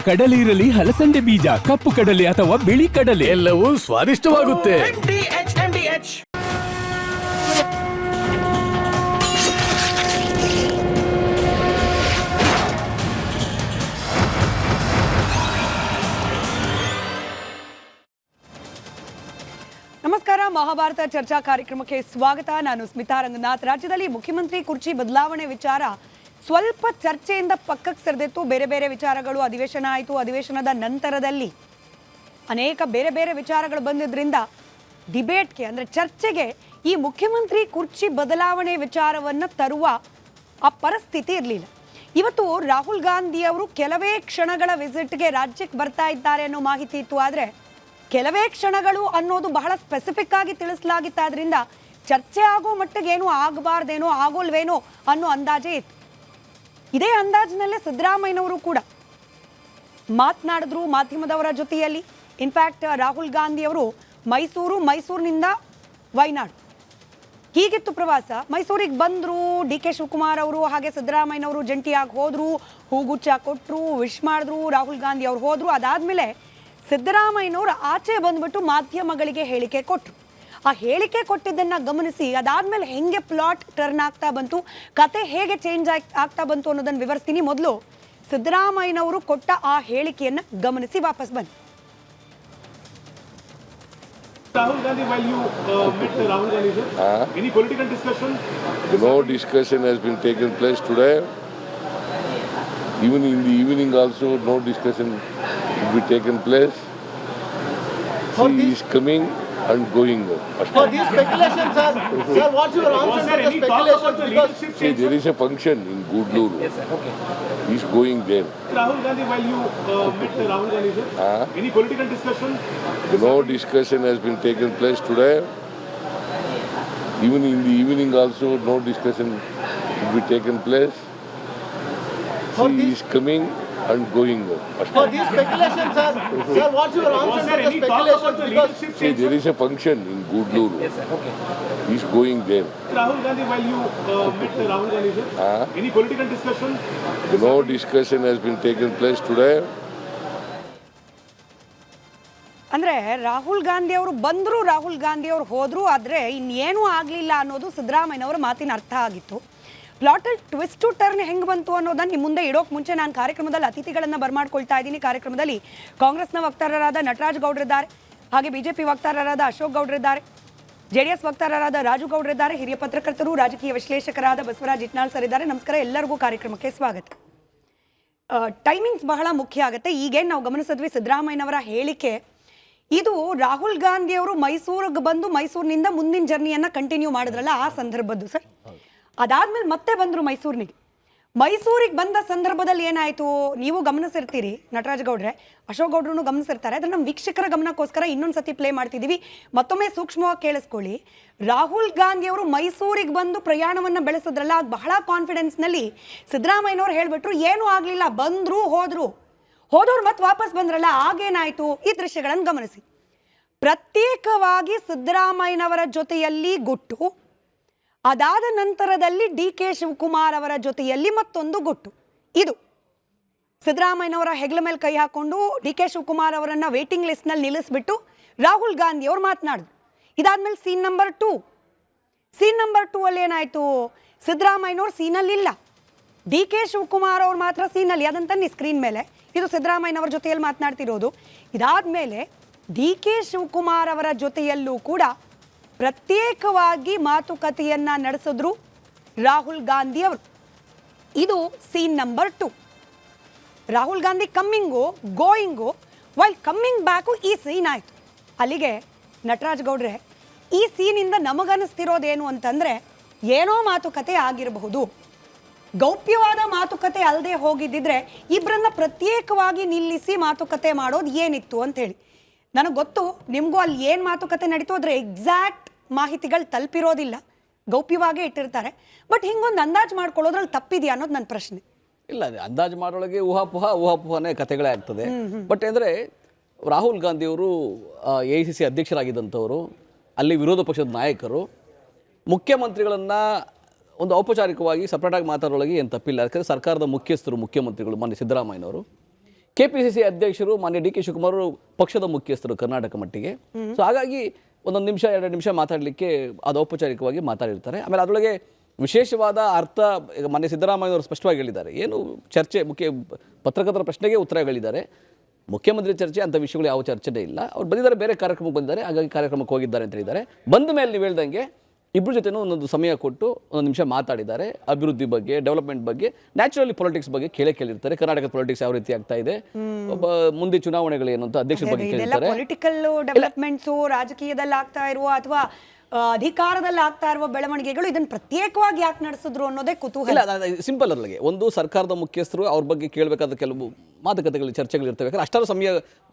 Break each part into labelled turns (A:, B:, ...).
A: ಕಡಲೆ ಇರಲಿ, ಹಲಸಂದೆ ಬೀಜ, ಕಪ್ಪು ಕಡಲೆ ಅಥವಾ ಬಿಳಿ ಕಡಲೆ,
B: ಎಲ್ಲವೂ ಸ್ವಾದಿಷ್ಟವಾಗುತ್ತೆ.
C: ನಮಸ್ಕಾರ, ಮಹಾಭಾರತ ಚರ್ಚಾ ಕಾರ್ಯಕ್ರಮಕ್ಕೆ ಸ್ವಾಗತ. ನಾನು ಸ್ಮಿತಾ ರಂಗನಾಥ್. ರಾಜ್ಯದಲ್ಲಿ ಮುಖ್ಯಮಂತ್ರಿ ಕುರ್ಚಿ ಬದಲಾವಣೆ ವಿಚಾರ ಸ್ವಲ್ಪ ಚರ್ಚೆಯಿಂದ ಪಕ್ಕಕ್ಕೆ ಸರಿದಿತ್ತು. ಬೇರೆ ಬೇರೆ ವಿಚಾರಗಳು, ಅಧಿವೇಶನ ಆಯಿತು. ಅಧಿವೇಶನದ ನಂತರದಲ್ಲಿ ಅನೇಕ ಬೇರೆ ಬೇರೆ ವಿಚಾರಗಳು ಬಂದಿದ್ದರಿಂದ ಡಿಬೇಟ್ಗೆ ಅಂದರೆ ಚರ್ಚೆಗೆ ಈ ಮುಖ್ಯಮಂತ್ರಿ ಕುರ್ಚಿ ಬದಲಾವಣೆ ವಿಚಾರವನ್ನು ತರುವ ಆ ಪರಿಸ್ಥಿತಿ ಇರಲಿಲ್ಲ. ಇವತ್ತು ರಾಹುಲ್ ಗಾಂಧಿ ಅವರು ಕೆಲವೇ ಕ್ಷಣಗಳ ವಿಸಿಟ್ಗೆ ರಾಜ್ಯಕ್ಕೆ ಬರ್ತಾ ಇದ್ದಾರೆ ಅನ್ನೋ ಮಾಹಿತಿ ಇತ್ತು. ಆದರೆ ಕೆಲವೇ ಕ್ಷಣಗಳು ಅನ್ನೋದು ಬಹಳ ಸ್ಪೆಸಿಫಿಕ್ ಆಗಿ ತಿಳಿಸಲಾಗಿತ್ತಾದ್ರಿಂದ ಚರ್ಚೆ ಆಗೋ ಮಟ್ಟಿಗೆ ಏನೂ ಆಗಬಾರ್ದೇನೋ, ಆಗೋಲ್ವೇನೋ ಅನ್ನೋ ಅಂದಾಜೇ ಇತ್ತು. ಇದೇ ಅಂದಾಜಿನಲ್ಲೇ ಸಿದ್ದರಾಮಯ್ಯನವರು ಕೂಡ ಮಾತನಾಡಿದ್ರು ಮಾಧ್ಯಮದವರ ಜೊತೆಯಲ್ಲಿ. ಇನ್ಫ್ಯಾಕ್ಟ್ ರಾಹುಲ್ ಗಾಂಧಿ ಅವರು ಮೈಸೂರಿನಿಂದ ವಯನಾಡು ಹೀಗಿತ್ತು ಪ್ರವಾಸ. ಮೈಸೂರಿಗೆ ಬಂದರು, ಡಿ ಕೆ ಶಿವಕುಮಾರ್ ಅವರು ಹಾಗೆ ಸಿದ್ದರಾಮಯ್ಯನವರು ಜಂಟಿಯಾಗಿ ಹೋದರು, ಹೂಗುಚ್ಚ ಕೊಟ್ಟರು, ವಿಶ್ ಮಾಡಿದ್ರು. ರಾಹುಲ್ ಗಾಂಧಿ ಅವರು ಹೋದರು. ಅದಾದಮೇಲೆ ಸಿದ್ದರಾಮಯ್ಯನವರು ಆಚೆ ಬಂದ್ಬಿಟ್ಟು ಮಾಧ್ಯಮಗಳಿಗೆ ಹೇಳಿಕೆ ಕೊಟ್ಟರು. ಆ ಹೇಳಿಕೆ ಕೊಟ್ಟಿದ್ದನ್ನು ಗಮನಿಸಿ ಅದಾದಮೇಲೆ ಹೆಂಗೆ ಪ್ಲಾಟ್ ಟರ್ನ್ ಆಗ್ತಾ ಬಂತು, ಕತೆ ಹೇಗೆ ಚೇಂಜ್ ಆಗ್ತಾ ಬಂತು ಅನ್ನೋದನ್ನು ವಿವರಿಸ್ತೀನಿ. ಮೊದಲು ಸಿದ್ದರಾಮಯ್ಯನವರು ಕೊಟ್ಟ ಆ ಹೇಳಿಕೆಯನ್ನು ಗಮನಿಸಿ ವಾಪಸ್ ಬನ್ನಿ.
D: Rahul Gandhi, while you met Rahul Gandhi, sir, any political discussion?
E: No discussion has been taken place today. Even in the evening also, no discussion will be taken place. He is coming and going.
F: For these speculations, sir, what's your answer to the speculations? Because
E: See, there is a function in Gudlur.
D: Yes, sir. Okay.
E: He is going there.
D: Rahul Gandhi, while you met Rahul Gandhi, sir, any political discussion?
E: No discussion has been taken place today. Even in the evening also, no discussion will be taken place. He is coming and going.
F: for these speculations, sir, what's your answer to the speculations? Because
E: See, there is a function in Gudlur.
D: Yes, sir. Okay.
E: He is going there.
D: Rahul Gandhi, while you met Rahul Gandhi, sir, any political discussion?
E: No discussion has been taken place today.
C: ಅಂದರೆ ರಾಹುಲ್ ಗಾಂಧಿ ಅವರು ಬಂದರು, ರಾಹುಲ್ ಗಾಂಧಿ ಅವರು ಹೋದರು, ಆದರೆ ಇನ್ನೇನೂ ಆಗಲಿಲ್ಲ ಅನ್ನೋದು ಸಿದ್ದರಾಮಯ್ಯನವರ ಮಾತಿನ ಅರ್ಥ ಆಗಿತ್ತು. ಪ್ಲಾಟಲ್ಲಿ ಟ್ವಿಸ್ಟ್ ಟು ಟರ್ನ್ ಹೆಂಗೆ ಬಂತು ಅನ್ನೋದನ್ನು ನಿಮ್ಮ ಮುಂದೆ ಇಡೋಕೆ ಮುಂಚೆ ನಾನು ಕಾರ್ಯಕ್ರಮದಲ್ಲಿ ಅತಿಥಿಗಳನ್ನು ಬರಮಾಡ್ಕೊಳ್ತಾ ಇದ್ದೀನಿ. ಕಾರ್ಯಕ್ರಮದಲ್ಲಿ ಕಾಂಗ್ರೆಸ್ನ ವಕ್ತಾರರಾದ ನಟರಾಜ್ ಗೌಡ್ರಿದ್ದಾರೆ, ಹಾಗೆ ಬಿಜೆಪಿ ವಕ್ತಾರರಾದ ಅಶೋಕ್ ಗೌಡ್ರಿದ್ದಾರೆ, JDS ವಕ್ತಾರರಾದ ರಾಜು ಗೌಡ್ರಿದ್ದಾರೆ, ಹಿರಿಯ ಪತ್ರಕರ್ತರು ರಾಜಕೀಯ ವಿಶ್ಲೇಷಕರಾದ ಬಸವರಾಜ್ ಇಟ್ನಾಳ್ ಸರ್ ಇದ್ದಾರೆ. ನಮಸ್ಕಾರ, ಎಲ್ಲರಿಗೂ ಕಾರ್ಯಕ್ರಮಕ್ಕೆ ಸ್ವಾಗತ. ಟೈಮಿಂಗ್ಸ್ ಬಹಳ ಮುಖ್ಯ ಆಗುತ್ತೆ. ಈಗೇನು ನಾವು ಗಮನಿಸಿದ್ವಿ ಸಿದ್ದರಾಮಯ್ಯನವರ ಹೇಳಿಕೆ, ಇದು ರಾಹುಲ್ ಗಾಂಧಿ ಅವರು ಮೈಸೂರಿಗೆ ಬಂದು ಮೈಸೂರಿನಿಂದ ಮುಂದಿನ ಜರ್ನಿಯನ್ನು ಕಂಟಿನ್ಯೂ ಮಾಡಿದ್ರಲ್ಲ ಆ ಸಂದರ್ಭದ್ದು ಸರ್. ಅದಾದ್ಮೇಲೆ ಮತ್ತೆ ಬಂದರು ಮೈಸೂರಿಗೆ ಬಂದ ಸಂದರ್ಭದಲ್ಲಿ ಏನಾಯಿತು ನೀವು ಗಮನಿಸಿರ್ತೀರಿ, ನಟರಾಜ್ ಗೌಡ್ರೆ, ಅಶೋಕ್ ಗೌಡ್ರು ಗಮನಿಸಿರ್ತಾರೆ. ಅದನ್ನು ನಮ್ಮ ವೀಕ್ಷಕರ ಗಮನಕ್ಕೋಸ್ಕರ ಇನ್ನೊಂದು ಸತಿ ಪ್ಲೇ ಮಾಡ್ತಿದ್ದೀವಿ, ಮತ್ತೊಮ್ಮೆ ಸೂಕ್ಷ್ಮವಾಗಿ ಕೇಳಿಸ್ಕೊಳ್ಳಿ. ರಾಹುಲ್ ಗಾಂಧಿ ಅವರು ಮೈಸೂರಿಗೆ ಬಂದು ಪ್ರಯಾಣವನ್ನು ಬೆಳೆಸಿದ್ರಲ್ಲ, ಅದು ಬಹಳ ಕಾನ್ಫಿಡೆನ್ಸ್ನಲ್ಲಿ ಸಿದ್ದರಾಮಯ್ಯನವ್ರು ಹೇಳಿಬಿಟ್ರು ಏನೂ ಆಗಲಿಲ್ಲ, ಬಂದರು ಹೋದವ್ರು ಮತ್ತೆ ವಾಪಸ್ ಬಂದ್ರಲ್ಲ, ಆಗೇನಾಯಿತು ಈ ದೃಶ್ಯಗಳನ್ನು ಗಮನಿಸಿ. ಪ್ರತ್ಯೇಕವಾಗಿ ಸಿದ್ದರಾಮಯ್ಯನವರ ಜೊತೆಯಲ್ಲಿ ಗುಟ್ಟು, ಅದಾದ ನಂತರದಲ್ಲಿ ಡಿ ಕೆ ಶಿವಕುಮಾರ್ ಅವರ ಜೊತೆಯಲ್ಲಿ ಮತ್ತೊಂದು ಗುಟ್ಟು. ಇದು ಸಿದ್ದರಾಮಯ್ಯನವರ ಹೆಗಲ ಮೇಲೆ ಕೈ ಹಾಕೊಂಡು ಡಿ ಕೆ ಶಿವಕುಮಾರ್ ಅವರನ್ನು ವೇಟಿಂಗ್ ಲಿಸ್ಟ್ನಲ್ಲಿ ನಿಲ್ಲಿಸ್ಬಿಟ್ಟು ರಾಹುಲ್ ಗಾಂಧಿ ಅವರು ಮಾತನಾಡಿದ್ರು. ಇದಾದ್ಮೇಲೆ ಸೀನ್ ನಂಬರ್ ಟೂ ಅಲ್ಲಿ ಏನಾಯಿತು, ಸಿದ್ದರಾಮಯ್ಯನವ್ರು ಸೀನಲ್ಲಿಲ್ಲ, ಡಿ ಕೆ ಶಿವಕುಮಾರ್ ಅವ್ರು ಮಾತ್ರ ಸೀನಲ್ಲಿ. ಅದಂತನ್ನಿ ಸ್ಕ್ರೀನ್ ಮೇಲೆ, ಇದು ಸಿದ್ದರಾಮಯ್ಯನವರ ಜೊತೆಯಲ್ಲಿ ಮಾತನಾಡ್ತಿರೋದು. ಇದಾದಮೇಲೆ ಡಿ ಕೆ ಶಿವಕುಮಾರ್ ಅವರ ಜೊತೆಯಲ್ಲೂ ಕೂಡ ಪ್ರತ್ಯೇಕವಾಗಿ ಮಾತುಕತೆಯನ್ನು ನಡೆಸಿದ್ರು ರಾಹುಲ್ ಗಾಂಧಿ ಅವರು. ಇದು scene number 2. Rahul Gandhi coming going while coming back ಈ ಸೀನ್ ಆಯಿತು. ಅಲ್ಲಿಗೆ ನಟರಾಜ್ ಗೌಡ್ರೆ, ಈ ಸೀನಿಂದ ನಮಗನಿಸ್ತಿರೋದೇನು ಅಂತಂದರೆ ಏನೋ ಮಾತುಕತೆ ಆಗಿರಬಹುದು, ಗೌಪ್ಯವಾದ ಮಾತುಕತೆ ಅಲ್ಲದೆ ಹೋಗಿದ್ದಿದ್ರೆ ಇಬ್ಬರನ್ನ ಪ್ರತ್ಯೇಕವಾಗಿ ನಿಲ್ಲಿಸಿ ಮಾತುಕತೆ ಮಾಡೋದು ಏನಿತ್ತು ಅಂಥೇಳಿ. ನನಗೆ ಗೊತ್ತು ನಿಮಗೂ ಅಲ್ಲಿ ಏನು ಮಾತುಕತೆ ನಡೀತು ಅದರ ಎಕ್ಸಾಕ್ಟ್ ಮಾಹಿತಿಗಳು ತಲುಪಿರೋದಿಲ್ಲ, ಗೌಪ್ಯವಾಗೇ ಇಟ್ಟಿರ್ತಾರೆ. ಬಟ್ ಹಿಂಗೊಂದು ಅಂದಾಜು ಮಾಡ್ಕೊಳ್ಳೋದ್ರಲ್ಲಿ ತಪ್ಪಿದೆಯಾ ಅನ್ನೋದು ನನ್ನ ಪ್ರಶ್ನೆ.
G: ಇಲ್ಲ, ಅಂದಾಜು ಮಾಡೋಳಗೆ ಊಹಾಪೋಹನೇ ಕಥೆಗಳೇ ಆಗ್ತದೆ. ಬಟ್ ಅಂದರೆ ರಾಹುಲ್ ಗಾಂಧಿಯವರು AICC ಅಧ್ಯಕ್ಷರಾಗಿದ್ದಂಥವರು, ಅಲ್ಲಿ ವಿರೋಧ ಪಕ್ಷದ ನಾಯಕರು, ಮುಖ್ಯಮಂತ್ರಿಗಳನ್ನು ಒಂದು ಔಪಚಾರಿಕವಾಗಿ ಸಪ್ರೇಟಾಗಿ ಮಾತಾಡೋಳಗೆ ಏನು ತಪ್ಪಿಲ್ಲ. ಯಾಕಂದರೆ ಸರ್ಕಾರದ ಮುಖ್ಯಸ್ಥರು ಮುಖ್ಯಮಂತ್ರಿಗಳು ಮಾನ್ಯ ಸಿದ್ದರಾಮಯ್ಯನವರು KPCC ಅಧ್ಯಕ್ಷರು ಮಾನ್ಯ DK ಶಿವಕುಮಾರ್ ಅವರು ಪಕ್ಷದ ಮುಖ್ಯಸ್ಥರು ಕರ್ನಾಟಕ ಮಟ್ಟಿಗೆ. ಸೊ ಹಾಗಾಗಿ ಒಂದೊಂದು ನಿಮಿಷ 2 ನಿಮಿಷ ಮಾತಾಡಲಿಕ್ಕೆ ಅದು ಔಪಚಾರಿಕವಾಗಿ ಮಾತಾಡಿರ್ತಾರೆ. ಆಮೇಲೆ ಅದರೊಳಗೆ ವಿಶೇಷವಾದ ಅರ್ಥ ಈಗ ಮಾನ್ಯ ಸಿದ್ದರಾಮಯ್ಯವರು ಸ್ಪಷ್ಟವಾಗಿ ಹೇಳಿದ್ದಾರೆ. ಏನು ಚರ್ಚೆ ಪತ್ರಕರ್ತರ ಪ್ರಶ್ನೆಗೆ ಉತ್ತರಗಳಿದ್ದಾರೆ. ಮುಖ್ಯಮಂತ್ರಿ ಚರ್ಚೆ ಅಂಥ ವಿಷಯಗಳು ಯಾವ ಚರ್ಚೆನೇ ಇಲ್ಲ. ಅವ್ರು ಬಂದಿದ್ದಾರೆ, ಬೇರೆ ಕಾರ್ಯಕ್ರಮಕ್ಕೆ ಬಂದಿದ್ದಾರೆ, ಹಾಗಾಗಿ ಕಾರ್ಯಕ್ರಮಕ್ಕೆ ಹೋಗಿದ್ದಾರೆ ಅಂತ ಹೇಳಿದ್ದಾರೆ. ಬಂದ ಮೇಲೆ ನೀವು ಹೇಳ್ದಂಗೆ ಇಬ್ಬರು ಜೊತೆನೂ ಒಂದೊಂದು ಸಮಯ ಕೊಟ್ಟು ಒಂದು ನಿಮಿಷ ಮಾತಾಡಿದ್ದಾರೆ. ಅಭಿವೃದ್ಧಿ ಬಗ್ಗೆ, ಡೆವಲಪ್ಮೆಂಟ್ ಬಗ್ಗೆ, ನ್ಯಾಚುರಲಿ ಪೊಲಿಟಿಕ್ಸ್ ಬಗ್ಗೆ ಕೇಳಿರ್ತಾರೆ. ಕರ್ನಾಟಕದ ಪೊಲಿಟಿಕ್ಸ್ ಯಾವ ರೀತಿ ಆಗ್ತಾ ಇದೆ, ಮುಂದೆ ಚುನಾವಣೆಗಳೇನು ಅಂತ ಅಧ್ಯಕ್ಷರ ಬಗ್ಗೆ ಕೇಳಿರ್ತಾರೆ.
C: ಪೊಲಿಟಿಕಲ್ ಡೆವಲಪ್ಮೆಂಟ್ಸು ರಾಜಕೀಯದಲ್ಲಿ ಆಗ್ತಾ ಇರುವ ಅಥವಾ ಅಧಿಕಾರದಲ್ಲಿ ಆಗ್ತಾ ಇರುವ ಬೆಳವಣಿಗೆಗಳು ಇದನ್ನ ಪ್ರತ್ಯೇಕವಾಗಿ ಯಾಕೆ ನಡೆಸಿದ್ರು ಅನ್ನೋದೇ ಕುತೂಹಲ.
G: ಇಲ್ಲ, ಸಿಂಪಲ್ ಅಲ್ಲಿಗೆ ಒಂದು ಸರ್ಕಾರದ ಮುಖ್ಯಸ್ಥರು ಅವ್ರ ಬಗ್ಗೆ ಕೇಳಬೇಕಾದ ಕೆಲವು ಮಾತುಕತೆಗಳು, ಚರ್ಚೆಗಳು ಇರ್ತವೆ. ಯಾಕಂದ್ರೆ ಅಷ್ಟಾರು ಸಮಯ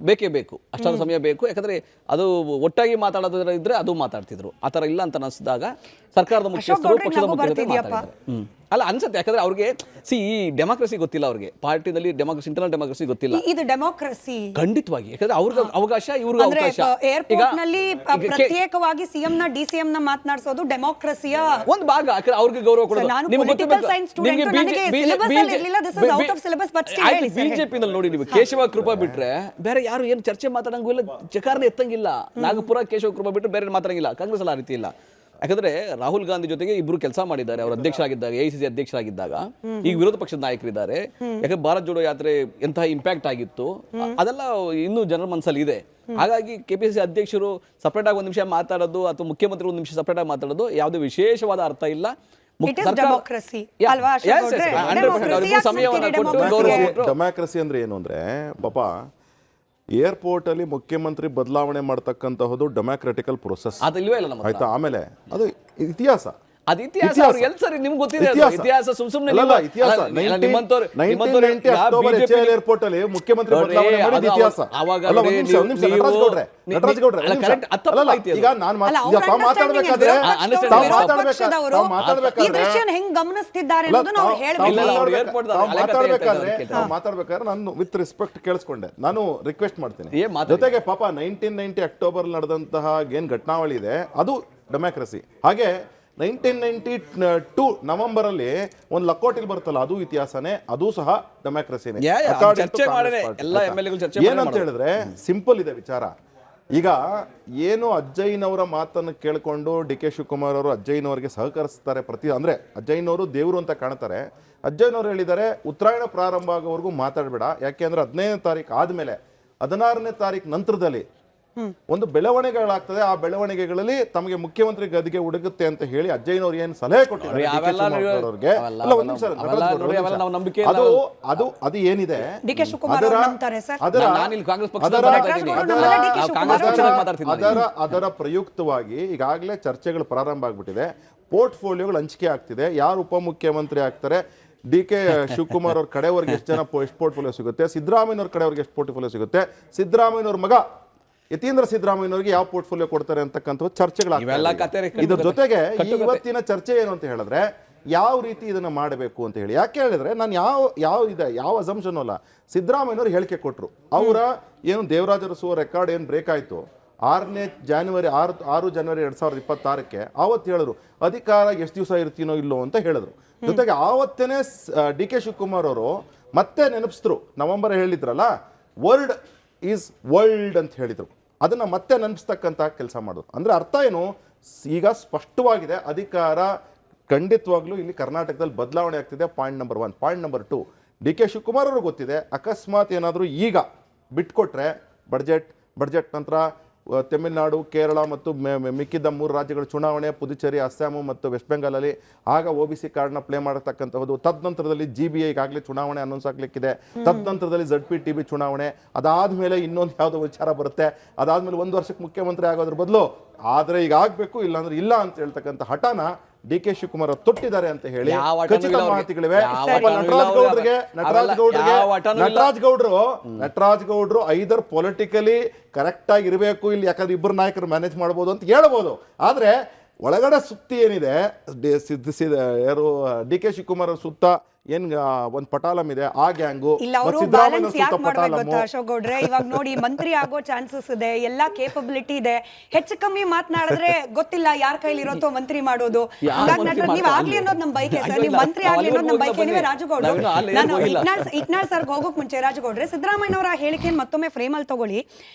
G: ಬೇಕೇ ಬೇಕು, ಅಷ್ಟಾರು ಸಮಯ ಬೇಕು. ಯಾಕಂದ್ರೆ ಅದು ಒಟ್ಟಾಗಿ ಮಾತಾಡೋದ್ರ ಇದ್ರೆ ಅದು ಮಾತಾಡ್ತಿದ್ರು. ಆ ಥರ ಇಲ್ಲ ಅಂತ ಅನಿಸಿದಾಗ ಸರ್ಕಾರದ ಮುಖ್ಯಸ್ಥರು, ಪಕ್ಷದ ಮುಖ್ಯಸ್ಥರು ಮಾತಾಡ್ತಾರೆ. ಅಲ್ಲ ಅನ್ಸುತ್ತೆ, ಯಾಕಂದ್ರೆ ಅವ್ರಿಗೆ ಈ ಡೆಮಾಕ್ರಸಿ ಗೊತ್ತಿಲ್ಲ, ಅವ್ರಿಗೆ ಪಾರ್ಟಿನಲ್ಲಿ ಡೆಮಾಕ್ರಸಿ, ಇಂಟರ್ನಲ್ ಡೆಮಾಕ್ರಸಿ ಗೊತ್ತಿಲ್ಲ.
C: ಇದು ಡೆಮಾಕ್ರಸಿ
G: ಖಂಡಿತವಾಗಿ, ಯಾಕಂದ್ರೆ ಅವ್ರಿಗೆ ಅವಕಾಶ, ಇವ್ರಿಗೆ ಅವಕಾಶ.
C: ಏರ್ಪೋರ್ಟ್ ನಲ್ಲಿ ಪ್ರತ್ಯೇಕವಾಗಿ ಸಿಎಂ ನ DCM ನ ಮಾತನಾಡಿಸೋದು ಡೆಮಾಕ್ರಸಿಯ
G: ಒಂದು ಭಾಗ. ಯಾಕಂದ್ರೆ ಅವ್ರಿಗೆ ಗೌರವ ಕೊಡೋದು. ಬಿಜೆಪಿ ನಲ್ಲಿ ನೋಡಿ ನೀವು ಕೇಶವ ಕೃಪಾ ಬಿಟ್ರೆ ಬೇರೆ ಯಾರು ಏನು ಚರ್ಚೆ ಮಾತಾಡಂಗೂ ಇಲ್ಲ, ಚಕಾರನೇ ಎತ್ತಂಗಿಲ್ಲ. ನಾಗಪುರ ಕೇಶವ ಕೃಪಾ ಬಿಟ್ರೆ ಬೇರೆ ಮಾತಾಡಂಗಿಲ್ಲ. ಕಾಂಗ್ರೆಸ್ ಅಲ್ಲ ಆ ರೀತಿ ಇಲ್ಲ. ಯಾಕಂದ್ರೆ ರಾಹುಲ್ ಗಾಂಧಿ ಜೊತೆಗೆ ಇಬ್ರು ಕೆಲಸ ಮಾಡಿದ್ದಾರೆ. ಅವರು ಅಧ್ಯಕ್ಷರಾಗಿದ್ದಾಗ, AICC ಅಧ್ಯಕ್ಷರಾಗಿದ್ದಾಗ. ಈಗ ವಿರೋಧ ಪಕ್ಷದ ನಾಯಕರಿದ್ದಾರೆ. ಯಾಕಂದ್ರೆ ಭಾರತ್ ಜೋಡೋ ಯಾತ್ರೆ ಎಂತಹ ಇಂಪ್ಯಾಕ್ಟ್ ಆಗಿತ್ತು ಅದೆಲ್ಲ ಇನ್ನೂ ಜನರ ಮನಸ್ಸಲ್ಲಿ ಇದೆ. ಹಾಗಾಗಿ KPCC ಅಧ್ಯಕ್ಷರು ಸಪರೇಟ್ ಆಗಿ ಒಂದು ನಿಮಿಷ ಮಾತಾಡೋದು ಅಥವಾ ಮುಖ್ಯಮಂತ್ರಿ ಒಂದು ನಿಮಿಷ ಸಪರೇಟ್ ಆಗಿ ಮಾತಾಡೋದು ಯಾವುದೇ ವಿಶೇಷವಾದ ಅರ್ಥ ಇಲ್ಲ.
H: ಡೆಮಾಕ್ರಸಿ ಅಂದ್ರೆ ಏನು ಅಂದ್ರೆ ಪಾಪ ಏರ್ಪೋರ್ಟ್ ಅಲ್ಲಿ ಮುಖ್ಯಮಂತ್ರಿ ಬದಲಾವಣೆ ಮಾಡ್ತಕ್ಕಂತಹದ್ದು ಡೆಮಾಕ್ರೆಟಿಕಲ್ ಪ್ರೊಸೆಸ್ ಆಯ್ತಾ. ಆಮೇಲೆ ಅದು ಇತಿಹಾಸ,
G: ಅದು ಇತಿಹಾಸ. ಅವ್ರಿಗೆ ಎಲ್ಲಿ ಸರಿ ನಿಮ್ಗೆ ಗೊತ್ತಿದೆ ಇತಿಹಾಸ. ಸುಮ್ಮನೆ
H: ಏರ್ಪೋರ್ಟ್ ಅಲ್ಲಿ ಮುಖ್ಯಮಂತ್ರಿ ಬದಲಾವಣೆ ಮಾಡಿದ ಇತಿಹಾಸ. ಈಗ ನಾನು ಮಾತಾಡ್ಬೇಕಾದ್ರೆ ನಾನು ವಿತ್ ರೆಸ್ಪೆಕ್ಟ್ ಕೇಳಿಸ್ಕೊಂಡೆ. ನಾನು ರಿಕ್ವೆಸ್ಟ್ ಮಾಡ್ತೀನಿ ಜೊತೆಗೆ ಪಾಪ 1990 ಅಕ್ಟೋಬರ್ ನಡೆದಂತಹ ಏನ್ ಘಟನಾವಳಿ ಇದೆ ಅದು ಡೆಮಾಕ್ರಸಿ. ಹಾಗೆ 1992 ನವೆಂಬರ್ ಅಲ್ಲಿ ಒಂದು ಲಕೋಟಿಲ್ ಬರುತ್ತಲ್ಲ ಅದು ಇತಿಹಾಸನೇ, ಅದು ಸಹ ಡೆಮಾಕ್ರಸಿನೇ. ಏನಂತ ಹೇಳಿದ್ರೆ ಸಿಂಪಲ್ ಇದೆ ವಿಚಾರ. ಈಗ ಏನು ಅಜ್ಜಯ್ಯನವರ ಮಾತನ್ನು ಕೇಳಿಕೊಂಡು DK ಶಿವಕುಮಾರ್ ಅವರು ಅಜ್ಜಯ್ಯನವರಿಗೆ ಸಹಕರಿಸ್ತಾರೆ. ಅಂದ್ರೆ ಅಜ್ಜಯ್ಯನವರು ದೇವರು ಅಂತ ಕಾಣ್ತಾರೆ. ಅಜ್ಜಯ್ಯನವರು ಹೇಳಿದ್ದಾರೆ ಉತ್ತರಾಯಣ ಪ್ರಾರಂಭ ಆಗೋವರೆಗೂ ಮಾತಾಡಬೇಡ, ಯಾಕೆಂದ್ರೆ 15ನೇ ತಾರೀಕು ಆದ್ಮೇಲೆ 16ನೇ ತಾರೀಕು ನಂತರದಲ್ಲಿ ಒಂದು ಬೆಳವಣಿಗೆಗಳಾಗ್ತದೆ. ಆ ಬೆಳವಣಿಗೆಗಳಲ್ಲಿ ತಮಗೆ ಮುಖ್ಯಮಂತ್ರಿ ಗದಿಗೆ ಹುಡುಗುತ್ತೆ ಅಂತ ಹೇಳಿ ಅಜ್ಜಯ್ಯನವರು ಏನು ಸಲಹೆ ಕೊಟ್ಟಿದ್ದಾರೆ ಅದು ಏನಿದೆ ಅದರ ಪ್ರಯುಕ್ತವಾಗಿ ಈಗಾಗಲೇ ಚರ್ಚೆಗಳು ಪ್ರಾರಂಭ ಆಗ್ಬಿಟ್ಟಿದೆ. ಪೋರ್ಟ್ಫೋಲಿಯೋಗಳು ಹಂಚಿಕೆ ಆಗ್ತಿದೆ. ಯಾರು ಉಪಮುಖ್ಯಮಂತ್ರಿ ಆಗ್ತಾರೆ, DK ಶಿವಕುಮಾರ್ ಅವ್ರ ಕಡೆವರೆಗೆ ಎಷ್ಟು ಜನ ಎಷ್ಟು ಪೋರ್ಟ್ಫೋಲಿಯೋ ಸಿಗುತ್ತೆ, ಸಿದ್ದರಾಮಯ್ಯನವ್ರ ಕಡೆವರೆಗೆ ಎಷ್ಟು ಪೋರ್ಟ್ಫೋಲಿಯೋ ಸಿಗುತ್ತೆ, ಸಿದ್ದರಾಮಯ್ಯನವ್ರ ಮಗ ಯತೀಂದ್ರ ಸಿದ್ದರಾಮಯ್ಯನವರಿಗೆ ಯಾವ ಪೋರ್ಟ್ಫೋಲಿಯೋ ಕೊಡ್ತಾರೆ ಅಂತಕ್ಕಂಥ ಚರ್ಚೆಗಳಾಗ್ತವೆ. ಇದ್ರ ಜೊತೆಗೆ ಇವತ್ತಿನ ಚರ್ಚೆ ಏನು ಅಂತ ಹೇಳಿದ್ರೆ ಯಾವ ರೀತಿ ಇದನ್ನ ಮಾಡಬೇಕು ಅಂತ ಹೇಳಿ. ಯಾಕೆ ಹೇಳಿದ್ರೆ ನಾನು ಯಾವ ಅಸಂಪ್ಷನ್ ಅಲ್ಲ, ಸಿದ್ದರಾಮಯ್ಯನವರು ಹೇಳಿಕೆ ಕೊಟ್ಟರು. ಅವರ ಏನು ದೇವರಾಜ ಅರಸು ರೆಕಾರ್ಡ್ ಏನು ಬ್ರೇಕ್ ಆಯ್ತು 6 ಜನವರಿ 2026 ಆವತ್ತು ಹೇಳಿದ್ರು ಅಧಿಕಾರ ಎಷ್ಟು ದಿವಸ ಇರ್ತೀನೋ ಇಲ್ಲೋ ಅಂತ ಹೇಳಿದ್ರು. ಜೊತೆಗೆ ಆವತ್ತೇನೆ DK ಶಿವಕುಮಾರ್ ಅವರು ಮತ್ತೆ ನೆನಪಿಸಿದ್ರು. ನವೆಂಬರ್ ಹೇಳಿದ್ರಲ್ಲ ವರ್ಡ್ ಈಸ್ ವರ್ಲ್ಡ್ ಅಂತ ಹೇಳಿದ್ರು. ಅದನ್ನ ಮತ್ತೆ ನೆನಪಿಸ್ತಕ್ಕಂಥ ಕೆಲಸ ಮಾಡೋದು. ಅಂದ್ರೆ ಅರ್ಥ ಏನು, ಈಗ ಸ್ಪಷ್ಟವಾಗಿದೆ ಅಧಿಕಾರ ಖಂಡಿತವಾಗ್ಲೂ ಇಲ್ಲಿ ಕರ್ನಾಟಕದಲ್ಲಿ ಬದಲಾವಣೆ ಆಗ್ತಿದೆ. Point number 1. Point number 2, DK Shivakumar ಅವರು ಗೊತ್ತಿದೆ ಅಕಸ್ಮಾತ್ ಏನಾದರೂ ಈಗ ಬಿಟ್ಕೊಟ್ರೆ ಬಡ್ಜೆಟ್ ನಂತರ ತಮಿಳುನಾಡು, ಕೇರಳ ಮತ್ತು ಮಿಕ್ಕಿದ್ದ 3 ರಾಜ್ಯಗಳ ಚುನಾವಣೆ, ಪುದುಚೇರಿ, ಅಸ್ಸಾಂ ಮತ್ತು ವೆಸ್ಟ್ ಬೆಂಗಾಲಲ್ಲಿ ಆಗ OBC ಕಾರ್ಡ್ನ ಪ್ಲೇ ಮಾಡತಕ್ಕಂಥದ್ದು. ತದನಂತರದಲ್ಲಿ GBI ಈಗಾಗಲೇ ಚುನಾವಣೆ ಅನೌನ್ಸ್ ಆಗ್ಲಿಕ್ಕಿದೆ. ತದನಂತರದಲ್ಲಿ ZPTB ಚುನಾವಣೆ. ಅದಾದ್ಮೇಲೆ ಇನ್ನೊಂದು ಯಾವುದೋ ವಿಚಾರ ಬರುತ್ತೆ. ಅದಾದ್ಮೇಲೆ 1 ವರ್ಷಕ್ಕೆ ಮುಖ್ಯಮಂತ್ರಿ ಆಗೋದ್ರ ಬದಲು ಆದ್ರೆ ಈಗ ಆಗ್ಬೇಕು ಇಲ್ಲಾಂದ್ರೆ ಇಲ್ಲ ಅಂತ ಹೇಳ್ತಕ್ಕಂಥ ಹಠಾನ DK ಶಿವಕುಮಾರ್ ತೊಟ್ಟಿದ್ದಾರೆ ಅಂತ ಹೇಳಿ ಖಚಿತ ಮಾಹಿತಿಗಳಿವೆ. ನಟರಾಜ್ ಗೌಡ್ರು ಐದರ್ ಪೊಲಿಟಿಕಲಿ ಕರೆಕ್ಟ್ ಆಗಿ ಇರಬೇಕು, ಇಲ್ಲಿ ಯಾಕಂದ್ರೆ ಇಬ್ಬರು ನಾಯಕರು ಮ್ಯಾನೇಜ್ ಮಾಡಬಹುದು ಅಂತ ಹೇಳ್ಬೋದು. ಆದ್ರೆ ಒಳಗಡೆ ಸುತ್ತಿ ಏನಿದೆ ಯಾರು DK ಶಿವಕುಮಾರ್ ಸುತ್ತ ಏನ್ ಒಂದ್ ಪಟಾಲಂ ಇದೆ ಆ ಗ್ಯಾಂಗು
C: ಇಲ್ಲ, ಅವರು ಬ್ಯಾಲೆನ್ಸ್ ಯಾಕೆ ಮಾಡ್ಬೇಕು ಗೊತ್ತಾ ಅಶೋಕ್ ಗೌಡ್ರೆ? ಇವಾಗ ನೋಡಿ, ಮಂತ್ರಿ ಆಗೋ ಚಾನ್ಸಸ್ ಇದೆ, ಎಲ್ಲಾ ಕೇಪಬಿಲಿಟಿ ಇದೆ. ಹೆಚ್ಚು ಕಮ್ಮಿ ಮಾತನಾಡಿದ್ರೆ ಗೊತ್ತಿಲ್ಲ ಯಾರ ಕೈಲಿರುತ್ತೋ ಮಂತ್ರಿ ಮಾಡೋದು. ನೀವ್ ಆಗ್ಲಿ ಅನ್ನೋದು ನಮ್ ಬೈಕೆ ಸರ್, ನೀವು ಮಂತ್ರಿ ಆಗ್ಲಿ ಅನ್ನೋದು ನಮ್ ಬೈಕೆ. ನೀವೇ ರಾಜುಗೌಡ್ರು, ನಾನು ಇಟ್ನಾಳ್ ಸರ್ಗೆ ಹೋಗೋಕ್ ಮುಂಚೆ ರಾಜುಗೌಡ್ರೆ, ಸಿದ್ದರಾಮಯ್ಯನವರ ಹೇಳಿಕೆಯನ್ನು ಮತ್ತೊಮ್ಮೆ ಫ್ರೇಮ್ ಅಲ್ಲಿ ತಗೊಳ್ಳಿ.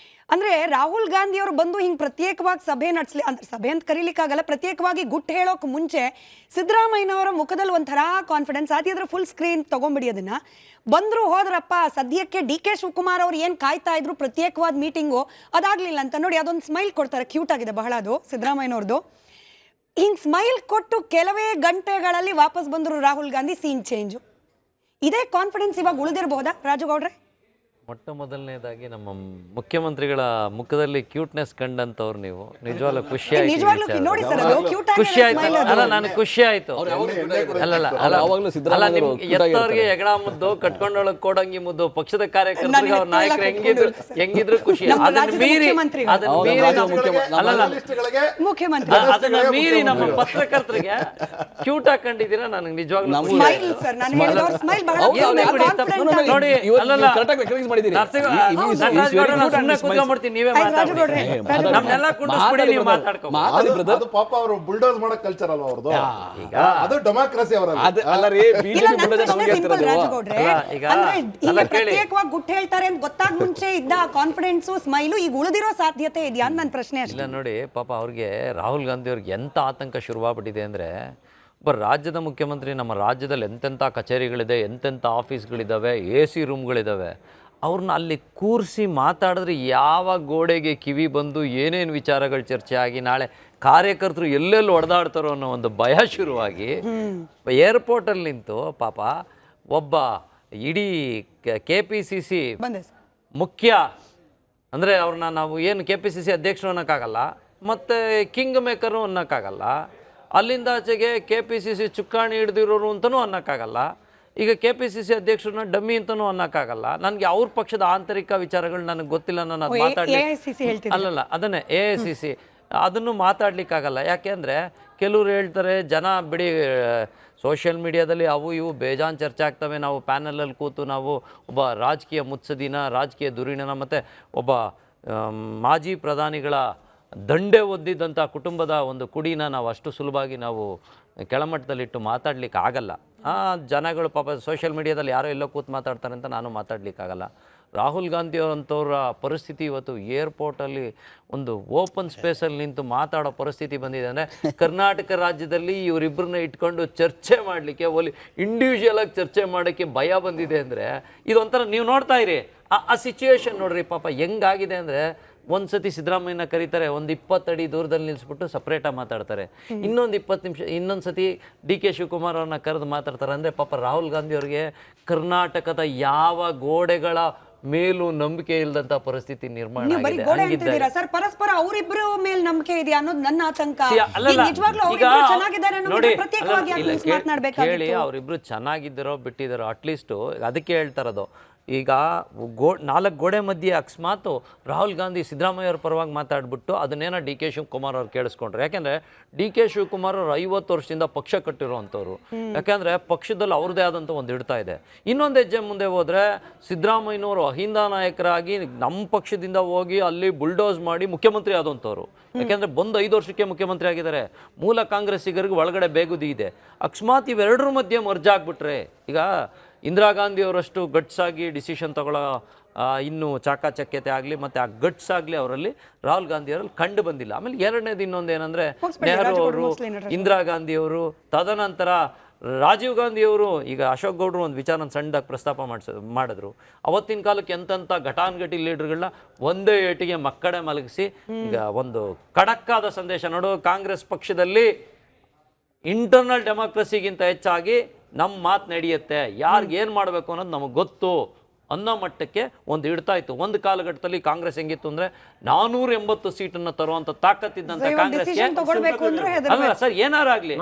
C: ಅಂದ್ರೆ ರಾಹುಲ್ ಗಾಂಧಿ ಅವರು ಬಂದು ಹಿಂಗ್ ಪ್ರತ್ಯೇಕವಾಗಿ ಸಭೆ ನಡೆಸಲಿ ಅಂದ್ರೆ ಸಭೆ ಅಂತ ಕರೀಲಿಕ್ಕಾಗಲ್ಲ, ಪ್ರತ್ಯೇಕವಾಗಿ ಗುಟ್ಟು ಹೇಳೋಕ್ ಮುಂಚೆ ಸಿದ್ದರಾಮಯ್ಯನವರ ಮುಖದಲ್ಲಿ ಒಂಥರ ಕಾನ್ಫಿಡೆನ್ಸ್ ಆದ್ರೆ ಫುಲ್ ಸ್ಕ್ರೀನ್ ತಗೊಂಡ್ಬಿಡಿ ಅದನ್ನ. ಬಂದ್ರು ಹೋದ್ರಪ್ಪ, ಸದ್ಯಕ್ಕೆ ಡಿ ಕೆ ಶಿವಕುಮಾರ್ ಅವ್ರು ಏನ್ ಕಾಯ್ತಾ ಇದ್ರು ಪ್ರತ್ಯೇಕವಾದ ಮೀಟಿಂಗು ಅದಾಗ್ಲಿಲ್ಲ ಅಂತ ನೋಡಿ, ಅದೊಂದು ಸ್ಮೈಲ್ ಕೊಡ್ತಾರೆ, ಕ್ಯೂಟ್ ಆಗಿದೆ ಬಹಳ ಅದು ಸಿದ್ದರಾಮಯ್ಯನವ್ರದ್ದು. ಹಿಂಗ್ ಸ್ಮೈಲ್ ಕೊಟ್ಟು ಕೆಲವೇ ಗಂಟೆಗಳಲ್ಲಿ ವಾಪಸ್ ಬಂದ್ರು ರಾಹುಲ್ ಗಾಂಧಿ, ಸೀನ್ ಚೇಂಜು. ಇದೇ ಕಾನ್ಫಿಡೆನ್ಸ್ ಇವಾಗ ಉಳಿದಿರಬಹುದಾ ರಾಜುಗೌಡ್ರೆ?
I: ಮೊಟ್ಟ ಮೊದಲನೇದಾಗಿ ನಮ್ಮ ಮುಖ್ಯಮಂತ್ರಿಗಳ ಮುಖದಲ್ಲಿ ಕ್ಯೂಟ್ನೆಸ್ ಕಂಡಂತವ್ರು ನೀವು, ನಿಜವಾಗ್ಲೂ ಖುಷಿ ಆಯ್ತು. ಅಲ್ಲ, ನನಗೆ ಖುಷಿ ಆಯ್ತು. ಅಲ್ಲ, ಎತ್ತವ್ರಿಗೆ ಎಗಡ ಮುದ್ದು, ಕಟ್ಕೊಂಡೊಳಗ್ ಕೋಡಂಗಿ ಮುದ್ದು, ಪಕ್ಷದ ಕಾರ್ಯಕರ್ತರಿಗೆ ಅವ್ರ ನಾಯಕರು ಹೆಂಗಿದ್ರು ಖುಷಿ. ಅದನ್ನ ಮೀರಿ ಅದನ್ನ ಮೀರಿ ನಮ್ಮ ಪತ್ರಕರ್ತರಿಗೆ ಕ್ಯೂಟ್ ಆಗಿ ಕಂಡಿದ್ದೀರಾ, ನನಗೆ ನಿಜವಾಗ್ಲೂ ನೋಡಿ. ಅಲ್ಲಲ್ಲ, ನೀವೇ ನಮ್ನೆಲ್ಲ ಕುಂಡಿಸ್ಬಿಡಿ, ನೀವು
H: ಅದು ಪಾಪ ಅವರು ಬುಲ್ಡೋಸ್ ಮಾಡಕ್ ಕಲ್ಚರ್ ಅಲ್ವಾ ಅವ್ರದ್ದು? ಅದು ಡೆಮಾಕ್ರಸಿ
C: ಪ್ರತ್ಯೇಕವಾಗಿ ಗುಟ್ಟು ಹೇಳ್ತಾರೆ ಅಂತ ಗೊತ್ತಾಗ ಮುಂಚೆ ಇದ್ದ ಕಾನ್ಫಿಡೆನ್ಸ್ ಸ್ಮೈಲು ಈಗ ಉಳಿದಿರೋ ಸಾಧ್ಯತೆ ಇದೆಯಾ ಅಂತ ನನ್ನ ಪ್ರಶ್ನೆ.
I: ಇಲ್ಲ ನೋಡಿ, ಪಾಪ ಅವ್ರಿಗೆ ರಾಹುಲ್ ಗಾಂಧಿ ಅವ್ರಿಗೆ ಎಂತ ಆತಂಕ ಶುರುವಾಗ್ಬಿಟ್ಟಿದೆ ಅಂದ್ರೆ, ಒಬ್ಬ ರಾಜ್ಯದ ಮುಖ್ಯಮಂತ್ರಿ, ನಮ್ಮ ರಾಜ್ಯದಲ್ಲಿ ಎಂತೆಂಥ ಕಚೇರಿಗಳಿದೆ, ಎಂತೆಂಥ ಆಫೀಸ್ಗಳಿದ್ದಾವೆ, AC ರೂಮ್ಗಳಿದ್ದಾವೆ, ಅವ್ರನ್ನ ಅಲ್ಲಿ ಕೂರಿಸಿ ಮಾತಾಡಿದ್ರೆ ಯಾವ ಗೋಡೆಗೆ ಕಿವಿ ಬಂದು ಏನೇನು ವಿಚಾರಗಳು ಚರ್ಚೆ ಆಗಿ ನಾಳೆ ಕಾರ್ಯಕರ್ತರು ಎಲ್ಲೆಲ್ಲಿ ಹೊಡೆದಾಡ್ತಾರೋ ಅನ್ನೋ ಒಂದು ಭಯ ಶುರುವಾಗಿ ಏರ್ಪೋರ್ಟಲ್ಲಿ ನಿಂತು ಪಾಪ ಒಬ್ಬ ಇಡೀ KPCC ಮುಖ್ಯ ಅಂದರೆ ಅವ್ರನ್ನ ನಾವು ಏನು KPCC ಅಧ್ಯಕ್ಷರು ಅನ್ನೋಕ್ಕಾಗಲ್ಲ, ಮತ್ತು ಕಿಂಗ್ ಮೇಕರು ಅನ್ನೋಕ್ಕಾಗಲ್ಲ, ಅಲ್ಲಿಂದ ಆಚೆಗೆ KPCC ಚುಕ್ಕಾಣಿ ಹಿಡ್ದಿರೋರು ಅಂತಲೂ ಅನ್ನೋಕ್ಕಾಗಲ್ಲ, ಈಗ KPCC ಅಧ್ಯಕ್ಷರನ್ನ ಡಮ್ಮಿ ಅಂತಲೂ ಅನ್ನೋಕ್ಕಾಗಲ್ಲ. ನನಗೆ ಅವ್ರ ಪಕ್ಷದ ಆಂತರಿಕ ವಿಚಾರಗಳು ನನಗೆ ಗೊತ್ತಿಲ್ಲ, ನಾನು ಅದು ಮಾತಾಡಲಿ ಅಲ್ಲಲ್ಲ ಅದನ್ನೇ AICC ಅದನ್ನು ಮಾತಾಡ್ಲಿಕ್ಕಾಗಲ್ಲ. ಯಾಕೆ ಅಂದರೆ ಕೆಲವ್ರು ಹೇಳ್ತಾರೆ, ಜನ ಬಿಡಿ ಸೋಷಿಯಲ್ ಮೀಡಿಯಾದಲ್ಲಿ ಅವು ಇವು ಬೇಜಾನ್ ಚರ್ಚೆ ಆಗ್ತವೆ, ನಾವು ಪ್ಯಾನಲಲ್ಲಿ ಕೂತು ನಾವು ಒಬ್ಬ ರಾಜಕೀಯ ಮುತ್ಸದಿನ, ರಾಜಕೀಯ ಧುರೀಣನ ಮತ್ತು ಒಬ್ಬ ಮಾಜಿ ಪ್ರಧಾನಿಗಳ ದಂಡೆ ಒದ್ದಿದ್ದಂಥ ಕುಟುಂಬದ ಒಂದು ಕುಡಿನ ನಾವು ಅಷ್ಟು ಸುಲಭವಾಗಿ ನಾವು ಕೆಳಮಟ್ಟದಲ್ಲಿಟ್ಟು ಮಾತಾಡ್ಲಿಕ್ಕೆ ಆಗಲ್ಲ. ಜನಗಳು ಪಾಪ ಸೋಷಿಯಲ್ ಮೀಡಿಯಾದಲ್ಲಿ ಯಾರೋ ಎಲ್ಲೋ ಕೂತು ಮಾತಾಡ್ತಾರೆ ಅಂತ ನಾನು ಮಾತಾಡ್ಲಿಕ್ಕಾಗಲ್ಲ. ರಾಹುಲ್ ಗಾಂಧಿ ಅವರಂಥವ್ರ ಪರಿಸ್ಥಿತಿ ಇವತ್ತು ಏರ್ಪೋರ್ಟಲ್ಲಿ ಒಂದು ಓಪನ್ ಸ್ಪೇಸಲ್ಲಿ ನಿಂತು ಮಾತಾಡೋ ಪರಿಸ್ಥಿತಿ ಬಂದಿದೆ. ಅಂದರೆ ಕರ್ನಾಟಕ ರಾಜ್ಯದಲ್ಲಿ ಇವರಿಬ್ಬರನ್ನ ಇಟ್ಕೊಂಡು ಚರ್ಚೆ ಮಾಡಲಿಕ್ಕೆ, ಇಂಡಿವಿಜುವಲ್ ಆಗಿ ಚರ್ಚೆ ಮಾಡೋಕ್ಕೆ ಭಯ ಬಂದಿದೆ ಅಂದರೆ ಇದೊಂಥರ ನೀವು ನೋಡ್ತಾ ಇರಿ ಆ ಸಿಚುವೇಶನ್ ನೋಡ್ರಿ. ಪಾಪ ಹೆಂಗಾಗಿದೆ ಅಂದರೆ, ಒಂದು ಸತಿ ಸಿದ್ದರಾಮಯ್ಯನ ಕರೀತಾರೆ, ಒಂದು 20 ಅಡಿ ದೂರದಲ್ಲಿ ನಿಲ್ಲಿಸ್ಬಿಟ್ಟು ಸಪ್ರೇಟಾಗಿ ಮಾತಾಡ್ತಾರೆ, ಇನ್ನೊಂದು 20 ನಿಮಿಷ ಇನ್ನೊಂದು ಸತಿ DK ಶಿವಕುಮಾರ್ ಅವ್ರನ್ನ ಕರೆದು ಮಾತಾಡ್ತಾರೆ. ಅಂದರೆ ಪಾಪ ರಾಹುಲ್ ಗಾಂಧಿ ಅವ್ರಿಗೆ ಕರ್ನಾಟಕದ ಯಾವ ಗೋಡೆಗಳ ಮೇಲೂ ನಂಬಿಕೆ ಇಲ್ಲದಂತ ಪರಿಸ್ಥಿತಿ ನಿರ್ಮಾಣ ಆಗಿದೆ.
C: ಸರ್, ಪರಸ್ಪರ ಅವರಿಬ್ಬರ ಮೇಲೆ ನಂಬಿಕೆ ಇದೆ ಅನ್ನೋದು ನನ್ನ ಆತಂಕ.
I: ಹೇಳಿ, ಅವರಿಬ್ರು ಚೆನ್ನಾಗಿದ್ದಾರೋ ಬಿಟ್ಟಿದ್ದಾರೋ, ಅಟ್ಲೀಸ್ಟ್ ಅದಕ್ಕೆ ಹೇಳ್ತಾರದು. ಈಗ 4 ಗೋಡೆ ಮಧ್ಯೆ ಅಕಸ್ಮಾತ್ ರಾಹುಲ್ ಗಾಂಧಿ ಸಿದ್ದರಾಮಯ್ಯ ಅವ್ರ ಪರವಾಗಿ ಮಾತಾಡ್ಬಿಟ್ಟು ಅದನ್ನೇನೋ DK ಶಿವಕುಮಾರ್ ಅವ್ರು ಕೇಳಿಸ್ಕೊಂಡ್ರೆ, ಯಾಕೆಂದರೆ DK ಶಿವಕುಮಾರ್ ಅವ್ರು 50 ವರ್ಷದಿಂದ ಪಕ್ಷ ಕಟ್ಟಿರೋವಂಥವ್ರು. ಯಾಕೆಂದರೆ ಪಕ್ಷದಲ್ಲಿ ಅವ್ರದ್ದೇ ಆದಂಥ ಒಂದು ಹಿಡ್ತಾ ಇದೆ. ಇನ್ನೊಂದು ಹೆಜ್ಜೆ ಮುಂದೆ ಹೋದರೆ ಸಿದ್ದರಾಮಯ್ಯನವರು ಅಹಿಂದ ನಾಯಕರಾಗಿ ನಮ್ಮ ಪಕ್ಷದಿಂದ ಹೋಗಿ ಅಲ್ಲಿ ಬುಲ್ಡೋಸ್ ಮಾಡಿ ಮುಖ್ಯಮಂತ್ರಿ ಆದಂಥವ್ರು. ಯಾಕೆಂದರೆ ಬಂದು 5 ವರ್ಷಕ್ಕೆ ಮುಖ್ಯಮಂತ್ರಿ ಆಗಿದ್ದಾರೆ. ಮೂಲ ಕಾಂಗ್ರೆಸ್ಸಿಗರಿಗೆ ಒಳಗಡೆ ಬೇಗುದಿ ಇದೆ. ಅಕಸ್ಮಾತ್ ಇವೆರಡರ ಮಧ್ಯೆ ಮರ್ಜ್ ಆಗ್ಬಿಟ್ರೆ, ಈಗ ಇಂದಿರಾ ಗಾಂಧಿ ಅವರಷ್ಟು ಗಟ್ಸಾಗಿ ಡಿಸಿಷನ್ ತಗೊಳ್ಳೋ ಇನ್ನೂ ಚಾಕಚಕ್ಯತೆ ಆಗಲಿ ಮತ್ತು ಆ ಗಟ್ಸ್ ಆಗಲಿ ಅವರಲ್ಲಿ ರಾಹುಲ್ ಗಾಂಧಿ ಅವರಲ್ಲಿ ಕಂಡು ಬಂದಿಲ್ಲ. ಆಮೇಲೆ ಎರಡನೇದು ಇನ್ನೊಂದು ಏನಂದರೆ, ನೆಹರು ಅವರು, ಇಂದಿರಾ ಗಾಂಧಿಯವರು, ತದನಂತರ ರಾಜೀವ್ ಗಾಂಧಿಯವರು, ಈಗ ಅಶೋಕ್ ಗೌಡ್ರು ಒಂದು ವಿಚಾರ ಸಣ್ಣದಾಗಿ ಪ್ರಸ್ತಾಪ ಮಾಡಿದ್ರು. ಅವತ್ತಿನ ಕಾಲಕ್ಕೆ ಎಂತೆಂಥ ಘಟಾನುಘಟಿ ಲೀಡರ್ಗಳನ್ನ ಒಂದೇ ಏಟಿಗೆ ಮಕ್ಕಡೆ ಮಲಗಿಸಿ ಈಗ ಒಂದು ಖಡಕ್ಕಾದ ಸಂದೇಶ ನೋಡು, ಕಾಂಗ್ರೆಸ್ ಪಕ್ಷದಲ್ಲಿ ಇಂಟರ್ನಲ್ ಡೆಮಾಕ್ರಸಿಗಿಂತ ಹೆಚ್ಚಾಗಿ ನಮ್ಮ ಮಾತು ನಡೆಯುತ್ತೆ, ಯಾರಿಗೆ ಏನು ಮಾಡಬೇಕು ಅನ್ನೋದು ನಮಗೆ ಗೊತ್ತು ಅನ್ನೋ ಮಟ್ಟಕ್ಕೆ ಒಂದು ಇಡ್ತಾ ಇತ್ತು. ಒಂದು ಕಾಲಘಟ್ಟದಲ್ಲಿ ಕಾಂಗ್ರೆಸ್ ಹೆಂಗಿತ್ತು ಅಂದರೆ 480 ಸೀಟನ್ನು ತರುವಂಥ ತಾಕತ್ತಿದ್ದಂಥ ಕಾಂಗ್ರೆಸ್ಗೆ ಅಲ್ಲ ಸರ್, ಏನಾರಾಗಲಿ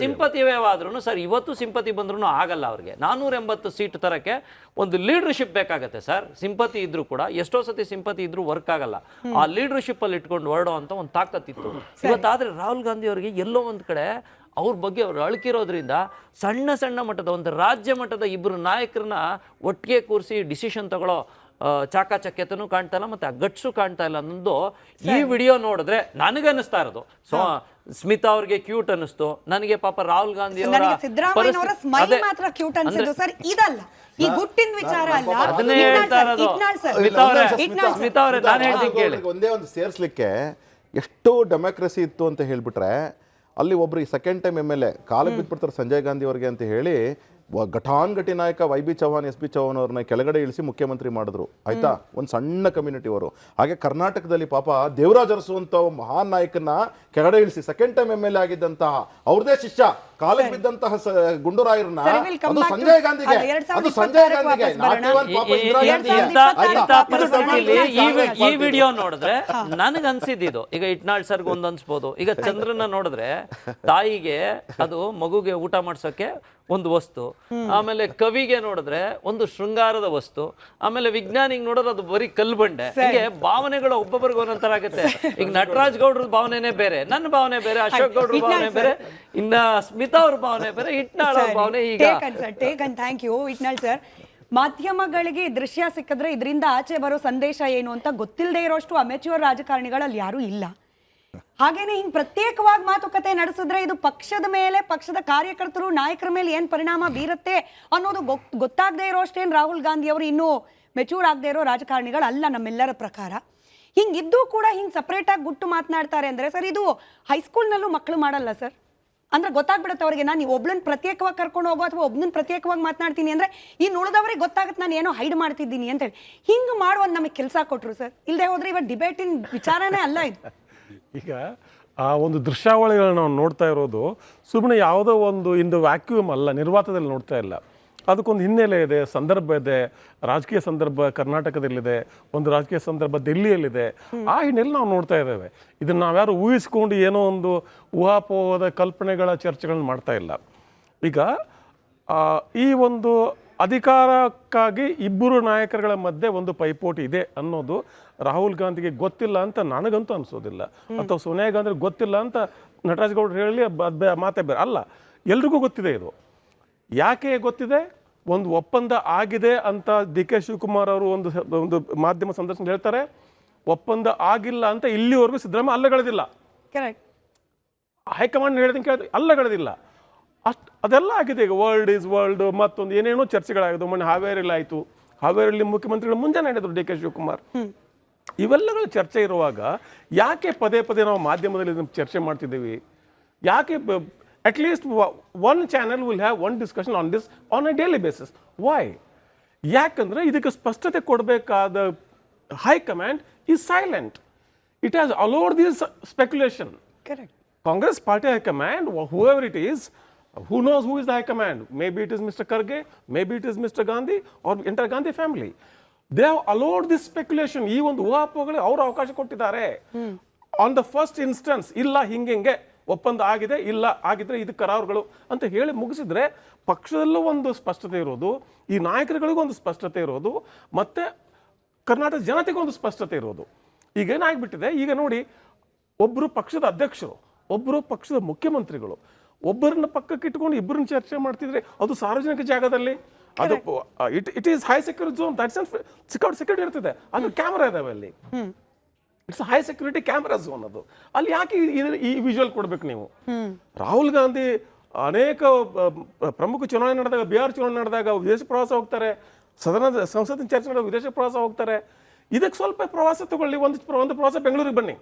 I: ಸಿಂಪತಿವೇವಾದ್ರೂ ಸರ್, ಇವತ್ತು ಸಿಂಪತಿ ಬಂದ್ರೂ ಆಗಲ್ಲ ಅವ್ರಿಗೆ. 480 ಸೀಟ್ ತರಕ್ಕೆ ಒಂದು ಲೀಡರ್ಶಿಪ್ ಬೇಕಾಗತ್ತೆ ಸರ್. ಸಿಂಪತಿ ಇದ್ರೂ ಕೂಡ, ಎಷ್ಟೋ ಸತಿ ಸಿಂಪತಿ ಇದ್ರೂ ವರ್ಕ್ ಆಗಲ್ಲ. ಆ ಲೀಡರ್ಶಿಪ್ ಅಲ್ಲಿ ಇಟ್ಕೊಂಡು ಹೊರಡೋ ಅಂತ ಒಂದು ತಾಕತ್ತಿತ್ತು ಇವತ್ತಾದ್ರೆ ರಾಹುಲ್ ಗಾಂಧಿ ಅವರಿಗೆ ಎಲ್ಲೋ ಒಂದು ಕಡೆ ಅವ್ರ ಬಗ್ಗೆ ಅವ್ರು ಅಳ್ಕಿರೋದ್ರಿಂದ ಸಣ್ಣ ಸಣ್ಣ ಮಟ್ಟದ ಒಂದು ರಾಜ್ಯ ಮಟ್ಟದ ಇಬ್ಬರು ನಾಯಕರನ್ನ ಒಟ್ಟಿಗೆ ಕೂರಿಸಿ ಡಿಸಿಷನ್ ತಗೊಳ್ಳೋ ಚಾಕಚಕ್ಯತೆನೂ ಕಾಣ್ತಾ ಇಲ್ಲ ಮತ್ತು ಆ ಗಟ್ಸು ಕಾಣ್ತಾ ಇಲ್ಲ ಅನ್ನೋದು ಈ ವಿಡಿಯೋ ನೋಡಿದ್ರೆ ನನಗನ್ನಿಸ್ತಾ ಇರೋದು. ಸೊ ಸ್ಮಿತಾ ಅವ್ರಿಗೆ ಕ್ಯೂಟ್ ಅನ್ನಿಸ್ತು, ನನಗೆ ಪಾಪ ರಾಹುಲ್ ಗಾಂಧಿ
C: ನನಗೆ ಸಿದ್ದರಾಮಯ್ಯನವರ ಸ್ಮೈಲ್ ಮಾತ್ರ ಕ್ಯೂಟ್ ಅನ್ಸಿದ್ದು ಸರ್, ಇದಲ್ಲ ಈ ಗುಟ್ಟಿನ ವಿಚಾರ ಅಲ್ಲ.
I: ಅದನ್ನೇ ಹೇಳ್ತಾ ಇರೋದು. ಸ್ಮಿತಾ ಅವರೇ ನಾನು ಹೇಳ್ತೀನಿ ಕೇಳಿ.
H: ಒಂದೇ ಒಂದು ಸೇರಿಸ್ಲಿಕ್ಕೆ ಎಷ್ಟೋ ಡೆಮೋಕ್ರಸಿ ಇತ್ತು ಅಂತ ಹೇಳ್ಬಿಟ್ರೆ, ಅಲ್ಲಿ ಒಬ್ರು ಸೆಕೆಂಡ್ ಟೈಮ್ MLA ಕಾಲಿಗೆ ಬಿಟ್ಬಿಡ್ತಾರೆ ಸಂಜಯ್ ಗಾಂಧಿ ಅವ್ರಿಗೆ ಅಂತ ಹೇಳಿ ಘಟಾನ್ಘಟಿ ನಾಯಕ YB ಚೌಹಾಣ್ SB ಚೌಹಾಣ್ ಅವ್ರನ್ನ ಕೆಳಗಡೆ ಇಳಿಸಿ ಮುಖ್ಯಮಂತ್ರಿ ಮಾಡಿದ್ರು. ಆಯ್ತಾ, ಒಂದು ಸಣ್ಣ ಕಮ್ಯುನಿಟಿ ಅವರು. ಹಾಗೆ ಕರ್ನಾಟಕದಲ್ಲಿ ಪಾಪ ದೇವರಾಜ್ ಅರಸು ಅಂತ ಮಹಾನ್ ನಾಯಕನ ಕೆಳಗಡೆ ಇಳಿಸಿ ಸೆಕೆಂಡ್ ಟೈಮ್ MLA ಆಗಿದ್ದಂತಹ ಅವ್ರದೇ ಶಿಷ್ಯ ಕಾಲಿಗೆ ಬಿದ್ದಂತಹ ಗುಂಡೂರಾಯರನ್ನ ಅದು ಸಂಜಯ್ ಗಾಂಧಿಗೆ, ಅದು ಸಂಜಯ್ ಗಾಂಧಿಗೆ
I: ಈ ವಿಡಿಯೋ ನೋಡಿದ್ರೆ ನನಗೆ ಅನ್ಸಿದ್ದು, ಈಗ ಇಟ್ನಾಳ್ ಸರ್ಗೆ ಒಂದು ಅನ್ಸ್ಬೋದು. ಈಗ ಚಂದ್ರನ ನೋಡಿದ್ರೆ ತಾಯಿಗೆ ಅದು ಮಗುಗೆ ಊಟ ಮಾಡ್ಸೋಕೆ ಒಂದು ವಸ್ತು, ಆಮೇಲೆ ಕವಿಗೆ ನೋಡಿದ್ರೆ ಒಂದು ಶೃಂಗಾರದ ವಸ್ತು, ಆಮೇಲೆ ವಿಜ್ಞಾನಿಗೆ ನೋಡಿದ್ರೆ ಅದು ಬರೀ ಕಲ್ಲು ಬಂಡೆ. ಹೀಗೆ ಭಾವನೆಗಳು ಒಬ್ಬೊಬ್ಬರಿಗೆ ಒಂದೊಂಥರ ಆಗುತ್ತೆ. ಈಗ ನಟರಾಜ್ ಗೌಡ್ರ ಭಾವನೆನೇ ಬೇರೆ, ನನ್ನ ಭಾವನೆ ಬೇರೆ, ಅಶೋಕ್ ಗೌಡ್ರ ಭಾವನೆ ಬೇರೆ, ಇನ್ನ ಸ್ಮಿತಾ ಅವ್ರ ಭಾವನೆ ಬೇರೆ, ಇಟ್ನಾಳ್ ಅವ್ರ ಭಾವನೆ. ಈಗ
C: ಥ್ಯಾಂಕ್ ಯು ಇಟ್ನಾಳ್ ಸರ್. ಮಾಧ್ಯಮಗಳಿಗೆ ದೃಶ್ಯ ಸಿಕ್ಕಿದ್ರೆ ಇದರಿಂದ ಆಚೆ ಬರೋ ಸಂದೇಶ ಏನು ಅಂತ ಗೊತ್ತಿಲ್ಲದೆ ಇರೋಷ್ಟು ಅಮೆಚ್ಯೂರ್ ರಾಜಕಾರಣಿಗಳಲ್ಲಿ ಯಾರೂ ಇಲ್ಲ. ಹಾಗೇನೆ ಹಿಂಗ್ ಪ್ರತ್ಯೇಕವಾಗಿ ಮಾತುಕತೆ ನಡೆಸಿದ್ರೆ ಇದು ಪಕ್ಷದ ಮೇಲೆ, ಪಕ್ಷದ ಕಾರ್ಯಕರ್ತರು, ನಾಯಕರ ಮೇಲೆ ಏನ್ ಪರಿಣಾಮ ಬೀರುತ್ತೆ ಅನ್ನೋದು ಗೊತ್ತಾಗದೇ ಇರೋಷ್ಟೇನು ರಾಹುಲ್ ಗಾಂಧಿ ಅವರು ಇನ್ನೂ ಮೆಚೂರ್ ಆಗದೆ ಇರೋ ರಾಜಕಾರಣಿಗಳು ಅಲ್ಲ ನಮ್ಮೆಲ್ಲರ ಪ್ರಕಾರ. ಹಿಂಗಿದ್ದು ಕೂಡ ಹಿಂಗ್ ಸಪ್ರೇಟ್ ಆಗಿ ಗುಟ್ಟು ಮಾತನಾಡ್ತಾರೆ ಅಂದ್ರೆ ಸರ್, ಇದು ಹೈಸ್ಕೂಲ್ನಲ್ಲೂ ಮಕ್ಕಳು ಮಾಡಲ್ಲ ಸರ್. ಅಂದ್ರೆ ಗೊತ್ತಾಗ್ಬಿಡುತ್ತೆ ಅವ್ರಿಗೆ, ನಾನು ಒಬ್ಳನ್ನ ಪ್ರತ್ಯೇಕವಾಗಿ ಕರ್ಕೊಂಡು ಹೋಗೋ ಅಥವಾ ಒಬ್ಬನನ್ನ ಪ್ರತ್ಯೇಕವಾಗಿ ಮಾತನಾಡ್ತೀನಿ ಅಂದ್ರೆ ಇನ್ನು ಉಳಿದವ್ರಿಗೆ ಗೊತ್ತಾಗುತ್ತೆ ನಾನು ಏನೋ ಹೈಡ್ ಮಾಡ್ತಿದ್ದೀನಿ ಅಂತೇಳಿ. ಹಿಂಗೆ ಮಾಡುವಂತ ನಮಗೆ ಕೆಲಸ ಕೊಟ್ರು ಸರ್. ಇಲ್ಲದೆ ಹೋದ್ರೆ ಇವಾಗ ಡಿಬೇಟಿನ ವಿಚಾರನೇ ಅಲ್ಲ ಇದು.
J: ಈಗ ಆ ಒಂದು ದೃಶ್ಯಾವಳಿಗಳನ್ನ ನಾವು ನೋಡ್ತಾ ಇರೋದು ಸುಮ್ಮನೆ ಯಾವುದೋ ಒಂದು ಇಂದು ವ್ಯಾಕ್ಯೂಮ್ ಅಲ್ಲ, ನಿರ್ವಾತದಲ್ಲಿ ನೋಡ್ತಾ ಇಲ್ಲ. ಅದಕ್ಕೊಂದು ಹಿನ್ನೆಲೆ ಇದೆ, ಸಂದರ್ಭ ಇದೆ. ರಾಜಕೀಯ ಸಂದರ್ಭ ಕರ್ನಾಟಕದಲ್ಲಿದೆ, ಒಂದು ರಾಜಕೀಯ ಸಂದರ್ಭ ದಿಲ್ಲಿಯಲ್ಲಿದೆ. ಆ ಹಿನ್ನೆಲೆ ನಾವು ನೋಡ್ತಾ ಇದ್ದೇವೆ. ಇದನ್ನು ನಾವ್ಯಾರು ಊಹಿಸ್ಕೊಂಡು ಏನೋ ಒಂದು ಊಹಾಪೋಹದ ಕಲ್ಪನೆಗಳ ಚರ್ಚೆಗಳನ್ನ ಮಾಡ್ತಾ ಇಲ್ಲ. ಈಗ ಈ ಒಂದು ಅಧಿಕಾರಕ್ಕಾಗಿ ಇಬ್ಬರು ನಾಯಕರುಗಳ ಮಧ್ಯೆ ಒಂದು ಪೈಪೋಟಿ ಇದೆ ಅನ್ನೋದು ರಾಹುಲ್ ಗಾಂಧಿಗೆ ಗೊತ್ತಿಲ್ಲ ಅಂತ ನನಗಂತೂ ಅನಿಸೋದಿಲ್ಲ, ಅಥವಾ ಸೋನಿಯಾ ಗಾಂಧಿ ಗೊತ್ತಿಲ್ಲ ಅಂತ ನಟರಾಜ್ ಗೌಡ್ರು ಹೇಳಿ ಮಾತೇ ಬೇರೆ ಅಲ್ಲ. ಎಲ್ರಿಗೂ ಗೊತ್ತಿದೆ ಇದು. ಯಾಕೆ ಗೊತ್ತಿದೆ? ಒಂದು ಒಪ್ಪಂದ ಆಗಿದೆ ಅಂತ DK ಶಿವಕುಮಾರ್ ಅವರು ಒಂದು ಮಾಧ್ಯಮ ಸಂದರ್ಶನ ಹೇಳ್ತಾರೆ. ಒಪ್ಪಂದ ಆಗಿಲ್ಲ ಅಂತ ಇಲ್ಲಿವರೆಗೂ ಸಿದ್ದರಾಮಯ್ಯ ಅಲ್ಲಗಳೆದಿಲ್ಲ. ಹೈಕಮಾಂಡ್ ಹೇಳಿದಂಗೆ ಕೇಳಿದ್ರೆ ಅಲ್ಲಗಳೆದಿಲ್ಲ. ಅದೆಲ್ಲ ಆಗಿದೆ. ಈಗ ವರ್ಲ್ಡ್ ಈಸ್ ವರ್ಲ್ಡ್ ಮತ್ತೊಂದು ಏನೇನೋ ಚರ್ಚೆಗಳಾಗಿದ್ದು. ಮೊನ್ನೆ ಹಾವೇರಿಯಲ್ಲಿ ಆಯಿತು. ಹಾವೇರಿಯಲ್ಲಿ ಮುಖ್ಯಮಂತ್ರಿಗಳು ಮುಂಜಾನೆ ಹೇಳಿದ್ರು DK ಶಿವಕುಮಾರ್. ಇವೆಲ್ಲಗಳ ಚರ್ಚೆ ಇರುವಾಗ ಯಾಕೆ ಪದೇ ಪದೇ ನಾವು ಮಾಧ್ಯಮದಲ್ಲಿ ಚರ್ಚೆ ಮಾಡ್ತಿದ್ದೀವಿ? ಯಾಕೆ at least one channel will have one discussion on this on a daily basis? Why? ಯಾಕಂದ್ರೆ ಇದಕ್ಕೆ ಸ್ಪಷ್ಟತೆ ಕೊಡಬೇಕಾದ high command is silent. It has allowed this speculation.
C: Correct.
J: Congress party high-command, whoever it is, who knows who is the high-command? Maybe it is Mr. Kharge, maybe it is Mr. Gandhi or entire Gandhi family. They have allowed this speculation. ಈ ಒಂದು ಊಹಾಪೋಹಗಳಿಗೆ ಅವರು ಅವಕಾಶ ಕೊಟ್ಟಿದ್ದಾರೆ. On the first instance ಇಲ್ಲ ಹಿಂಗೆ ಒಪ್ಪಂದ ಆಗಿದೆ, ಇಲ್ಲ ಆಗಿದ್ರೆ ಇದು ಕರಾರುಗಳು ಅಂತ ಹೇಳಿ ಮುಗಿಸಿದ್ರೆ ಪಕ್ಷದಲ್ಲೂ ಒಂದು ಸ್ಪಷ್ಟತೆ ಇರೋದು, ಈ ನಾಯಕರುಗಳಿಗೂ ಒಂದು ಸ್ಪಷ್ಟತೆ ಇರೋದು, ಮತ್ತೆ ಕರ್ನಾಟಕ ಜನತೆಗೂ ಒಂದು ಸ್ಪಷ್ಟತೆ ಇರೋದು. ಈಗ ಏನಾಗ್ಬಿಟ್ಟಿದೆ, ಈಗ ನೋಡಿ, ಒಬ್ಬರು ಪಕ್ಷದ ಅಧ್ಯಕ್ಷರು, ಒಬ್ಬರು ಪಕ್ಷದ ಮುಖ್ಯಮಂತ್ರಿಗಳು, ಒಬ್ಬರನ್ನ ಪಕ್ಕಕ್ಕೆ ಇಟ್ಕೊಂಡು ಇಬ್ಬರನ್ನ ಚರ್ಚೆ ಮಾಡ್ತಿದ್ರೆ ಅದು ಸಾರ್ವಜನಿಕ ಜಾಗದಲ್ಲಿ, ಅದು it is high security zone. That's security ಇರ್ತದೆ, ಅದು ಕ್ಯಾಮ್ರಾ ಇದಾವೆ ಅಲ್ಲಿ. It's high security camera zone. ಅದು ಅಲ್ಲಿ ಯಾಕೆ ಈ ವಿಜುವಲ್ ಕೊಡ್ಬೇಕು ನೀವು? ರಾಹುಲ್ ಗಾಂಧಿ ಅನೇಕ ಪ್ರಮುಖ ಚುನಾವಣೆ ನಡೆದಾಗ, ಬಿಹಾರ್ ಚುನಾವಣೆ ನಡೆದಾಗ ವಿದೇಶ ಪ್ರವಾಸ ಹೋಗ್ತಾರೆ, ಸಂಸತ್ತಿನ ಚರ್ಚೆ ನಡೆದಾಗ ವಿದೇಶ ಪ್ರವಾಸ ಹೋಗ್ತಾರೆ. ಇದಕ್ಕೆ ಸ್ವಲ್ಪ ಪ್ರವಾಸ ತಗೊಳ್ಳಿ. ಒಂದು ಪ್ರವಾಸ ಬೆಂಗಳೂರಿಗೆ ಬನ್ನಿ,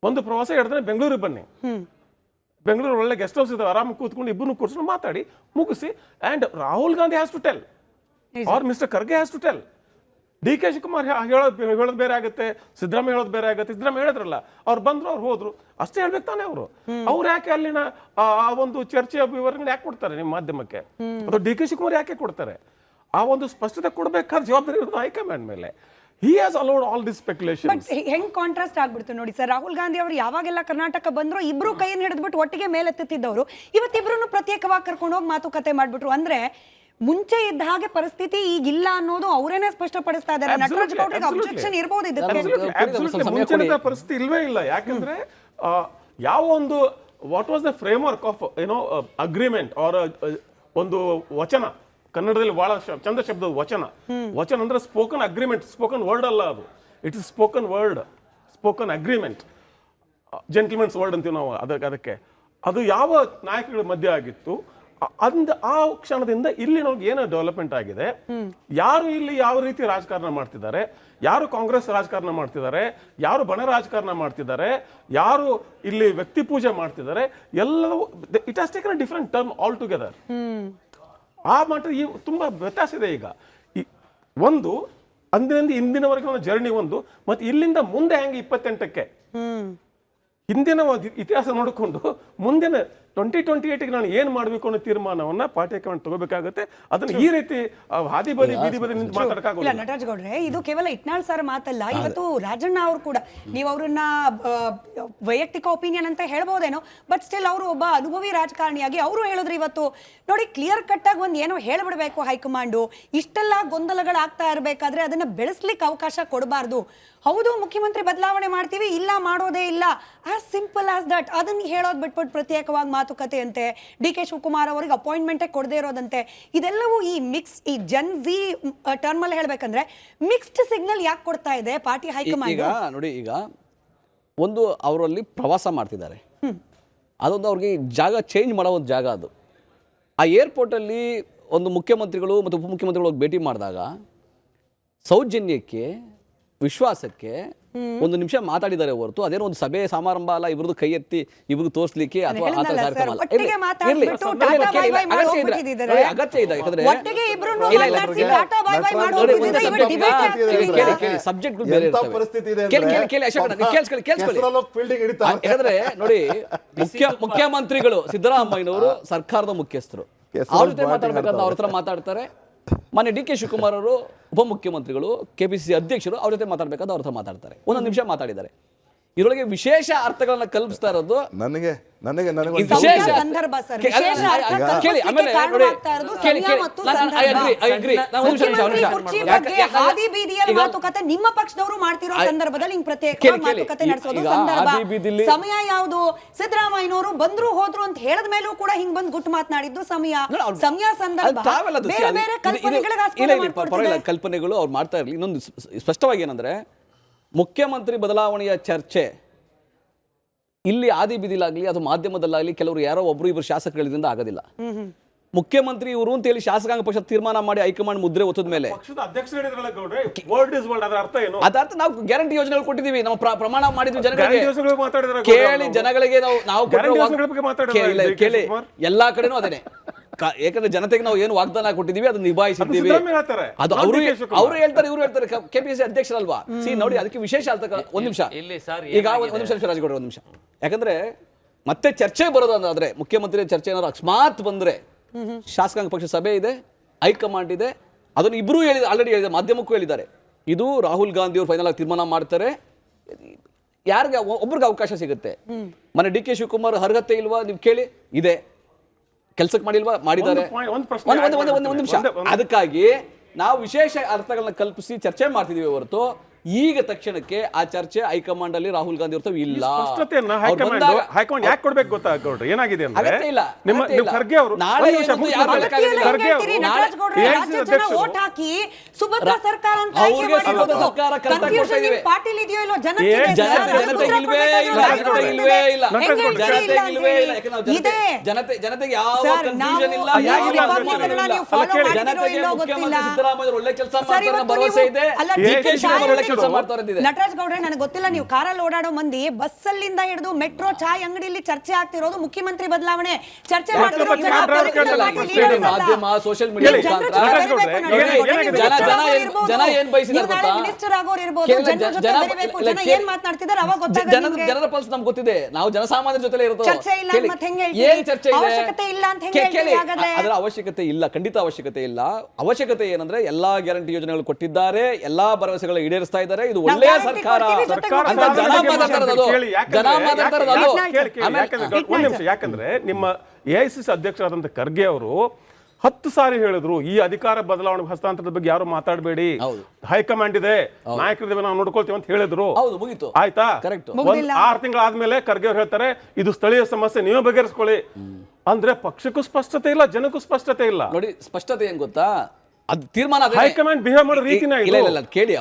J: ಒಂದು ಪ್ರವಾಸ 2 ದಿನ ಬೆಂಗಳೂರಿಗೆ ಬನ್ನಿ. ಬೆಂಗಳೂರು ಒಳ್ಳೆ ಗೆಸ್ಟ್ ಹೌಸ್ ಇದಾವೆ, ಆರಾಮಾಗಿ ಕೂತ್ಕೊಂಡು ಇಬ್ಬರನ್ನು ಕೂರಿಸ್ಕೊಂಡು ಮಾತಾಡಿ ಮುಗಿಸಿ. And Rahul Gandhi has to tell or mister Kharge has to tell. DK Shivakumar ಹೇಳೋದು ಬೇರೆ ಆಗುತ್ತೆ, ಸಿದ್ದರಾಮಯ್ಯ ಹೇಳೋದು ಬೇರೆ ಆಗುತ್ತೆ. ಸಿದ್ದರಾಮಯ್ಯ ಹೇಳಿದ್ರಲ್ಲ, ಅವ್ರು ಬಂದ್ರು, ಅವ್ರು ಹೋದ್ರು, ಅಷ್ಟೇ ಹೇಳ್ಬೇಕು ತಾನೆ ಅವರು. ಅವ್ರು ಯಾಕೆ ಅಲ್ಲಿನ ಆ ಒಂದು ಚರ್ಚೆಯ ವಿವರಗಳು ಯಾಕೆ ಕೊಡ್ತಾರೆ ನಿಮ್ಮ ಮಾಧ್ಯಮಕ್ಕೆ? ಅಥವಾ DK ಶಿವಕುಮಾರ್ ಯಾಕೆ ಕೊಡ್ತಾರೆ? ಆ ಒಂದು ಸ್ಪಷ್ಟತೆ ಕೊಡಬೇಕಾದ ಜವಾಬ್ದಾರಿ ಇರೋದು ಹೈಕಮಾಂಡ್ ಮೇಲೆ. He has allowed all these speculations.
C: But ಹೆಂಗ್ ಕಾಂಟ್ರಾಸ್ಟ್ ಆಗ್ಬಿಡ್ತು ನೋಡಿ ಸರ್. ರಾಹುಲ್ ಗಾಂಧಿ ಅವರು ಯಾವಾಗೆಲ್ಲ ಕರ್ನಾಟಕ ಬಂದ್ರು ಇಬ್ರು ಕೈಯನ್ನು ಹಿಡಿದ್ಬಿಟ್ಟು ಒಟ್ಟಿಗೆ ಮೇಲೆತ್ತಿದ್ದವರು ಇವತ್ತಿಬ್ರು ಪ್ರತ್ಯೇಕವಾಗಿ ಕರ್ಕೊಂಡು ಹೋಗಿ ಮಾತುಕತೆ ಮಾಡ್ಬಿಟ್ರು. ಅಂದ್ರೆ ಮುಂಚೆ ಇದ್ದ ಹಾಗೆ ಪರಿಸ್ಥಿತಿ ಈಗಿಲ್ಲ ಅನ್ನೋದು ಅವರೇನೆ ಸ್ಪಷ್ಟಪಡಿಸ್ತಾ ಇದ್ದಾರೆ. ನಟರಾಜ್ ಗೌಡ್ರಿಗೆ ಅಬ್ಜೆಕ್ಷನ್ ಇರಬಹುದು ಇದಕ್ಕೆ.
J: ಮುಂಚಿನ ಪರಿಸ್ಥಿತಿ ಇಲ್ವೇ ಇಲ್ಲ. ಯಾಕಂದ್ರೆ ಯಾವ ಒಂದು what was the framework of agreement or ಒಂದು ವಚನ, ಕನ್ನಡದಲ್ಲಿ ಬಹಳ ಚಂದ ಶಬ್ದ ವಚನ. ವಚನ ಅಂದ್ರೆ ಸ್ಪೋಕನ್ ಅಗ್ರಿಮೆಂಟ್, ಸ್ಪೋಕನ್ ವರ್ಡ್ ಅಲ್ಲ ಅದು, it is spoken word, spoken agreement, gentlemens word ಅಂತೀವಿ ನಾವು ಅದಕ್ಕೆ. ಅದು ಯಾವ ನಾಯಕಗಳ ಮಧ್ಯೆ ಆಗಿತ್ತು, ಆ ಕ್ಷಣದಿಂದ ಇಲ್ಲಿ ನಮ್ಗೆ ಏನು ಡೆವಲಪ್ಮೆಂಟ್ ಆಗಿದೆ, ಯಾರು ಇಲ್ಲಿ ಯಾವ ರೀತಿ ರಾಜಕಾರಣ ಮಾಡ್ತಿದ್ದಾರೆ, ಯಾರು ಕಾಂಗ್ರೆಸ್ ರಾಜಕಾರಣ ಮಾಡ್ತಿದ್ದಾರೆ, ಯಾರು ಬಣ ರಾಜಕಾರಣ ಮಾಡ್ತಿದ್ದಾರೆ, ಯಾರು ಇಲ್ಲಿ ವ್ಯಕ್ತಿ ಪೂಜೆ ಮಾಡ್ತಿದ್ದಾರೆ, ಎಲ್ಲವೂ it has taken a different turn all together. ಆ ಮಟ್ಟ ಈ ತುಂಬಾ ವ್ಯತ್ಯಾಸ ಇದೆ ಈಗ. ಒಂದು ಅಂದಿನಿಂದ ಇಂದಿನವರೆಗೆ ಒಂದು ಜರ್ನಿ ಒಂದು, ಮತ್ತೆ ಇಲ್ಲಿಂದ ಮುಂದೆ ಹೆಂಗೆ 28ಕ್ಕೆ ಹಿಂದಿನ ಇತಿಹಾಸ ನೋಡಿಕೊಂಡು ಮುಂದಿನ 2028ಗೆ ನಾನು ಏನು ಮಾಡಬೇಕು ಅನ್ನೋ ತೀರ್ಮಾನವನ್ನ ಪಾರ್ಟಿ ಹೈಕಮಾಂಡ್ ತಗೋಬೇಕಾಗುತ್ತೆ. ಅದನ್ನ ಈ ರೀತಿ ಹಾದಿ ಬದಿ ಬೀದಿ ಬದಿ ನಿಂತು ಮಾತಾಡಕ್ಕಾಗೋಲ್ಲ.
C: ನಟರಾಜ್ ಗೌಡ್ರೆ, ಇದು ಕೇವಲ ಇಟ್ನಾಳ್ ಸರ್ ಮಾತಲ್ಲ, ಇವತ್ತು ರಾಜಣ್ಣ ಅವರು ಕೂಡ, ನೀವು ಅವ್ರನ್ನ ವೈಯಕ್ತಿಕ ಒಪಿನಿಯನ್ ಅಂತ ಹೇಳ್ಬೋದೇನೋ, ಬಟ್ ಸ್ಟಿಲ್ ಅವರು ಒಬ್ಬ ಅನುಭವಿ ರಾಜಕಾರಣಿಯಾಗಿ ಅವರು ಹೇಳಿದ್ರು ಇವತ್ತು ನೋಡಿ, ಕ್ಲಿಯರ್ ಕಟ್ ಆಗಿ ಒಂದು ಏನೋ ಹೇಳ್ಬಿಡ್ಬೇಕು ಹೈಕಮಾಂಡು, ಇಷ್ಟೆಲ್ಲ ಗೊಂದಲಗಳಾಗ್ತಾ ಇರಬೇಕಾದ್ರೆ ಅದನ್ನ ಬೆಳೆಸ್ಲಿಕ್ಕೆ ಅವಕಾಶ ಕೊಡಬಾರ್ದು. ಹೌದು, ಮುಖ್ಯಮಂತ್ರಿ ಬದಲಾವಣೆ ಮಾಡ್ತೀವಿ, ಇಲ್ಲ ಮಾಡೋದೇ ಇಲ್ಲ, ಆಸ್ ಸಿಂಪಲ್ ಆಸ್ ದಟ್. ಅದನ್ನ ಹೇಳೋದು ಬಿಟ್ಬಿಟ್ಟು ಪ್ರತ್ಯೇಕವಾಗಿ ಮಾತುಕತೆ ಅಂತೆ, ಡಿ ಕೆ ಶಿವಕುಮಾರ್ ಅವರಿಗೆ ಅಪಾಯಿಂಟ್ಮೆಂಟೇ ಕೊಡದೇ ಇರೋದಂತೆ, ಇದೆಲ್ಲವೂ ಈ ಮಿಕ್ಸ್, ಈ ಜನ್ ಝಿ ಟರ್ಮ್ ಅಲ್ಲಿ ಹೇಳ್ಬೇಕಂದ್ರೆ ಮಿಕ್ಸ್ಡ್ ಸಿಗ್ನಲ್ ಯಾಕೆ ಕೊಡ್ತಾ ಇದೆ ಪಾರ್ಟಿ ಹೈಕಮಾಂಡ್?
G: ಈಗ ನೋಡಿ, ಈಗ ಒಂದು ಅವರಲ್ಲಿ ಪ್ರವಾಸ ಮಾಡ್ತಿದ್ದಾರೆ, ಅದೊಂದು ಅವ್ರಿಗೆ ಜಾಗ ಚೇಂಜ್ ಮಾಡೋ ಒಂದು ಜಾಗ ಅದು. ಆ ಏರ್ಪೋರ್ಟಲ್ಲಿ ಒಂದು ಮುಖ್ಯಮಂತ್ರಿಗಳು ಮತ್ತು ಉಪಮುಖ್ಯಮಂತ್ರಿಗಳು ಹೋಗಿ ಭೇಟಿ ಮಾಡಿದಾಗ ಸೌಜನ್ಯಕ್ಕೆ, ವಿಶ್ವಾಸಕ್ಕೆ ಒಂದು ನಿಮಿಷ ಮಾತಾಡಿದ್ದಾರೆ ಹೊರತು ಅದೇನೋ ಒಂದು ಸಭೆ ಸಮಾರಂಭ ಅಲ್ಲ, ಇವ್ರದ್ದು ಕೈ ಎತ್ತಿ ಇವ್ರಿಗೆ ತೋರಿಸ್ಲಿಕ್ಕೆ ಅಥವಾ ಆ ಥರ ಕಾರ್ಯಕ್ರಮ ಅಲ್ಲ. ಅಗತ್ಯ ಇದೆ, ಯಾಕಂದ್ರೆ ಸಬ್ಜೆಕ್ಟ್ ಬೇರೆ ಯಾಕಂದ್ರೆ ನೋಡಿ, ಮುಖ್ಯಮಂತ್ರಿಗಳು ಸಿದ್ದರಾಮಯ್ಯನವರು ಸರ್ಕಾರದ ಮುಖ್ಯಸ್ಥರು, ಅವ್ರ ಜೊತೆ ಮಾತಾಡ್ಬೇಕಂತ ಅವ್ರ ಹತ್ರ ಮಾತಾಡ್ತಾರೆ. ಮೊನ್ನೆ ಡಿ ಕೆ ಶಿವಕುಮಾರ್ ಅವರು ಉಪಮುಖ್ಯಮಂತ್ರಿಗಳು, ಕೆಪಿಸಿಸಿ ಅಧ್ಯಕ್ಷರು, ಅವ್ರ ಜೊತೆ ಮಾತಾಡ್ಬೇಕಾದ್ರೆ ಅವ್ರ ಹತ್ರ ಮಾತಾಡ್ತಾರೆ, ಒಂದೊಂದು ನಿಮಿಷ ಮಾತಾಡಿದ್ದಾರೆ. ಇದರೊಳಗೆ ವಿಶೇಷ ಅರ್ಥಗಳನ್ನ ಕಲ್ಪಿಸ್ತಾ ಇರೋದು
H: ನನಗೆ
C: ನಿಮ್ಮ ಪಕ್ಷದವರು ಮಾಡ್ತಿರೋ ಸಂದರ್ಭದಲ್ಲಿ ಸಮಯ ಯಾವುದು? ಸಿದ್ದರಾಮಯ್ಯನವರು ಬಂದ್ರು ಹೋದ್ರು ಅಂತ ಹೇಳಿದ ಮೇಲೂ ಕೂಡ ಹಿಂಗ್ ಬಂದು ಗುಟ್ಟು ಮಾತನಾಡಿದ್ದು ಸಮಯ ಸಂದರ್ಭ
G: ಕಲ್ಪನೆಗಳು ಅವ್ರು ಮಾಡ್ತಾ ಇರಲಿ. ಇನ್ನೊಂದು ಸ್ಪಷ್ಟವಾಗಿ ಏನಂದ್ರೆ, ಮುಖ್ಯಮಂತ್ರಿ ಬದಲಾವಣೆಯ ಚರ್ಚೆ ಇಲ್ಲಿ ಆದಿ ಬೀದಿಲಾಗ್ಲಿ ಅಥವಾ ಮಾಧ್ಯಮದಲ್ಲಾಗ್ಲಿ ಕೆಲವರು ಯಾರೋ ಒಬ್ರು ಇಬ್ರು ಶಾಸಕಗಳಿಂದ ಆಗೋದಿಲ್ಲ. ಮುಖ್ಯಮಂತ್ರಿ ಇವರು ಅಂತ ಹೇಳಿ ಶಾಸಕಾಂಗ ಪಕ್ಷ ತೀರ್ಮಾನ ಮಾಡಿ ಹೈಕಮಾಂಡ್ ಮುದ್ರೆ ಒತ್ತದ ಮೇಲೆ ಅದರ್ಥ ನಾವು ಗ್ಯಾರಂಟಿ ಯೋಜನೆಗಳು ಕೊಟ್ಟಿದ್ದೀವಿ, ನಾವು ಪ್ರಮಾಣ ಮಾಡಿದ್ವಿ ಜನಗಳಿಗೆ. ಕೇಳಿ ಜನಗಳಿಗೆ ನಾವು ಕೇಳಿ ಎಲ್ಲಾ ಕಡೆನೂ ಅದೇನೆ. ಯಾಕಂದ್ರೆ ಜನತೆಗೆ ನಾವು ಏನು ವಾಗ್ದಾನ ಕೊಟ್ಟಿದ್ದೀವಿ ಅದನ್ನ ನಿಭಾಯಿಸಿದ್ದೀವಿ. ಅದು ಅವರು ಹೇಳ್ತಾರೆ, ಇವರು ಹೇಳ್ತಾರೆ, ಕೆಪಿಸಿಸಿ ಅಧ್ಯಕ್ಷರಲ್ವಾ. ನೋಡಿ, ಅದಕ್ಕೆ ವಿಶೇಷ ಅರ್ಥ. ಒಂದ್ ನಿಮಿಷ ಈಗ ಒಂದ್ ನಿಮಿಷ ರಾಜಗೌಡ, ಒಂದ್ ನಿಮಿಷ. ಯಾಕಂದ್ರೆ ಮತ್ತೆ ಚರ್ಚೆ ಬರೋದು ಅಂದ್ರೆ, ಮುಖ್ಯಮಂತ್ರಿ ಚರ್ಚೆ ಏನಾದ್ರು ಅಕಸ್ಮಾತ್ ಬಂದ್ರೆ, ಶಾಸಕಾಂಗ ಪಕ್ಷ ಸಭೆ ಇದೆ, ಹೈಕಮಾಂಡ್ ಇದೆ, ಅದನ್ನು ಇಬ್ರು ಆಲ್ರೆಡಿ ಹೇಳಿದ್ದಾರೆ, ಮಾಧ್ಯಮಕ್ಕೂ ಹೇಳಿದ್ದಾರೆ. ಇದು ರಾಹುಲ್ ಗಾಂಧಿ ಅವರು ಫೈನಲ್ ಆಗಿ ತೀರ್ಮಾನ ಮಾಡ್ತಾರೆ, ಯಾರಿಗೆ ಒಬ್ರಿಗೆ ಅವಕಾಶ ಸಿಗುತ್ತೆ. ಮೊನ್ನೆ ಡಿ ಕೆ ಶಿವಕುಮಾರ್ ಅರ್ಹತೆ ಇಲ್ವಾ ನೀವು ಕೇಳಿ, ಇದೆ, ಕೆಲ್ಸಕ್ಕೆ ಮಾಡಿಲ್ವಾ, ಮಾಡಿದ್ದಾರೆ. ಒಂದು ನಿಮಿಷ. ಅದಕ್ಕಾಗಿ ನಾವು ವಿಶೇಷ ಅರ್ಥಗಳನ್ನ ಕಲ್ಪಿಸಿ ಚರ್ಚೆ ಮಾಡ್ತಿದೀವಿ ಹೊರತು ಈಗ ತಕ್ಷಣಕ್ಕೆ ಆ ಚರ್ಚೆ ಹೈಕಮಾಂಡ್ ಅಲ್ಲಿ ರಾಹುಲ್ ಗಾಂಧಿ ಅವ್ರ ಇಲ್ಲ.
J: ಹೈಕಮಾಂಡ್ ಯಾಕೆ ಕೊಡ್ಬೇಕು ಗೊತ್ತಾ ಗೌಡ್ರೆ? ಏನಾಗಿದೆ ಅಂದ್ರೆ, ನಿಮ್ಮ ಖರ್ಗೆ ಅವರು
G: ಜನತೆಗೆ ಯಾವ ಕನ್ಫ್ಯೂಷನ್ ಇಲ್ಲ, ಜನತೆಗೆ ಮುಖ್ಯಮಂತ್ರಿ ಸಿದ್ದರಾಮಯ್ಯ ಒಳ್ಳೆ ಕೆಲಸ ಮಾಡ್ತಾರೆ ಭರವಸೆ ಇದೆ.
C: ನಟರಾಜ್ ಗೌಡ್ರೆ, ನನಗೆ ಗೊತ್ತಿಲ್ಲ, ನೀವು ಕಾರಲ್ಲಿ ಓಡಾಡೋ ಮಂದಿ ಬಸ್ ಅಲ್ಲಿಂದ ಹಿಡಿದು ಮೆಟ್ರೋ ಚಾಯ್ ಅಂಗಡಿಯಲ್ಲಿ ಚರ್ಚೆ ಆಗ್ತಿರೋದು ಮುಖ್ಯಮಂತ್ರಿ ಬದಲಾವಣೆ ಚರ್ಚೆ
G: ಸೋಷಿಯಲ್ ಮೀಡಿಯಾ ಜನ ಏನ್ ಬಯಸಿದ್ದಾರೆ
C: ಮಿನಿಸ್ಟರ್ ಆಗೋರು ಇರ್ಬೋದು, ಏನ್ ಮಾತನಾಡ್ತಿದ್ದಾರೆ ಅವಾಗ ಗೊತ್ತಾಗುತ್ತೆ.
G: ಜನರ ಪಲ್ಸ್ ನಮ್ಗೆ ಗೊತ್ತಿದೆ, ನಾವು ಜನಸಾಮಾನ್ಯರ ಜೊತೆ ಇರೋದು.
C: ಚರ್ಚೆ ಇಲ್ಲ ಅಂತ ಹೆಂಗೆ
G: ಏನ್ ಚರ್ಚೆ ಇದೆ?
C: ಅವಶ್ಯಕತೆ ಇಲ್ಲ ಅಂತ ಹೆಂಗೆ?
G: ಅದರ ಅವಶ್ಯಕತೆ ಇಲ್ಲ, ಖಂಡಿತ ಅವಶ್ಯಕತೆ ಇಲ್ಲ. ಅವಶ್ಯಕತೆ ಏನಂದ್ರೆ, ಎಲ್ಲಾ ಗ್ಯಾರಂಟಿ ಯೋಜನೆಗಳು ಕೊಟ್ಟಿದ್ದಾರೆ, ಎಲ್ಲಾ ಭರವಸೆಗಳು ಈಡೇರಿಸ್ತಾ ಇದ್ದಾರೆ, ಇದು ಒಳ್ಳೆಯ ಸರ್ಕಾರ ಅಂತ ಜನ ಮಾತಾಡ್ತಾರದು.
J: ಯಾಕಂದ್ರೆ ನಿಮ್ಮ ಎಐಸಿಸಿ ಅಧ್ಯಕ್ಷರಾದಂತ ಖರ್ಗೆ ಅವರು 10 ಸಾರಿ ಹೇಳಿದ್ರು ಈ ಅಧಿಕಾರ ಬದಲಾವಣೆ ಹಸ್ತಾಂತರದ ಬಗ್ಗೆ ಯಾರು ಮಾತಾಡಬೇಡಿ, ಹೈಕಮಾಂಡ್ ಇದೆ, ನಾಯಕರಿದ್ದೇವೆ, ನಾವು ನೋಡ್ಕೊಳ್ತೀವಿ ಅಂತ ಹೇಳಿದ್ರು.
G: ಮುಗೀತು.
J: ಆಯ್ತಾ?
G: ಕರೆಕ್ಟ್.
J: 6 ತಿಂಗಳಾದ್ಮೇಲೆ ಖರ್ಗೆ ಅವ್ರು ಹೇಳ್ತಾರೆ ಇದು ಸ್ಥಳೀಯ ಸಮಸ್ಯೆ, ನೀವೇ ಬಗೆಹರಿಸ್ಕೊಳ್ಳಿ ಅಂದ್ರೆ ಪಕ್ಷಕ್ಕೂ ಸ್ಪಷ್ಟತೆ ಇಲ್ಲ, ಜನಕ್ಕೂ ಸ್ಪಷ್ಟತೆ ಇಲ್ಲ.
G: ನೋಡಿ, ಸ್ಪಷ್ಟತೆ ಏನ್ ಗೊತ್ತಾ, ಅದು ತೀರ್ಮಾನ
J: ಹೈಕಮಾಂಡ್ ಬಿಹೇವ್ ಮಾಡೋ ರೀತಿನೇ
G: ಇಲ್ಲ ಕೇಳಿ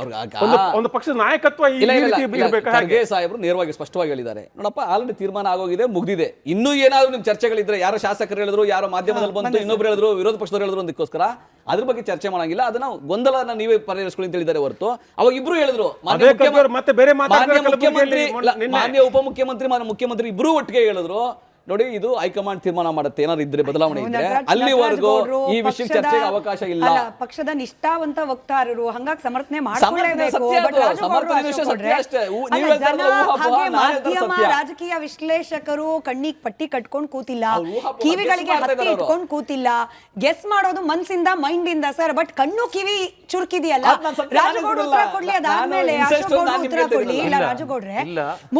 J: ಒಂದು ಪಕ್ಷದ ನಾಯಕತ್ವ ಈ ರೀತಿ ಇರ್ಬೇಕಾ?
G: ಖರ್ಗೆ ಸಾಹೇಬರು ನೇರವಾಗಿ ಸ್ಪಷ್ಟವಾಗಿ ಹೇಳಿದ್ದಾರೆ, ನೋಡಪ್ಪ ಆಲ್ರೆಡಿ ತೀರ್ಮಾನ ಆಗೋಗಿದೆ, ಮುಗ್ದಿದೆ. ಇನ್ನೂ ಏನಾದ್ರು ನಿಮ್ ಚರ್ಚೆಗಳಿದ್ರೆ, ಯಾರೋ ಶಾಸಕರು ಹೇಳಿದ್ರು, ಯಾರೋ ಮಾಧ್ಯಮದಲ್ಲಿ ಬಂತು, ಇನ್ನೊಬ್ರು ಹೇಳಿದ್ರು, ವಿರೋಧ ಪಕ್ಷದವರು ಹೇಳಿದ್ರು, ಅದಕ್ಕೋಸ್ಕರ ಅದ್ರ ಬಗ್ಗೆ ಚರ್ಚೆ ಮಾಡಂಗಿಲ್ಲ, ಅದನ್ನ ಗೊಂದಲನ ನೀವೇ ಪರಿಹರಿಸ್ಕೊಳ್ಳಿ ಅಂತ ಹೇಳಿದ್ದಾರೆ ಹೊರತು. ಅವಾಗ ಇಬ್ರು ಹೇಳಿದ್ರು, ಮಾನ್ಯ ಉಪಮುಖ್ಯಮಂತ್ರಿ ಮುಖ್ಯಮಂತ್ರಿ ಇಬ್ರು ಒಟ್ಟಿಗೆ ಹೇಳಿದ್ರು, ನೋಡಿ ಇದು ಹೈಕಮಾಂಡ್ ತೀರ್ಮಾನ ಮಾಡುತ್ತೆ, ಏನಾದ್ರು ಇದ್ರೆ ಬದಲಾವಣೆ ಇದ್ರೆ, ಅಲ್ಲಿವರೆಗೂ ಈ ವಿಷಯ ಚರ್ಚೆಗೆ ಅವಕಾಶ ಇಲ್ಲ.
C: ಪಕ್ಷದ ನಿಷ್ಠಾವಂತ ವಕ್ತಾರರು, ಹಂಗಾಗಿ ಸಮರ್ಥನೆ ರಾಜಕೀಯ ವಿಶ್ಲೇಷಕರು ಕಣ್ಣಿಗೆ ಪಟ್ಟಿ ಕಟ್ಕೊಂಡು ಕೂತಿಲ್ಲ, ಕಿವಿಗಳಿಗೆ ಹತ್ತಿ ಇಟ್ಕೊಂಡು ಕೂತಿಲ್ಲ, ಗೆಸ್ ಮಾಡೋದು ಮನ್ಸಿಂದ ಮೈಂಡ್ ಇಂದ ಸರ್. ಬಟ್ ಕಣ್ಣು ಕಿವಿ ಚುರುಕಿದೆಯಲ್ಲ, ರಾಜಗೌಡ್ರು ಉತ್ತರ ಕೊಡ್ಲಿ, ಅದಾದ್ಮೇಲೆ ಅಶೋಕ್ ಗೌಡ್ರು ಉತ್ತರ ಕೊಡ್ಲಿ. ಇಲ್ಲ ರಾಜಗೌಡ್ರೆ,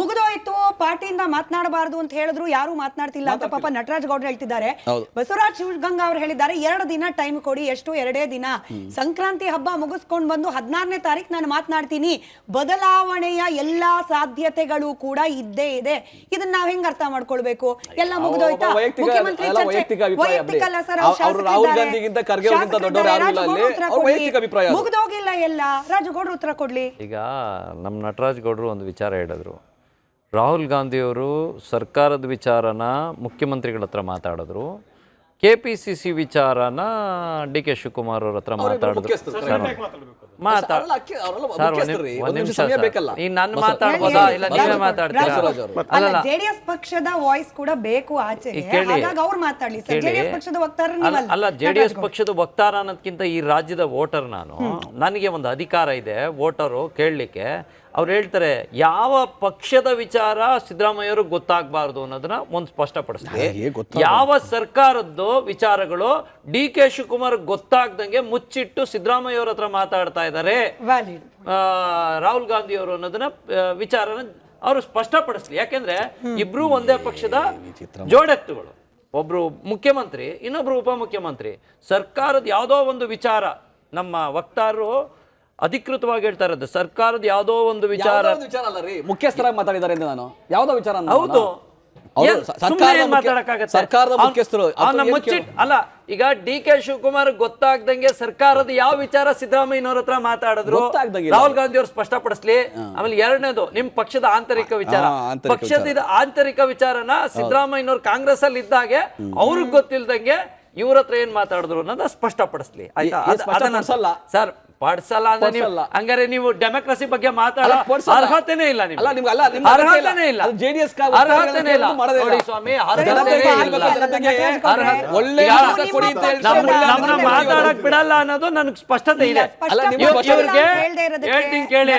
C: ಮುಗಿದೋಯ್ತು, ಪಾರ್ಟಿಯಿಂದ ಮಾತನಾಡಬಾರ್ದು ಅಂತ ಹೇಳಿದ್ರು, ಯಾರು ಮಾತನಾಡ್ತಿಲ್ಲ ಅಂತ ಪಾಪ ನಟರಾಜ್ ಗೌಡ್ರು ಹೇಳ್ತಿದ್ದಾರೆ. ಬಸವರಾಜ್ ಶಿವಗಂಗಾ ಅವರು ಹೇಳಿದ್ದಾರೆ 2 ದಿನ ಟೈಮ್ ಕೊಡಿ. ಎಷ್ಟು 2 ದಿನ? ಸಂಕ್ರಾಂತಿ ಹಬ್ಬ ಮುಗಿಸ್ಕೊಂಡು ಬಂದು 16ನೇ ತಾರೀಕು ನಾನು ಮಾತನಾಡ್ತೀನಿ. ಬದಲಾವಣೆಯ ಎಲ್ಲಾ ಸಾಧ್ಯತೆಗಳು ಕೂಡ ಇದ್ದೇ ಇದೆ. ಇದನ್ನ ನಾವ್ ಹೆಂಗ್ ಅರ್ಥ ಮಾಡ್ಕೊಳ್ಬೇಕು? ಎಲ್ಲ ಮುಗಿದೋಯ್ತಾ? ಮುಖ್ಯಮಂತ್ರಿ ವೈಯಕ್ತಿಕ ಅಲ್ಲ ಸರ್, ಮುಗಿದೋಗಿಲ್ಲ ಎಲ್ಲ. ರಾಜಗೌಡ್ರು ಉತ್ತರ ಕೊಡ್ಲಿ.
I: ಈಗ ನಮ್ಮ ನಟರಾಜ್ ಗೌಡ್ರು ಒಂದು ವಿಚಾರ ಹೇಳಿದ್ರು, ರಾಹುಲ್ ಗಾಂಧಿಯವರು ಸರ್ಕಾರದ ವಿಚಾರನ ಮುಖ್ಯಮಂತ್ರಿಗಳ ಹತ್ರ ಮಾತಾಡಿದ್ರು, KPCC ವಿಚಾರನ DK ಶಿವಕುಮಾರ್ ಅವ್ರ ಹತ್ರ ಮಾತಾಡಿದ್ರು. ನಾನು ಮಾತಾಡ್ಬೋದಾ ಇಲ್ಲ ನೀವೇ ಮಾತಾಡ್ತೀರಾ?
C: ಜೆಡಿಎಸ್ ಪಕ್ಷದ ವಾಯ್ಸ್ ಕೂಡ ಬೇಕು ಆಚೆಗೆ, ಹಾಗಾಗಿ ಅವ್ರು ಮಾತಾಡ್ಲಿ ಸರ್. ಜೆಡಿಎಸ್ ಪಕ್ಷದ ವಕ್ತಾರ
I: ಅಲ್ಲ, JDS ಪಕ್ಷದ ವಕ್ತಾರ ಅನ್ನೋದಕ್ಕಿಂತ ಈ ರಾಜ್ಯದ ವೋಟರ್ ನಾನು, ನನಗೆ ಒಂದು ಅಧಿಕಾರ ಇದೆ ವೋಟರು ಕೇಳಲಿಕ್ಕೆ. ಅವ್ರು ಹೇಳ್ತಾರೆ ಯಾವ ಪಕ್ಷದ ವಿಚಾರ ಸಿದ್ದರಾಮಯ್ಯವರು ಗೊತ್ತಾಗಬಾರ್ದು ಅನ್ನೋದನ್ನ ಒಂದು ಸ್ಪಷ್ಟಪಡಿಸ್ತಾರೆ. ಯಾವ ಸರ್ಕಾರದ್ದು ವಿಚಾರಗಳು DK ಶಿವಕುಮಾರ್ ಗೊತ್ತಾಗ್ದಂಗೆ ಮುಚ್ಚಿಟ್ಟು ಸಿದ್ದರಾಮಯ್ಯವ್ರ ಹತ್ರ ಮಾತಾಡ್ತಾ ಇದ್ದಾರೆ ರಾಹುಲ್ ಗಾಂಧಿ ಅವರು ಅನ್ನೋದನ್ನ ವಿಚಾರನ ಅವರು ಸ್ಪಷ್ಟಪಡಿಸ್ಲಿ. ಯಾಕೆಂದ್ರೆ ಇಬ್ರು ಒಂದೇ ಪಕ್ಷದ ಜೋಡೆತ್ತುಗಳು, ಒಬ್ರು ಮುಖ್ಯಮಂತ್ರಿ, ಇನ್ನೊಬ್ರು ಉಪಮುಖ್ಯಮಂತ್ರಿ. ಸರ್ಕಾರದ ಯಾವುದೋ ಒಂದು ವಿಚಾರ, ನಮ್ಮ ವಕ್ತಾರರು ಅಧಿಕೃತವಾಗಿ ಹೇಳ್ತಾ ಇರೋದು, ಸರ್ಕಾರದ ಯಾವುದೋ ಒಂದು ವಿಚಾರ
G: ಅಲ್ಲ ರೀ, ಮುಖ್ಯಸ್ಥರಾಗಿ ಮಾತಾಡಿದ್ದಾರೆ ಅಂತ ನಾನು ಯಾವುದೋ ವಿಚಾರ.
I: ಹೌದು,
G: ಸರ್ಕಾರದ ಮುಖ್ಯಸ್ಥರು
I: ಅಲ್ಲ. ಈಗ DK ಶಿವಕುಮಾರ್ ಗೊತ್ತಾಗ್ದಂಗೆ ಸರ್ಕಾರದ ಯಾವ ವಿಚಾರ ಸಿದ್ದರಾಮಯ್ಯನವ್ರ ಹತ್ರ ಮಾತಾಡಿದ್ರು ರಾಹುಲ್ ಗಾಂಧಿ ಅವ್ರು ಸ್ಪಷ್ಟಪಡಿಸ್ಲಿ. ಆಮೇಲೆ ಎರಡನೇದು ನಿಮ್ ಪಕ್ಷದ ಆಂತರಿಕ ವಿಚಾರ, ಪಕ್ಷದ ಆಂತರಿಕ ವಿಚಾರನ ಸಿದ್ದರಾಮಯ್ಯನವ್ರು ಕಾಂಗ್ರೆಸ್ ಅಲ್ಲಿ ಇದ್ದಾಗೆ ಅವ್ರಿಗೆ ಗೊತ್ತಿಲ್ದಂಗೆ ಇವ್ರ ಹತ್ರ ಏನ್ ಮಾತಾಡಿದ್ರು ಅನ್ನೋದ ಸ್ಪಷ್ಟಪಡಿಸ್ಲಿ. ಆಯ್ತಾ? ಸರ್ ಪಡಿಸಲ್ಲ ಅಂದ್ರೆ ನೀವು ಹಂಗಾರೆ ನೀವು ಡೆಮೋಕ್ರಸಿ ಬಗ್ಗೆ ಮಾತಾಡೋ ಅರ್ಹತೆನೇ ಇಲ್ಲ, ಅರ್ಹತೆನೇ ಇಲ್ಲ, ಅರ್ಹತೆನೇ ಇಲ್ಲ. ನೋಡಿ ಸ್ವಾಮಿ, ನಮ್ಮನ್ನ ಮಾತಾಡಕ್ ಬಿಡಲ್ಲ ಅನ್ನೋದು ನನಗೆ ಸ್ಪಷ್ಟತೆ ಇದೆ. ಇವ್ರಿಗೆ ಹೇಳ್ತೀನಿ ಕೇಳಿ,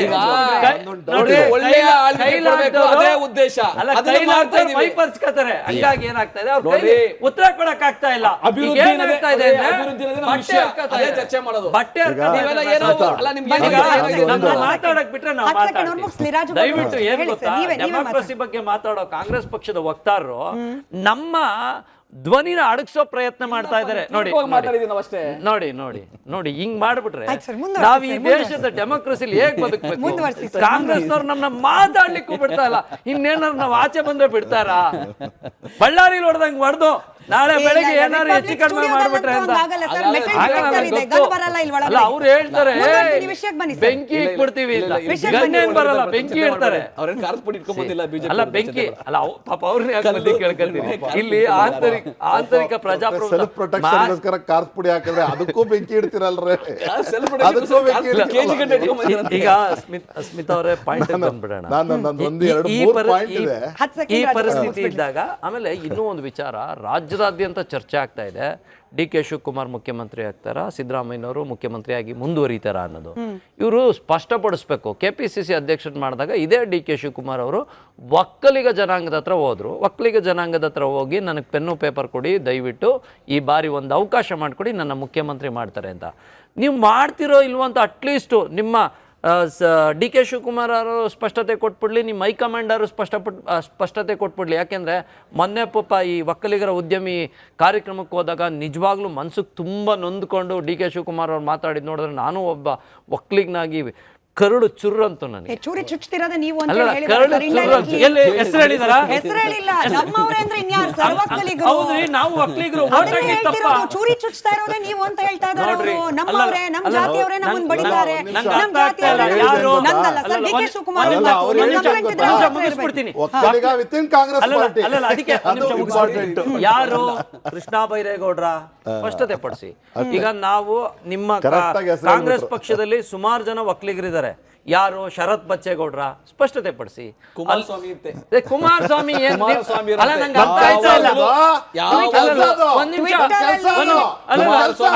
I: ಮೈ ಪರ್ಸ್ಕೊತಾರೆ, ಹಂಗಾಗಿ ಏನಾಗ್ತಾ ಇದೆ ಅವ್ರ ಉತ್ತರ ಕೊಡಕ್ ಆಗ್ತಾ ಇಲ್ಲ. ಬಟ್ಟೆ ಮಾತಾಡಕ್ ಬಿಟ್ರೆ ನಾವು ದಯವಿಟ್ಟು ಏನ್ ಗೊತ್ತಾ, ಡೆಮೋಕ್ರಸಿ ಬಗ್ಗೆ ಮಾತಾಡೋ ಕಾಂಗ್ರೆಸ್ ಪಕ್ಷದ ವಕ್ತಾರರು ನಮ್ಮ ಧ್ವನಿನ ಅಡಗಿಸೋ ಪ್ರಯತ್ನ ಮಾಡ್ತಾ ಇದ್ದಾರೆ. ನೋಡಿ ನೋಡಿ ನೋಡಿ ನೋಡಿ ಹಿಂಗ್ ಮಾಡ್ಬಿಟ್ರೆ ನಾವ್ ಈ ದೇಶದ ಡೆಮೋಕ್ರಸಿಲಿ ಹೇಗ್ ಬದುಕಬೇಕು? ಕಾಂಗ್ರೆಸ್ನವ್ರು ನಮ್ಮನ್ನ ಮಾತಾಡ್ಲಿಕ್ಕೂ ಬಿಡ್ತಾ ಇಲ್ಲ, ಇನ್ನೇನಾದ್ರು ನಾವ್ ಆಚೆ ಬಂದ್ರೆ ಬಿಡ್ತಾರ? ಬಳ್ಳಾರಿ ಹೊಡೆದಂಗ್ ಹೊಡೆದು ನಾಳೆ ಬೆಳಗ್ಗೆ ಏನಾದ್ರು ಹೆಚ್ಚು ಕಡಿಮೆ ಮಾಡ್ಬಿಟ್ರೆ ಅಂತ ಅಲ್ಲ, ಅವ್ರು ಹೇಳ್ತಾರೆ ಬೆಂಕಿ ಇಟ್ಬಿಡ್ತೀವಿ, ಗನ್ನೇನ್ ಬರಲ್ಲ, ಬೆಂಕಿ ಇಡ್ತಾರೆ. ಅಲ್ಲ ಬೆಂಕಿ ಅಲ್ಲ, ಪಾಪ ಅವ್ರನ್ನೇ ಕೇಳ್ಕೊತೀನಿ. ಇಲ್ಲಿ ಆಂತರಿಕ
H: ಪ್ರೊಟೆಕ್ಷನ್ಗೋಸ್ಕರ ಕಾರ್ಸ್ ಪುಡಿ ಹಾಕಿದ್ರೆ ಅದಕ್ಕೂ ಬೆಂಕಿ ಇಡ್ತೀರಲ್ರಿ.
I: ಈಗ ಸ್ಮಿತಾ ಅವರೇ ಪಾಯಿಂಟ್ ಬಂದ್ಬಿಡೋಣ. ಈ ಪರಿಸ್ಥಿತಿ ಇದ್ದಾಗ ಆಮೇಲೆ ಇನ್ನೂ ಒಂದು ವಿಚಾರ ರಾಜ್ಯದಾದ್ಯಂತ ಚರ್ಚೆ ಆಗ್ತಾ ಇದೆ. DK ಶಿವಕುಮಾರ್ ಮುಖ್ಯಮಂತ್ರಿ ಆಗ್ತಾರ, ಸಿದ್ದರಾಮಯ್ಯನವರು ಮುಖ್ಯಮಂತ್ರಿಯಾಗಿ ಮುಂದುವರಿತಾರ ಅನ್ನೋದು ಇವರು ಸ್ಪಷ್ಟಪಡಿಸ್ಬೇಕು. KPCC ಅಧ್ಯಕ್ಷರು ಮಾಡಿದಾಗ ಇದೇ DK ಶಿವಕುಮಾರ್ ಅವರು ಒಕ್ಕಲಿಗ ಜನಾಂಗದ ಹತ್ರ ಹೋದ್ರು. ಒಕ್ಕಲಿಗ ಜನಾಂಗದ ಹತ್ರ ಹೋಗಿ ನನಗೆ ಪೆನ್ನು ಪೇಪರ್ ಕೊಡಿ, ದಯವಿಟ್ಟು ಈ ಬಾರಿ ಒಂದು ಅವಕಾಶ ಮಾಡಿಕೊಡಿ, ನನ್ನ ಮುಖ್ಯಮಂತ್ರಿ ಮಾಡ್ತಾರೆ ಅಂತ. ನೀವು ಮಾಡ್ತಿರೋ ಇಲ್ವೋ ಅಂತ ಅಟ್ಲೀಸ್ಟು ನಿಮ್ಮ ಡಿ ಕೆ ಶಿವಕುಮಾರ್ ಅವರು ಸ್ಪಷ್ಟತೆ ಕೊಟ್ಬಿಡ್ಲಿ, ನಿಮ್ಮ ಹೈಕಮಾಂಡ್ ಅವರು ಸ್ಪಷ್ಟತೆ ಕೊಟ್ಬಿಡ್ಲಿ. ಯಾಕೆಂದರೆ ಮೊನ್ನೆ ಪಾಪ ಈ ಒಕ್ಕಲಿಗರ ಉದ್ಯಮಿ ಕಾರ್ಯಕ್ರಮಕ್ಕೆ ಹೋದಾಗ ನಿಜವಾಗ್ಲೂ ಮನ್ಸಿಗೆ ತುಂಬ ನೊಂದ್ಕೊಂಡು ಡಿ ಕೆ ಶಿವಕುಮಾರ್ ಅವ್ರು ಮಾತಾಡಿದ್ದು ನೋಡಿದ್ರೆ ನಾನು ಒಬ್ಬ ಒಕ್ಕಲಿಗನಾಗಿ ಕರುಳು ಚುರ್ರಂತು ನನಗೆ.
C: ಚೂರಿ ಚುಚ್ತಿರೋದೇ ನೀವು ಅಂತ
I: ಅಲ್ಲ,
C: ಹೇಳಿದ್ರೆ
I: ಕರುಳು
C: ಸರ್,
I: ಚುರ್ರಂತು.
C: indirectly.
I: ಎಲ್ಲಿ ಹೆಸರು ಹೇಳಿದಾರಾ?
C: ಹೆಸರು ಹೇಳಿಲ್ಲ. ನಮ್ಮವ್ರೆ ಅಂದ್ರೆ ಇನ್ಯಾರು ಸರ್? ಒಕ್ಕಲಿಗರು.
I: ಹೌದ್ರಿ, ನಾವು ಒಕ್ಕಲಿಗರು vote
C: ಅದನ್ನೇ
I: ಹಾಕಿದ್ದಪ್ಪ.
C: ಹೇಳ್ತಿರೋದು. ಚೂರಿ ಚುಚ್ತಾ ಇರೋದೇ ನೀವು ಅಂತ ಹೇಳ್ತಾ ಇದ್ದಾರೆ
I: ನೋಡ್ರಿ,
C: ಅವರು. ನಮ್ಮವ್ರೆ, ನಮ್ಮ ಜಾತಿಯವರೇ ನಮ್ಮನ್ನ ಬಡಿತಾರೆ. ನಮ್ಮ ಜಾತಿಯವರೇ
I: ಯಾರು?
C: ನಂದಲ್ಲ ಸರ್, ಡಿ ಕೆ ಶಿವಕುಮಾರ್
H: ಅಲ್ಲ, ಅವ್ರು
I: ಮುಗಿಸ್ಬಿಡ್ತೀನಿ.
H: Vokkaliga within Congress party.
I: ಅಲ್ಲ, ಅದಕ್ಕೆ ಒಂದ್ ನಿಮಿಷ ಮುಗಿಸ್ಬಿಡ್ತೀನಿ. ಯಾರು? ಕೃಷ್ಣ ಬೈರೇಗೌಡ್ರ ಸ್ಪಷ್ಟತೆ ಪಡಿಸಿ. ಈಗ ನಾವು ನಿಮ್ಮ
H: Correct ಆಗಿ ಹೆಸರು
I: ಕಾಂಗ್ರೆಸ್
H: ಹೇಳ್ಬಿಟ್ರು.
I: ಪಕ್ಷದಲ್ಲಿ ಸುಮಾರು ಜನ ಒಕ್ಕಲಿಗರಿದ್ದಾರೆ. ಯಾರು? ಶರತ್ ಬಚ್ಚೇಗೌಡ್ರ ಸ್ಪಷ್ಟತೆ ಪಡಿಸಿ.
G: ಕುಮಾರಸ್ವಾಮಿ ಇತ್ತೆ.
I: ಕುಮಾರಸ್ವಾಮಿ ಏನ್
G: ಕುಮಾರಸ್ವಾಮಿ
I: ಅಲ್ಲ, ನಂಗೆ ಅರ್ಥ ಆಯ್ತಾ ಇಲ್ಲ.
G: ಯಾವ
I: ಅಲ್ಲ, ಒಂದ್ ನಿಮಿಷ. ಅಲ್ಲ,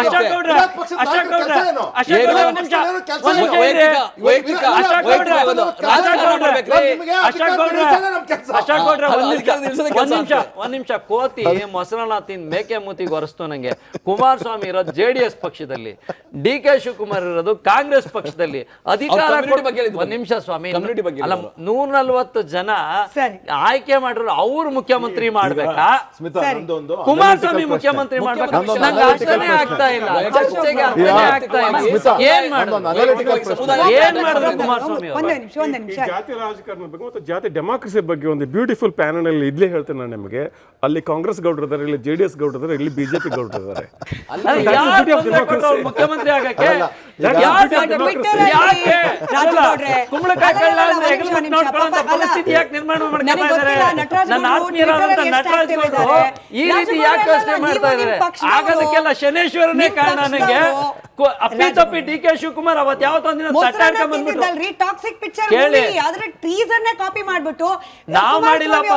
I: ಅಶೋಕ್ ಗೌಡ್ರೆ, ಅಶೋಕ್ ಗೌಡ್ರೆ, ಅಶೋಕ್ ಗೌಡ್ರೆ, ಒಂದ್ ನಿಮಿಷ. ಒಂದ್ ನಿಮಿಷ ಇರಿ. ಅಶೋಕ್ ಗೌಡ್ರೆ, ಅಶೋಕ್ ಗೌಡ್ರೆ, ಅಶೋಕ್ ಗೌಡ್ರೆ, ಒಂದ್ ನಿಮಿಷ. ಕೋತಿ ಮೊಸರನ್ನ ತಿಂದು ಮೇಕೆ ಮೂತಿಗೆ ಒರೆಸ್ತು ನಂಗೆ. ಕುಮಾರಸ್ವಾಮಿ ಇರೋದು JDS ಪಕ್ಷದಲ್ಲಿ, ಡಿ ಕೆ ಶಿವಕುಮಾರ್ ಇರೋದು ಕಾಂಗ್ರೆಸ್ ಪಕ್ಷದಲ್ಲಿ. ಅಧಿಕಾರ ಒಂದ್ ನಿಮಿಷ ಸ್ವಾಮಿ. ಅಲ್ಲ, 140 ಜನ ಆಯ್ಕೆ ಮಾಡಿದ್ರು, ಅವ್ರು ಮುಖ್ಯಮಂತ್ರಿ ಮಾಡ್ಬೇಕಾ?
H: ಸ್ಮಿತಾ, ನಂದೊಂದು
I: ಕುಮಾರಸ್ವಾಮಿ ಮುಖ್ಯಮಂತ್ರಿ ಮಾಡ್ಬೇಕಾ? ನಂಗೆ ಅರ್ಥನೇ ಆಗ್ತಾ ಇಲ್ಲ. ಚರ್ಚೆಗೆ ಅರ್ಥನೇ ಆಗ್ತಾ ಇಲ್ಲ. ಏನ್ ಮಾಡಿದ್ರು ಕುಮಾರಸ್ವಾಮಿ ಅವರು?
C: ಒಂದೇ ನಿಮಿಷ.
J: ಈ ಜಾತಿ ರಾಜಕಾರಣದ ಬಗ್ಗೆ ಮತ್ತು ಜಾತಿ ಡೆಮಾಕ್ರಸಿ ಬಗ್ಗೆ ಒಂದು ಬ್ಯೂಟಿಫುಲ್ ಪ್ಯಾನಲ್ ಅಲ್ಲಿ ಇದ್ಲೇ ಹೇಳ್ತೇನೆ ನಾನು ನಿಮಗೆ. ಅಲ್ಲಿ ಕಾಂಗ್ರೆಸ್ ಗೌಡ್ರಿದ್ದಾರೆ, ಇಲ್ಲಿ JDS ಗೌಡ್ರಿದ್ದಾರೆ, ಇಲ್ಲಿ ಬಿಜೆಪಿ ಗೌಡ್ರಿದ್ದಾರೆ.
I: ಮುಖ್ಯಮಂತ್ರಿ ಆಗಕ್ಕೆ
C: ಕುಂಬಳಕಾಯಿ
I: ಪರಿಸ್ಥಿತಿ ಯಾಕೆ ನಿರ್ಮಾಣ ಮಾಡ್ಕೊತಾ ಇದ್ದಾರೆ? ನನ್ನ ಆತ್ಮೀಯರಾದಂತ ನಟರಾಜ್ಗೌಡರು ಈ ರೀತಿ ಯಾಕೆ ಯೋಚನೆ ಮಾಡ್ತಾ ಇದ್ದಾರೆ? ಆಗೋದಕ್ಕೆಲ್ಲ ಶನೇಶ್ವರನೇ ಕಾರಣ. ನನಗೆ ಅಪ್ಪಿತಪ್ಪಿ ಡಿ ಕೆ ಶಿವಕುಮಾರ್ ಅವತ್ತು ಯಾವತ್ತೊಂದಿನ ತಟ್ಟಾಡ್ಕೊಂಡ್ ಬಂದ್ಬಿಟ್ರು.
C: ಟಾಕ್ಸಿಕ್ ಪಿಕ್ಚರ್
I: ಕೇಳಿ,
C: ಅದರ ಟೀಸರ್ ನೇ ಕಾಪಿ ಮಾಡ್ಬಿಟ್ಟು
I: ನಾವು ಮಾಡಿಲ್ಲಪ್ಪ.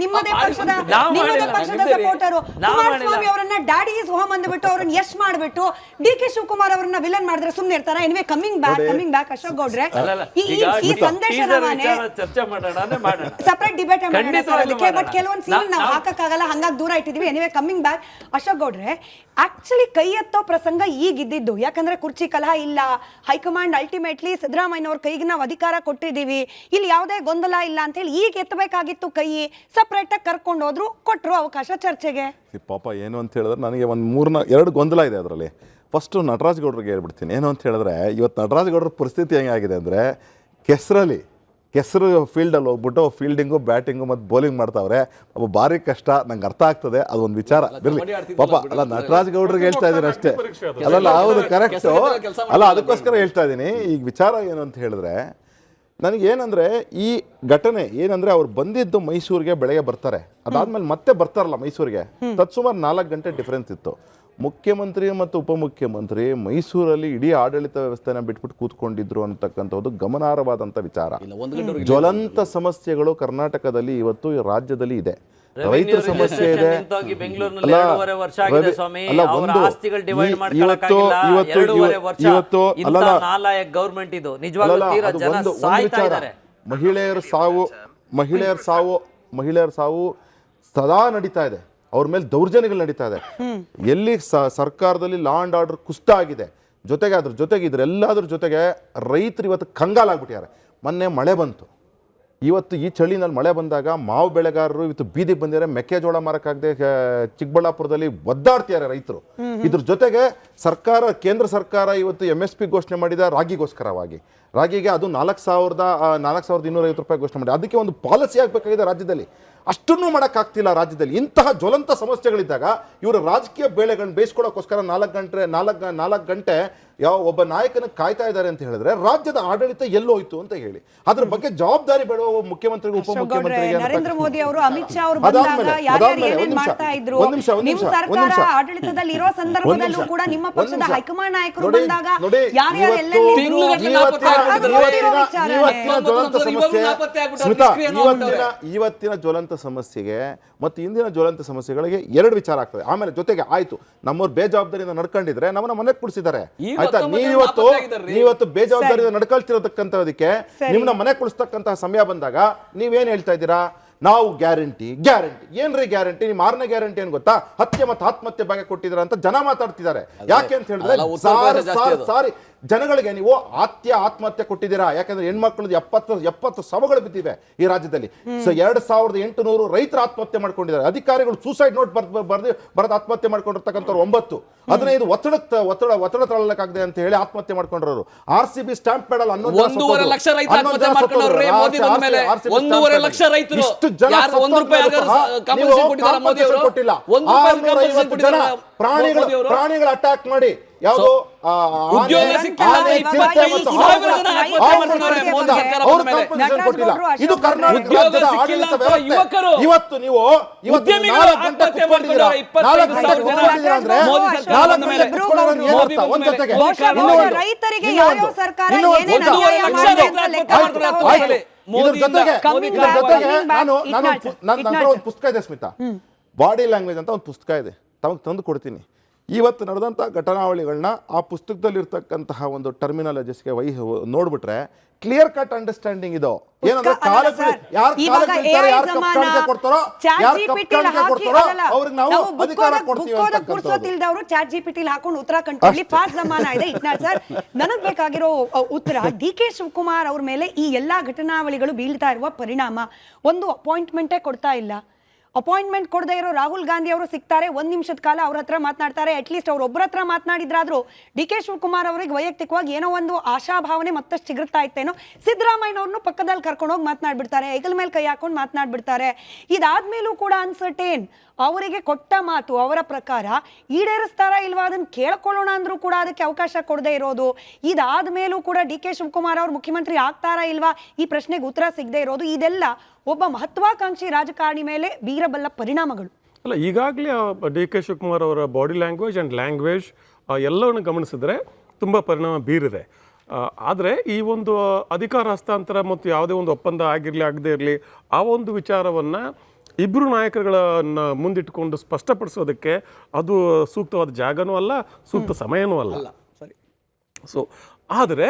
C: ನಿಮ್ಮದೇ ಪಕ್ಷದ ಸಪೋರ್ಟರು ಕುಮಾರಸ್ವಾಮಿ ಅವರನ್ನ ಡ್ಯಾಡಿ ಈಸ್ ಹೋಮ್ ಅಂದ್ಬಿಟ್ಟು ಅವ್ರನ್ನ ಯಶ್ ಮಾಡ್ಬಿಟ್ಟು ಡಿ ಕೆ ಶಿವಕುಮಾರ್ ಅವರನ್ನ ವಿಲನ್ ಮಾಡಿದ್ರೆ ಸುಮ್ನೆ ಇರ್ತಾರ? ಎನಿವೆ ಕಮಿಂಗ್ ಬ್ಯಾಕ್ ಅಶೋಕ್ ಗೌಡ್ರೆ, ಈ ಸಂದೇಶ
I: ಚರ್ಚೆ ಮಾಡೋಣ,
C: ಸಪರೇಟ್ ಡಿಬೇಟ್ ಮಾಡೋಣ. ಬಟ್ ಕೆಲವೊಂದು ಸೀನ್ ನಾವು ಹಾಕಕ್ಕಾಗಲ್ಲ, ಹಂಗಾಗಿ ದೂರ ಇಟ್ಟಿದೀವಿ. ಎನಿವೆ ಕಮಿಂಗ್ ಬ್ಯಾಕ್ ಅಶೋಕ್ ಗೌಡ್ರೆ, ಆಕ್ಚುಲಿ ಕೈ ಎತ್ತೋ ಪ್ರಸಂಗ ಈಗಿದ್ದು. ಯಾಕಂದ್ರೆ ಕುರ್ಚಿ ಕಲಹ ಇಲ್ಲ, ಹೈಕಮಾಂಡ್ ಅಲ್ಟಿಮೇಟ್ಲಿ ಸಿದ್ದರಾಮಯ್ಯನವ್ರ ಕೈಗೆ ನಾವು ಅಧಿಕಾರ ಕೊಟ್ಟಿದ್ದೀವಿ, ಇಲ್ಲಿ ಯಾವುದೇ ಗೊಂದಲ ಇಲ್ಲ ಅಂತ ಹೇಳಿ ಈಗ ಎತ್ತಬೇಕಾಗಿತ್ತು ಕೈ. ಸಪರೇಟ್ ಆಗಿ ಕರ್ಕೊಂಡು ಹೋದ್ರು, ಕೊಟ್ರು ಅವಕಾಶ ಚರ್ಚೆಗೆ.
H: ಪಾಪ ಏನು ಅಂತ ಹೇಳಿದ್ರೆ ನನಗೆ ಒಂದು 2 ಗೊಂದಲ ಇದೆ ಅದರಲ್ಲಿ. ಫಸ್ಟು ನಟರಾಜ್ ಗೌಡ್ರಿಗೆ ಹೇಳ್ಬಿಡ್ತೀನಿ. ಏನು ಅಂತ ಹೇಳಿದ್ರೆ, ಇವತ್ತು ನಟರಾಜ್ ಗೌಡ್ರ ಪರಿಸ್ಥಿತಿ ಹೆಂಗಾಗಿದೆ ಅಂದರೆ, ಕೆಸರು ಫೀಲ್ಡಲ್ಲಿ ಹೋಗ್ಬಿಟ್ಟು ಫೀಲ್ಡಿಂಗು, ಬ್ಯಾಟಿಂಗು ಮತ್ತು ಬೌಲಿಂಗ್ ಮಾಡ್ತಾವ್ರೆ. ಅವು ಭಾರಿ ಕಷ್ಟ, ನಂಗೆ ಅರ್ಥ ಆಗ್ತದೆ. ಅದೊಂದು ವಿಚಾರ ಬಿರಲಿ ಪಾಪ. ಅಲ್ಲ, ನಟರಾಜ್ ಗೌಡ್ರಿಗೆ ಹೇಳ್ತಾ ಇದ್ದೀನಿ ಅಷ್ಟೇ. ಅಲ್ಲಲ್ಲ, ಹೌದು, ಕರೆಕ್ಟು. ಅಲ್ಲ, ಅದಕ್ಕೋಸ್ಕರ ಹೇಳ್ತಾ ಇದ್ದೀನಿ. ಈಗ ವಿಚಾರ ಏನು ಅಂತ ಹೇಳಿದ್ರೆ, ನನಗೇನಂದರೆ ಈ ಘಟನೆ ಏನಂದರೆ, ಅವ್ರು ಬಂದಿದ್ದು ಮೈಸೂರಿಗೆ ಬೆಳಗ್ಗೆ ಬರ್ತಾರೆ, ಅದಾದ್ಮೇಲೆ ಮತ್ತೆ ಬರ್ತಾರಲ್ಲ ಮೈಸೂರಿಗೆ, ತತ್ಸುಮಾರು 4 ಗಂಟೆ ಡಿಫ್ರೆನ್ಸ್ ಇತ್ತು. ಮುಖ್ಯಮಂತ್ರಿ ಮತ್ತು ಉಪಮುಖ್ಯಮಂತ್ರಿ ಮೈಸೂರಲ್ಲಿ ಇಡೀ ಆಡಳಿತ ವ್ಯವಸ್ಥೆನ ಬಿಟ್ಬಿಟ್ಟು ಕೂತ್ಕೊಂಡಿದ್ರು ಅಂತಕ್ಕಂಥದ್ದು ಗಮನಾರ್ಹವಾದಂಥ ವಿಚಾರ. ಜ್ವಲಂತ ಸಮಸ್ಯೆಗಳು ಕರ್ನಾಟಕದಲ್ಲಿ ಇವತ್ತು ರಾಜ್ಯದಲ್ಲಿ ಇದೆ. ರೈತರ ಸಮಸ್ಯೆ ಇದೆ. ಮಹಿಳೆಯರ ಸಾವು ಸದಾ ನಡೀತಾ ಇದೆ. ಅವ್ರ ಮೇಲೆ ದೌರ್ಜನ್ಯಗಳು ನಡೀತಾ ಇದೆ. ಎಲ್ಲಿ ಸರ್ಕಾರದಲ್ಲಿ ಲಾ ಅಂಡ್ ಆರ್ಡರ್ ಕುಸ್ತಾ ಆಗಿದೆ. ಜೊತೆಗೆ ಅದ್ರ ಜೊತೆಗೆ ಇದರೆಲ್ಲದ್ರ ಜೊತೆಗೆ ರೈತರು ಇವತ್ತು ಕಂಗಾಲಾಗ್ಬಿಟ್ಟಿದ್ದಾರೆ. ಮೊನ್ನೆ ಮಳೆ ಬಂತು, ಇವತ್ತು ಈ ಚಳಿನಲ್ಲಿ ಮಳೆ ಬಂದಾಗ ಮಾವು ಬೆಳೆಗಾರರು ಇವತ್ತು ಬೀದಿಗೆ ಬಂದಿದ್ದಾರೆ. ಮೆಕ್ಕೆಜೋಳ ಮಾರಕ್ಕಾಗದೆ ಚಿಕ್ಕಬಳ್ಳಾಪುರದಲ್ಲಿ ಒದ್ದಾಡ್ತಿದ್ದಾರೆ ರೈತರು. ಇದ್ರ ಜೊತೆಗೆ ಕೇಂದ್ರ ಸರ್ಕಾರ ಇವತ್ತು MSP ಘೋಷಣೆ ಮಾಡಿದ ರಾಗಿಗೋಸ್ಕರವಾಗಿ. ರಾಗಿಗೆ ಅದು 4,250 ರೂಪಾಯಿ ಘೋಷಣೆ ಮಾಡಿ. ಅದಕ್ಕೆ ಒಂದು ಪಾಲಿಸಿ ಆಗಬೇಕಾಗಿದೆ ರಾಜ್ಯದಲ್ಲಿ. ಅಷ್ಟನ್ನು ಮಾಡೋಕ್ಕಾಗ್ತಿಲ್ಲ ರಾಜ್ಯದಲ್ಲಿ. ಇಂತಹ ಜ್ವಲಂತ ಸಮಸ್ಯೆಗಳಿದ್ದಾಗ ಇವರು ರಾಜಕೀಯ ಬೇಳೆಗಳನ್ನ ಬೇಯಿಸ್ಕೊಳ್ಳೋಕ್ಕೋಸ್ಕರ 4 ಗಂಟೆ ಯಾವ ಒಬ್ಬ ನಾಯಕನ ಕಾಯ್ತಾ ಇದ್ದಾರೆ ಅಂತ ಹೇಳಿದ್ರೆ ರಾಜ್ಯದ ಆಡಳಿತ ಎಲ್ಲೋಯ್ತು ಅಂತ ಹೇಳಿ ಅದ್ರ ಬಗ್ಗೆ ಜವಾಬ್ದಾರಿ ಬೇಡ ಮುಖ್ಯಮಂತ್ರಿಗೆ, ಉಪಮುಖ್ಯಮಂತ್ರಿಗೆ.
C: ನರೇಂದ್ರ ಮೋದಿ ಅವರು, ಅಮಿತ್ ಶಾ ಅವರು ಬಂದಾಗ ಯಾರ್ಯಾರು ಏನೇನ್ ಮಾಡ್ತಾ ಇದ್ರು, ನಿಮ್ಮ ಸರ್ಕಾರ ಆಡಳಿತದಲ್ಲಿ ಇರೋ ಸಂದರ್ಭದಲ್ಲೂ ಕೂಡ ನಿಮ್ಮ ಪಕ್ಷದ ಹೈಕಮಾಂಡ್ ನಾಯಕರು ಬಂದಾಗ ಯಾರ್ಯಾರು
H: ಇವತ್ತಿನ ಜ್ವಲಂತ ಸಮಸ್ಯೆಗೆ ಮತ್ತು ಇಂದಿನ ಜ್ವಲಂತ ಸಮಸ್ಯೆಗಳಿಗೆ 2 ವಿಚಾರ ಆಗ್ತದೆ. ಆಮೇಲೆ ಜೊತೆಗೆ ಆಯ್ತು, ನಮ್ಮವ್ರು ಬೇಜವಾಬ್ದಾರಿಯಿಂದ ನಡ್ಕೊಂಡಿದ್ರೆ ನಮ್ಮನ್ನ ಮನೆಗೆ ಕುಡಿಸಿದ್ದಾರೆ. ಆಯ್ತಾ, ನೀವತ್ತು ಬೇಜವಾಬ್ದಾರಿಯಿಂದ ನಡ್ಕೊಳ್ತಿರೋದಕ್ಕಂಥದಕ್ಕೆ ನಿಮ್ಮನ್ನ ಮನೆ ಕುಳಿಸ್ತಕ್ಕಂತಹ ಸಮಯ ಬಂದಾಗ ನೀವೇನ್ ಹೇಳ್ತಾ ಇದ್ದೀರಾ? ನಾವು ಗ್ಯಾರಂಟಿ ಏನ್ರಿ ಗ್ಯಾರಂಟಿ? ನಿಮ್ಮ 6ನೇ ಗ್ಯಾರಂಟಿ ಏನ್ ಗೊತ್ತಾ? ಹತ್ಯೆ ಮತ್ತು ಆತ್ಮಹತ್ಯೆ ಬಗ್ಗೆ ಕೊಟ್ಟಿದ್ರ ಅಂತ ಜನ ಮಾತಾಡ್ತಿದ್ದಾರೆ. ಯಾಕೆ ಅಂತ ಹೇಳಿದ್ರೆ ಜನಗಳಿಗೆ ನೀವು ಆತ್ಮಹತ್ಯೆ ಕೊಟ್ಟಿದ್ದೀರಾ. ಯಾಕಂದ್ರೆ ಹೆಣ್ಮಕ್ಳದ್ದು 70 ಶವಗಳು ಬಿದ್ದಿವೆ ಈ ರಾಜ್ಯದಲ್ಲಿ. ಸೊ 2800 ರೈತರು ಆತ್ಮಹತ್ಯೆ ಮಾಡ್ಕೊಂಡಿದ್ದಾರೆ. ಅಧಿಕಾರಿಗಳು ಸೂಸೈಡ್ ನೋಟ್ ಬರೆದು ಆತ್ಮಹತ್ಯೆ ಮಾಡ್ಕೊಂಡಿರ್ತಕ್ಕಂಥವ್ರು 9, 15 ಒತ್ತಡ ತಳ್ಳಕ್ಕಾಗದೆ ಅಂತ ಹೇಳಿ ಆತ್ಮಹತ್ಯೆ ಮಾಡ್ಕೊಂಡಿರೋರು. RCB ಸ್ಟಾಂಪ್ ಪ್ಯಾಡಲ್
G: 1.5 ಲಕ್ಷ ರೈತರು ಆತ್ಮಹತ್ಯೆ ಮಾಡ್ಕೊಂಡವ್ರೆ ಮೋದಿ ಬಂದ ಮೇಲೆ. 1.5 ಲಕ್ಷ ರೈತರು ಯಾರು 1 ರೂಪಾಯಿ ಕಂಪಲ್ಸರಿ ಕೊಟ್ಟಿದ್ದಾರೆ ಮೋದಿ ಅವರು. 1 ರೂಪಾಯಿ ಕಂಪಲ್ಸರಿ ಕೊಟ್ಟಿದ್ದಾರೆ
H: ಪ್ರಾಣಿಗಳ ಅಟ್ಯಾಕ್ ಮಾಡಿ ಯಾವುದು
G: ಉದ್ಯೋಗ ಸಿಕ್ಕಿಲ್ಲ, 25,000 ಜನ ಆತ್ಮಹತ್ಯೆ ಮಾಡ್ಕೊಂಡವ್ರೆ ಮೋದಿ ಸರ್ಕಾರ ಬಂದ ಮೇಲೆ.
H: ಇದು ಕರ್ನಾಟಕ ರಾಜ್ಯದ ಆಡಳಿತ ವ್ಯವಸ್ಥೆ. ಇವತ್ತು ನೀವು
G: ಉದ್ಯಮಿಗಳು ಆತ್ಮಹತ್ಯೆ ಮಾಡ್ಕೊಂಡವ್ರೆ 25,000 ಜನ
H: ಅಂದ್ರೆ
G: ಮೋದಿ ಸರ್ಕಾರ ಬಂದ ಮೇಲೆ.
H: ಒಂದ್ ಜೊತೆಗೆ
C: ರೈತರಿಗೆ ಯಾವ ಸರ್ಕಾರ ಏನೇನು ಅನ್ಯಾಯ ಮಾಡಿದೆ ಅಂತ ಲೆಕ್ಕ ಹಾಕ್ತಾ ಹೋಗ್ತಾರೆ.
H: ಇದ್ರ ಜೊತೆಗೆ ನನ್ನ ಒಂದು ಪುಸ್ತಕ ಇದೆ ಸ್ಮಿತಾ, ಬಾಡಿ ಲ್ಯಾಂಗ್ವೇಜ್ ಅಂತ ಒಂದು ಪುಸ್ತಕ ಇದೆ, ತಮಗೆ ತಂದು ಕೊಡ್ತೀನಿ. ಇವತ್ತು ನಡೆದಂಥ ಘಟನಾವಳಿಗಳನ್ನ ಆ ಪುಸ್ತಕದಲ್ಲಿರ್ತಕ್ಕಂತಹ ಒಂದು ಟರ್ಮಿನಾಲಜಿಸ್ಗೆ ನೋಡ್ಬಿಟ್ರೆ ಕ್ಲಿಯರ್ ಕಟ್ ಅಂಡರ್ಸ್ಟ್ಯಾಂಡಿಂಗ್ ಇದು. ಏನಂದ್ರೆ ಅವ್ರಿಗೆ ನಾವು ಅಧಿಕಾರ ಕೊಡ್ತೀವಿ
C: ಅಂತಕ್ಕಂಥದ್ದು. ಚಾಟ್ ಜಿಪಿಟಿ ಹಾಕೊಂಡು ಉತ್ತರ ಕಂಡು ಫಾಸ್ಟ್ ಜಮಾನ ಇದೆ ಇಟ್ನಾಳ್ ಸರ್. ನನಗ್ ಬೇಕಾಗಿರೋ ಉತ್ತರ, DK ಶಿವಕುಮಾರ್ ಅವ್ರ ಮೇಲೆ ಈ ಎಲ್ಲಾ ಘಟನಾವಳಿಗಳು ಬೀಳ್ತಾ ಇರುವ ಪರಿಣಾಮ, ಒಂದು ಅಪಾಯಿಂಟ್ಮೆಂಟೇ ಕೊಡ್ತಾ ಇಲ್ಲ. ಅಪಾಯಿಂಟ್ಮೆಂಟ್ ಕೊಡದೇ ಇರೋ ರಾಹುಲ್ ಗಾಂಧಿ ಅವರು ಸಿಗ್ತಾರೆ, 1 ನಿಮಿಷದ ಕಾಲ ಅವ್ರ ಹತ್ರ ಮಾತನಾಡ್ತಾರೆ. ಅಟ್ಲೀಸ್ಟ್ ಅವ್ರೊಬ್ಬರ ಹತ್ರ ಮಾತನಾಡಿದ್ರಾದ್ರೂ DK ಶಿವಕುಮಾರ್ ಅವರಿಗೆ ವೈಯಕ್ತಿಕವಾಗಿ ಏನೋ ಒಂದು ಆಶಾಭಾವನೆ ಮತ್ತಷ್ಟು ಸಿಗುತ್ತಾ ಇತ್ತೇನೋ. ಸಿದ್ದರಾಮಯ್ಯನವ್ರನ್ನು ಪಕ್ಕದಲ್ಲಿ ಕರ್ಕೊಂಡು ಹೋಗಿ ಮಾತನಾಡ್ಬಿಡ್ತಾರೆ, ಹೆಗಲ ಮೇಲೆ ಕೈ ಹಾಕೊಂಡು ಮಾತನಾಡ್ಬಿಡ್ತಾರೆ. ಇದಾದ್ಮೇಲೂ ಕೂಡ ಅನ್ಸರ್ಟೇನ್. ಅವರಿಗೆ ಕೊಟ್ಟ ಮಾತು ಅವರ ಪ್ರಕಾರ ಈಡೇರಿಸ್ತಾರಾ ಇಲ್ವಾ ಅದನ್ನು ಕೇಳ್ಕೊಳ್ಳೋಣ ಅಂದ್ರೂ ಕೂಡ ಅದಕ್ಕೆ ಅವಕಾಶ ಕೊಡದೇ ಇರೋದು. ಇದಾದ ಮೇಲೂ ಕೂಡ DK ಶಿವಕುಮಾರ್ ಅವರು ಮುಖ್ಯಮಂತ್ರಿ ಆಗ್ತಾರಾ ಇಲ್ವಾ ಈ ಪ್ರಶ್ನೆಗೆ ಉತ್ತರ ಸಿಗದೆ ಇರೋದು, ಇದೆಲ್ಲ ಒಬ್ಬ ಮಹತ್ವಾಕಾಂಕ್ಷಿ ರಾಜಕಾರಣಿ ಮೇಲೆ ಬೀರಬಲ್ಲ ಪರಿಣಾಮಗಳು.
J: ಅಲ್ಲ, ಈಗಾಗಲೇ DK ಶಿವಕುಮಾರ್ ಅವರ ಬಾಡಿ ಲ್ಯಾಂಗ್ವೇಜ್ ಆ್ಯಂಡ್ ಲ್ಯಾಂಗ್ವೇಜ್ ಎಲ್ಲವನ್ನು ಗಮನಿಸಿದ್ರೆ ತುಂಬ ಪರಿಣಾಮ ಬೀರಿದೆ. ಆದರೆ ಈ ಒಂದು ಅಧಿಕಾರ ಹಸ್ತಾಂತರ ಮತ್ತು ಯಾವುದೇ ಒಂದು ಒಪ್ಪಂದ ಆಗಿರಲಿ ಆಗದೇ ಇರಲಿ, ಆ ಒಂದು ವಿಚಾರವನ್ನು ಇಬ್ಬರು ನಾಯಕರುಗಳನ್ನು ಮುಂದಿಟ್ಟುಕೊಂಡು ಸ್ಪಷ್ಟಪಡಿಸೋದಕ್ಕೆ ಅದು ಸೂಕ್ತವಾದ ಜಾಗನೂ ಅಲ್ಲ, ಸೂಕ್ತ ಸಮಯನೂ ಅಲ್ಲ.
G: ಸರಿ.
J: ಸೊ ಆದರೆ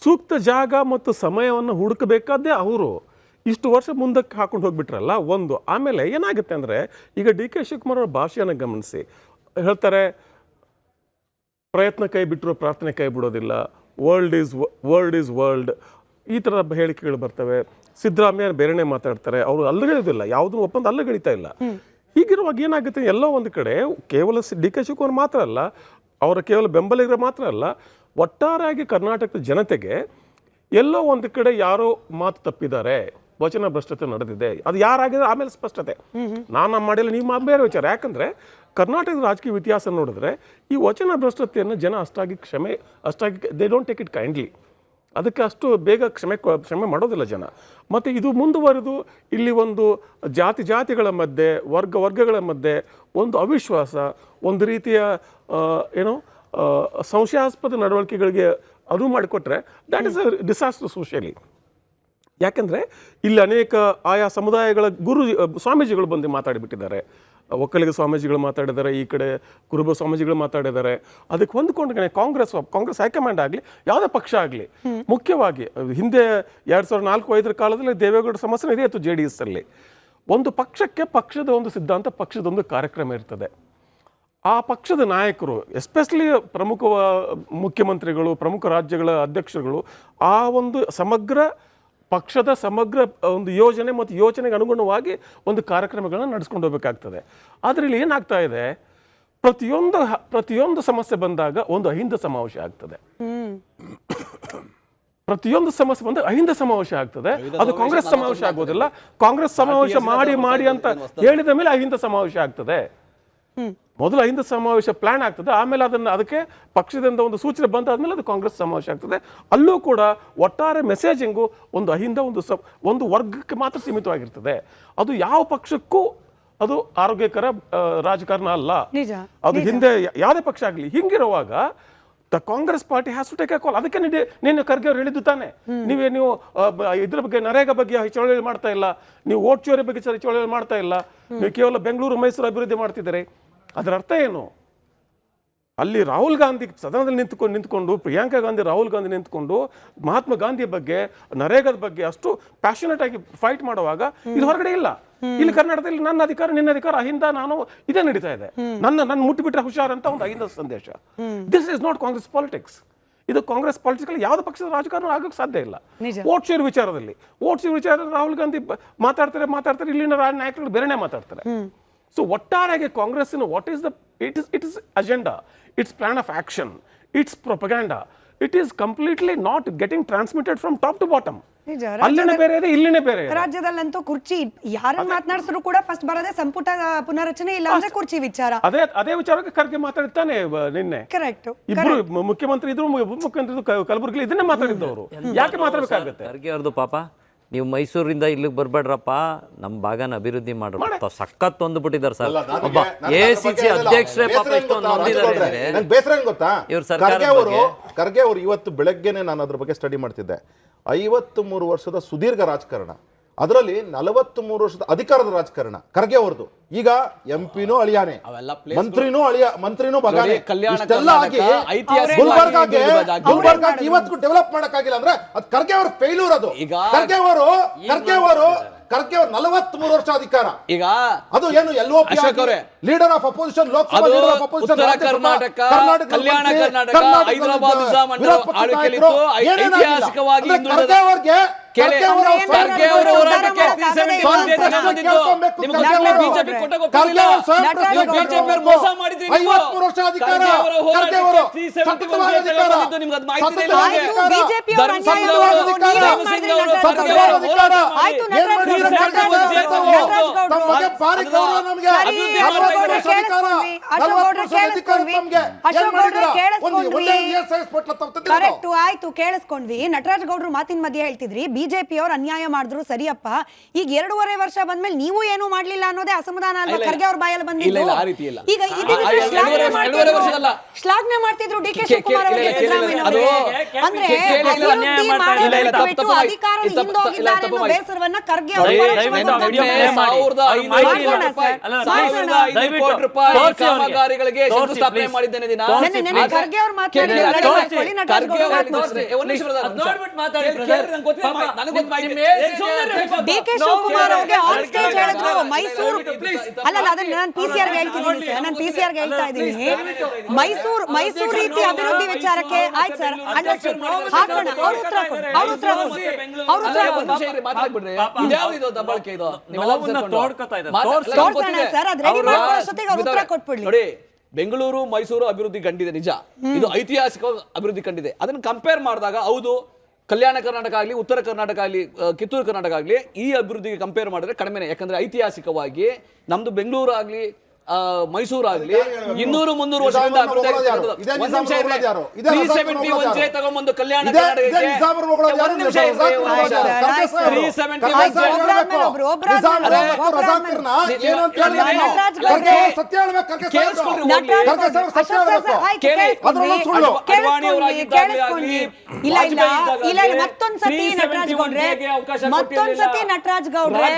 J: ಸೂಕ್ತ ಜಾಗ ಮತ್ತು ಸಮಯವನ್ನು ಹುಡುಕಬೇಕಾದ್ದೇ ಅವರು. ಇಷ್ಟು ವರ್ಷ ಮುಂದಕ್ಕೆ ಹಾಕೊಂಡು ಹೋಗ್ಬಿಟ್ರಲ್ಲ ಒಂದು. ಆಮೇಲೆ ಏನಾಗುತ್ತೆ ಅಂದರೆ, ಈಗ DK ಶಿವಕುಮಾರ್ ಅವರ ಭಾಷೆಯನ್ನು ಗಮನಿಸಿ ಹೇಳ್ತಾರೆ, ಪ್ರಯತ್ನ ಕೈ ಬಿಟ್ಟರು ಪ್ರಾರ್ಥನೆ ಕೈ ಬಿಡೋದಿಲ್ಲ, ವರ್ಲ್ಡ್ ಈಸ್ ವರ್ಲ್ಡ್, ಈ ಥರ ಹೇಳಿಕೆಗಳು ಬರ್ತವೆ. ಸಿದ್ದರಾಮಯ್ಯ ಬೇರೆನೇ ಮಾತಾಡ್ತಾರೆ, ಅವರು ಅಲ್ಲಗಳಿಯೋದಿಲ್ಲ, ಯಾವುದೂ ಒಪ್ಪಂದ ಅಲ್ಲಗಳಿತಾ ಇಲ್ಲ. ಹೀಗಿರುವಾಗ ಏನಾಗುತ್ತೆ, ಎಲ್ಲೋ ಒಂದು ಕಡೆ ಕೇವಲ DK ಶಿವಕುಮಾರ್ ಮಾತ್ರ ಅಲ್ಲ, ಅವರ ಕೇವಲ ಬೆಂಬಲಿಗರ ಮಾತ್ರ ಅಲ್ಲ, ಒಟ್ಟಾರೆಯಾಗಿ ಕರ್ನಾಟಕದ ಜನತೆಗೆ ಎಲ್ಲೋ ಒಂದು ಕಡೆ ಯಾರೋ ಮಾತು ತಪ್ಪಿದ್ದಾರೆ, ವಚನ ಭ್ರಷ್ಟತೆ ನಡೆದಿದೆ. ಅದು ಯಾರಾಗಿದ್ರೆ ಆಮೇಲೆ ಸ್ಪಷ್ಟತೆ, ನಾನು ಮಾಡಿಲ್ಲ ನೀವು ಬೇರೆ ವಿಚಾರ. ಯಾಕಂದರೆ ಕರ್ನಾಟಕದ ರಾಜಕೀಯ ಇತಿಹಾಸ ನೋಡಿದ್ರೆ ಈ ವಚನ ಭ್ರಷ್ಟತೆಯನ್ನು ಜನ ಅಷ್ಟಾಗಿ they don't take it kindly. ಅದಕ್ಕೆ ಅಷ್ಟು ಬೇಗ ಕ್ಷಮೆ ಮಾಡೋದಿಲ್ಲ ಜನ. ಮತ್ತು ಇದು ಮುಂದುವರೆದು ಇಲ್ಲಿ ಒಂದು ಜಾತಿಗಳ ಮಧ್ಯೆ, ವರ್ಗಗಳ ಮಧ್ಯೆ ಒಂದು ಅವಿಶ್ವಾಸ, ಒಂದು ರೀತಿಯ ಸಂಶಯಾಸ್ಪದ ನಡವಳಿಕೆಗಳಿಗೆ ಅನುವು ಮಾಡಿಕೊಟ್ರೆ that is a disaster socially. ಯಾಕೆಂದರೆ ಇಲ್ಲಿ ಅನೇಕ ಆಯಾ ಸಮುದಾಯಗಳ ಸ್ವಾಮೀಜಿಗಳು ಬಂದು ಮಾತಾಡಿಬಿಟ್ಟಿದ್ದಾರೆ. ಒಕ್ಕಲಿಗ ಸ್ವಾಮೀಜಿಗಳು ಮಾತಾಡಿದ್ದಾರೆ, ಈ ಕಡೆ ಕುರುಬ ಸ್ವಾಮೀಜಿಗಳು ಮಾತಾಡಿದ್ದಾರೆ. ಅದಕ್ಕೆ ಹೊಂದ್ಕೊಂಡ್ರೆ ಕಾಂಗ್ರೆಸ್ ಹೈಕಮಾಂಡ್ ಆಗಲಿ, ಯಾವುದೇ ಪಕ್ಷ ಆಗಲಿ, ಮುಖ್ಯವಾಗಿ ಹಿಂದೆ 2004-05 ಕಾಲದಲ್ಲಿ ದೇವೇಗೌಡ ಸಮಸ್ಯೆ ಇದೆ ಇತ್ತು JDS ಅಲ್ಲಿ. ಒಂದು ಪಕ್ಷಕ್ಕೆ ಪಕ್ಷದ ಒಂದು ಸಿದ್ಧಾಂತ, ಪಕ್ಷದೊಂದು ಕಾರ್ಯಕ್ರಮ ಇರ್ತದೆ. ಆ ಪಕ್ಷದ ನಾಯಕರು, ಎಸ್ಪೆಷಲಿ ಪ್ರಮುಖ ಮುಖ್ಯಮಂತ್ರಿಗಳು, ಪ್ರಮುಖ ರಾಜ್ಯಗಳ ಅಧ್ಯಕ್ಷರುಗಳು ಆ ಒಂದು ಪಕ್ಷದ ಸಮಗ್ರ ಒಂದು ಯೋಜನೆ ಮತ್ತು ಯೋಚನೆಗೆ ಅನುಗುಣವಾಗಿ ಒಂದು ಕಾರ್ಯಕ್ರಮಗಳನ್ನು ನಡೆಸ್ಕೊಂಡು ಹೋಗಬೇಕಾಗ್ತದೆ. ಆದರೆ ಇಲ್ಲಿ ಏನಾಗ್ತಾ ಇದೆ, ಪ್ರತಿಯೊಂದು ಸಮಸ್ಯೆ ಬಂದಾಗ ಒಂದು ಅಹಿಂದ ಸಮಾವೇಶ ಆಗ್ತದೆ. ಪ್ರತಿಯೊಂದು ಸಮಸ್ಯೆ ಬಂದಾಗ ಅಹಿಂದ ಸಮಾವೇಶ ಆಗ್ತದೆ. ಅದು ಕಾಂಗ್ರೆಸ್ ಸಮಾವೇಶ ಆಗೋದಿಲ್ಲ. ಕಾಂಗ್ರೆಸ್ ಸಮಾವೇಶ ಮಾಡಿ ಅಂತ ಹೇಳಿದ ಮೇಲೆ ಅಹಿಂದ ಸಮಾವೇಶ ಆಗ್ತದೆ. ಮೊದಲು ಅಹಿಂದ ಸಮಾವೇಶ ಪ್ಲಾನ್ ಆಗ್ತದೆ, ಆಮೇಲೆ ಅದಕ್ಕೆ ಪಕ್ಷದಿಂದ ಒಂದು ಸೂಚನೆ ಬಂದಾದ್ಮೇಲೆ ಅದು ಕಾಂಗ್ರೆಸ್ ಸಮಾವೇಶ ಆಗ್ತದೆ. ಅಲ್ಲೂ ಕೂಡ ಒಟ್ಟಾರೆ ಮೆಸೇಜಿಂಗು ಒಂದು ಅಹಿಂದ ಒಂದು ವರ್ಗಕ್ಕೆ ಮಾತ್ರ ಸೀಮಿತವಾಗಿರ್ತದೆ. ಅದು ಯಾವ ಪಕ್ಷಕ್ಕೂ ಅದು ಆರೋಗ್ಯಕರ ರಾಜಕಾರಣ ಅಲ್ಲ. ಅದು ಹಿಂದೆ ಯಾವುದೇ ಪಕ್ಷ ಆಗಲಿ. ಹಿಂಗಿರುವಾಗ the Congress party has to take a call. ಅದಕ್ಕೆ ನಿನ್ನೆ ಖರ್ಗೆ ಅವರು ಹೇಳಿದ್ದು ತಾನೆ, ನೀವು ಇದ್ರ ಬಗ್ಗೆ ನರೇಗಾ ಬಗ್ಗೆ ಚಳವಳಿ ಮಾಡ್ತಾ ಇಲ್ಲ, ನೀವು ಓಟ್ ಚೋರಿ ಬಗ್ಗೆ ಚಳವಳಿ ಮಾಡ್ತಾ ಇಲ್ಲ, ನೀವು ಕೇವಲ ಬೆಂಗಳೂರು ಮೈಸೂರು ಅಭಿವೃದ್ಧಿ ಮಾಡ್ತಿದ್ದೀರಿ. ಅದರ ಅರ್ಥ ಏನು? ಅಲ್ಲಿ ರಾಹುಲ್ ಗಾಂಧಿ ಸದನದಲ್ಲಿ ನಿಂತ್ಕೊಂಡು ಪ್ರಿಯಾಂಕಾ ಗಾಂಧಿ, ರಾಹುಲ್ ಗಾಂಧಿ ನಿಂತ್ಕೊಂಡು ಮಹಾತ್ಮ ಗಾಂಧಿ ಬಗ್ಗೆ, ನರೇಗಾದ ಬಗ್ಗೆ ಅಷ್ಟು ಪ್ಯಾಷನೇಟ್ ಆಗಿ ಫೈಟ್ ಮಾಡುವಾಗ ಇದು ಹೊರಗಡೆ ಇಲ್ಲ. ಇಲ್ಲಿ ಕರ್ನಾಟಕದಲ್ಲಿ ನನ್ನ ಅಧಿಕಾರ ನಿನ್ನ ಅಧಿಕಾರ, ಅಹಿಂದ ನಾನು ಇದೇ ನಡೀತಾ ಇದೆ. ನನ್ನ ಮುಟ್ಟಿಬಿಟ್ರೆ ಹುಷಾರ್ ಅಂತ ಒಂದು ಅಹಿಂದ ಸಂದೇಶ. This is not Congress politics. ಇದು ಕಾಂಗ್ರೆಸ್ ಪೊಲಿಟಿಕಲ್ ಯಾವುದೇ ಪಕ್ಷದ ರಾಜಕಾರಣ ಆಗೋಕ್ಕೆ ಸಾಧ್ಯ ಇಲ್ಲ.
C: ನಿಜ.
J: ವೋಟ್ ಶೇರ್ ವಿಚಾರದಲ್ಲಿ ರಾಹುಲ್ ಗಾಂಧಿ ಮಾತಾಡ್ತಾರೆ ಇಲ್ಲಿನ ನಾಯಕರು ಬೇರೆನೇ ಮಾತಾಡ್ತಾರೆ. ಸೊ ಒಟ್ಟಾರೆಯಾಗಿ ಕಾಂಗ್ರೆಸ್ಸಿನ what is it is agenda, it's plan of action, it's propaganda, it is completely not getting transmitted from top to bottom.
C: ನಿಜ.
J: ಅಲ್ಲಿನೇ ಬೇರೆ ಇದೆ, ಇಲ್ಲಿನೇ ಬೇರೆ ಇದೆ.
C: ರಾಜ್ಯದಲ್ಲಂತೂ ಕುರ್ಚಿ ಯಾರನ್ನ ಮಾತನಾಡಿಸಿದ್ರು ಕೂಡ ಫಸ್ಟ್ ಬರೋದೇ ಸಂಪುಟ ಪುನರಚನೆ ಇಲ್ಲ ಅಂದ್ರೆ ಕುರ್ಚಿ ವಿಚಾರ.
J: ಅದೇ ವಿಚಾರಕ್ಕೆ ಖರ್ಗೆ ಮಾತಾಡ್ತಾನೆ ನಿನ್ನೆ.
C: ಕರೆಕ್ಟ್.
J: ಇಬ್ರು ಮುಖ್ಯಮಂತ್ರಿ ಇದ್ರು, ಉಪಮುಖ್ಯಮಂತ್ರಿ ಇದ್ರು, ಕಲಬುರಗಿ ಇದನ್ನೇ ಮಾತಾಡಿದ್ದವರು. ಯಾಕೆ ಮಾತಾಡ್ಬೇಕಾಗುತ್ತೆ?
I: ಖರ್ಗೆ ಅವ್ರದ್ದು ಪಾಪ, ನೀವು ಮೈಸೂರಿಂದ ಇಲ್ಲಿಗೆ ಬರ್ಬೇಡ್ರಪ್ಪ, ನಮ್ಮ ಭಾಗನ ಅಭಿವೃದ್ಧಿ ಮಾಡ್ರ ಸಖತ್ ಹೊಂದ್ಬಿಟ್ಟಿದ್ದಾರೆ ಸರ್. ACC ಅಧ್ಯಕ್ಷರೇ ಪಾಪ ಇಷ್ಟೊಂದು ಹೊಂದಿದ್ದಾರೆ.
H: ಬೇಸರ ಏನ್ ಗೊತ್ತಾ,
I: ಇವ್ರ ಸರ್ಕಾರದ
H: ಖರ್ಗೆ ಅವರು ಇವತ್ತು ಬೆಳಗ್ಗೆನೆ ನಾನು ಅದ್ರ ಬಗ್ಗೆ ಸ್ಟಡಿ ಮಾಡ್ತಿದ್ದೆ. 53 ವರ್ಷದ ಸುದೀರ್ಘ ರಾಜಕಾರಣ, ಅದರಲ್ಲಿ 43 ವರ್ಷದ ಅಧಿಕಾರದ ರಾಜಕಾರಣ ಖರ್ಗೆ ಅವ್ರದ್ದು. ಈಗ ಎಂಪಿನೂ ಅಳಿಯಾನೆ, ಮಂತ್ರಿನೂ ಬಗಾನೆ. ಇಷ್ಟೆಲ್ಲ ಆಗಿ ಗುಲ್ಬರ್ಗಾಗೆ ಇವತ್ತು ಡೆವಲಪ್ ಮಾಡಕ್ಕಾಗಿಲ್ಲ ಅಂದ್ರೆ ಅದು ಖರ್ಗೆ ಅವ್ರ ಫೇಲ್ಯೂರ್. ಅದು ಖರ್ಗೆ ಅವರು 43 ವರ್ಷ ಅಧಿಕಾರ. ಈಗ ಅದು ಏನು LOP leader of opposition, Lok Sabha leader of opposition,
G: Karnataka, Kalyana Karnataka, Hyderabad ನಿಜಾಮನ ಆಳ್ವಿಕೆಯಲ್ಲಿತ್ತು. ಐತಿಹಾಸಿಕವಾಗಿ ಬಿಜೆಪಿ ಮೋಸ ಮಾಡಿದ್ರಿ.
H: 53 ವರ್ಷ ಅಧಿಕಾರ
C: ಆಯ್ತು, ಕೇಳಿಸ್ಕೊಂಡ್ವಿ. ನಟರಾಜ್ ಗೌಡ್ರು ಮಾತಿನ ಮಧ್ಯೆ ಹೇಳ್ತಿದ್ರಿ ಬಿಜೆಪಿ ಅವ್ರು ಅನ್ಯಾಯ ಮಾಡಿದ್ರು, ಸರಿಯಪ್ಪ. ಈಗ 2.5 ವರ್ಷ ಬಂದ್ಮೇಲೆ ನೀವು ಏನು ಮಾಡ್ಲಿಲ್ಲ ಅನ್ನೋದೇ ಅಸಮಾಧಾನ ಅಲ್ವಾ ಖರ್ಗೆ ಅವ್ರ ಬಾಯಲ್ಲಿ ಬಂದಿದ್ದು? ಈಗ ಶ್ಲಾಘನೆ ಮಾಡ್ತಿದ್ರು DK ಶಿವಕುಮಾರ್ ಅವರಿಗೆ, ಸಿದ್ದರಾಮಯ್ಯ ಅವರಿಗೆ. ಅಂದ್ರೆ ಅಧಿಕಾರದ ಹಿಂದೋಗಿದ್ದಾರೆ ಅನ್ನೋ ಬೇಸರವನ್ನ ಖರ್ಗೆ ಅವರು
G: ಕಾಮಗಾರಿಗಳಿಗೆ ಶಂಕುಸ್ಥಾಪನೆ ಮಾಡಿದ್ದೇನೆ ದಿನ.
C: ಖರ್ಗೆ ಅವ್ರು ಮಾತಾಡಿದ್ರೆ DK ಶಿವಕುಮಾರ್ ಅವ್ರಿಗೆ ಆನ್ ಸ್ಟೇಜ್ ಹೇಳಿದ್ರು ಮೈಸೂರು ಅಲ್ಲ, ಅದನ್ನ ನಾನು PCR ಗೆ ಹೇಳ್ತಾ ಇದ್ದೀನಿ. ಮೈಸೂರು ರೀತಿ ಅಭಿವೃದ್ಧಿ ವಿಚಾರಕ್ಕೆ ಆಯ್ತು ಸರ್, ಹಾಕೋಣ. ಅವ್ರ ಉತ್ತರ ಕೊಟ್ಬಿಡ್ಲಿ.
G: ನೋಡಿ, ಬೆಂಗಳೂರು ಮೈಸೂರು ಅಭಿವೃದ್ಧಿ ಕಂಡಿದೆ ನಿಜ, ಇದು ಐತಿಹಾಸಿಕ ಅಭಿವೃದ್ಧಿ ಕಂಡಿದೆ. ಅದನ್ನ ಕಂಪೇರ್ ಮಾಡಿದಾಗ ಹೌದು, ಕಲ್ಯಾಣ ಕರ್ನಾಟಕ ಆಗಲಿ, ಉತ್ತರ ಕರ್ನಾಟಕ ಆಗಲಿ, ಕಿತ್ತೂರು ಕರ್ನಾಟಕ ಆಗಲಿ, ಈ ಅಭಿವೃದ್ಧಿಗೆ ಕಂಪೇರ್ ಮಾಡಿದ್ರೆ ಕಡಿಮೆನೆ. ಯಾಕಂದ್ರೆ ಐತಿಹಾಸಿಕವಾಗಿ ನಮ್ದು ಬೆಂಗಳೂರು ಆಗಲಿ ಮೈಸೂರು ಆಗಲಿ 200-300 ವರ್ಷದಿಂದ ತಗೊಂಡ್ಬಂದು ಕಲ್ಯಾಣ
C: ಮತ್ತೊಂದ್ಸತಿ ನಟರಾಜ್ ಗೌಡ್ರೆ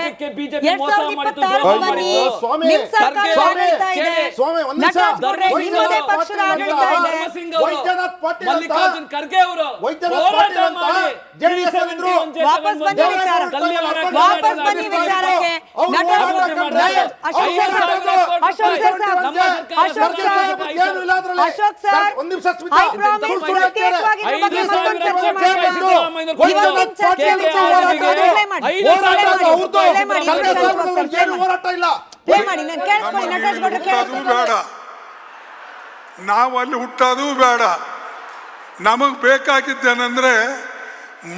G: ಮಲ್ಲಿಕಾರ್ಜುನ್ ಖರ್ಗೆ ಅವರು
K: ನಾವು ಅಲ್ಲಿ ಹುಟ್ಟೋದು ಬೇಡ. ನಮಗೆ ಬೇಕಾಗಿದ್ದೇನೆಂದ್ರೆ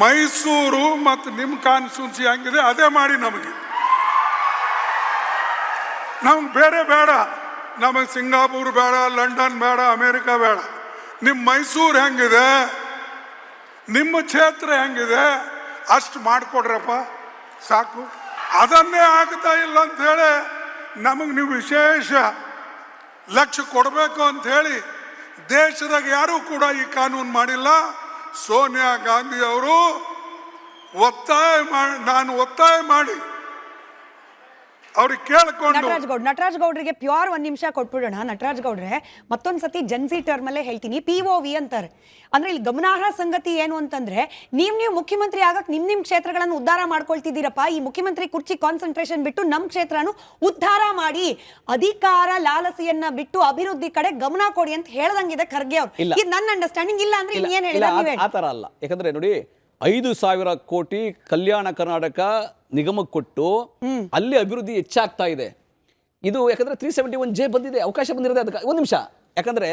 K: ಮೈಸೂರು ಮತ್ತು ನಿಮ್ಮ ಕಾನ್ಸ್ಟಿಟ್ಯೂನ್ಸಿ ಹೆಂಗಿದೆ ಅದೇ ಮಾಡಿ. ನಮಗೆ ಬೇರೆ ಬೇಡ. ನಮಗೆ ಸಿಂಗಾಪುರ್ ಬೇಡ, ಲಂಡನ್ ಬೇಡ, ಅಮೇರಿಕ ಬೇಡ. ನಿಮ್ಮ ಮೈಸೂರು ಹೆಂಗಿದೆ, ನಿಮ್ಮ ಕ್ಷೇತ್ರ ಹೆಂಗಿದೆ ಅಷ್ಟು ಮಾಡಿಕೊಡ್ರಪ್ಪ ಸಾಕು. ಅದನ್ನೇ ಆಗ್ತಾ ಇಲ್ಲ ಅಂತ ಹೇಳಿ ನಮಗೆ ನೀವು ವಿಶೇಷ ಲಕ್ಷ್ಯ ಕೊಡಬೇಕು ಅಂತ ಹೇಳಿ ದೇಶದಾಗ ಯಾರೂ ಕೂಡ ಈ ಕಾನೂನು ಮಾಡಿಲ್ಲ. ಸೋನಿಯಾ ಗಾಂಧಿ ಅವರು ಒತ್ತಾಯ ಮಾಡಿ ಅವ್ರಿಗೆ ಕೇಳ್ಕೊಂಡು
C: ನಟರಾಜ್ ಗೌಡ್ರಿಗೆ ಪ್ಯೂರ್ 1 ನಿಮಿಷ ಕೊಟ್ಬಿಡೋಣ. ನಟರಾಜ್ ಗೌಡ್ರೆ, ಮತ್ತೊಂದ್ಸತಿ ಜನ್ಸಿ ಟರ್ಮ್ ಅಲ್ಲೇ ಹೇಳ್ತೀನಿ, POV ಅಂತಾರೆ. ಅಂದ್ರೆ ಇಲ್ಲಿ ಗಮನಾರ್ಹ ಸಂಗತಿ ಏನು ಅಂತಂದ್ರೆ, ನೀವು ಮುಖ್ಯಮಂತ್ರಿ ಆಗಕ್ ನಿಮ್ ಕ್ಷೇತ್ರಗಳನ್ನು ಉದ್ಧಾರ ಮಾಡ್ಕೊಳ್ತಿದ್ದೀರಪ್ಪ. ಈ ಮುಖ್ಯಮಂತ್ರಿ ಕುರ್ಚಿ ಕಾನ್ಸಂಟ್ರೇಷನ್ ಬಿಟ್ಟು ನಮ್ ಕ್ಷೇತ್ರನು ಉದ್ಧಾರ ಮಾಡಿ, ಅಧಿಕಾರ ಲಾಲಸೆಯನ್ನ ಬಿಟ್ಟು ಅಭಿವೃದ್ಧಿ ಕಡೆ ಗಮನ ಕೊಡಿ ಅಂತ ಹೇಳ್ದಂಗಿದೆ ಖರ್ಗೆ ಅವ್ರು. ಇದು ನನ್ನ ಅಂಡರ್ಸ್ಟ್ಯಾಂಡಿಂಗ್. ಇಲ್ಲ ಅಂದ್ರೆ ಏನ್ ಹೇಳಿದ್ರೆ
G: ಆ ತರ ಅಲ್ಲ. ಯಾಕಂದ್ರೆ ನೋಡಿ, 5,000 ಕೋಟಿ ಕಲ್ಯಾಣ ಕರ್ನಾಟಕ ನಿಗಮಕ್ಕೆ ಕೊಟ್ಟು ಅಲ್ಲಿ ಅಭಿವೃದ್ಧಿ ಹೆಚ್ಚಾಗ್ತಾ ಇದೆ. ಇದು ಯಾಕಂದ್ರೆ 371J ಬಂದಿದೆ, ಅವಕಾಶ ಬಂದಿರೋದು. ಅದಕ್ಕೆ 1 ನಿಮಿಷ, ಯಾಕಂದ್ರೆ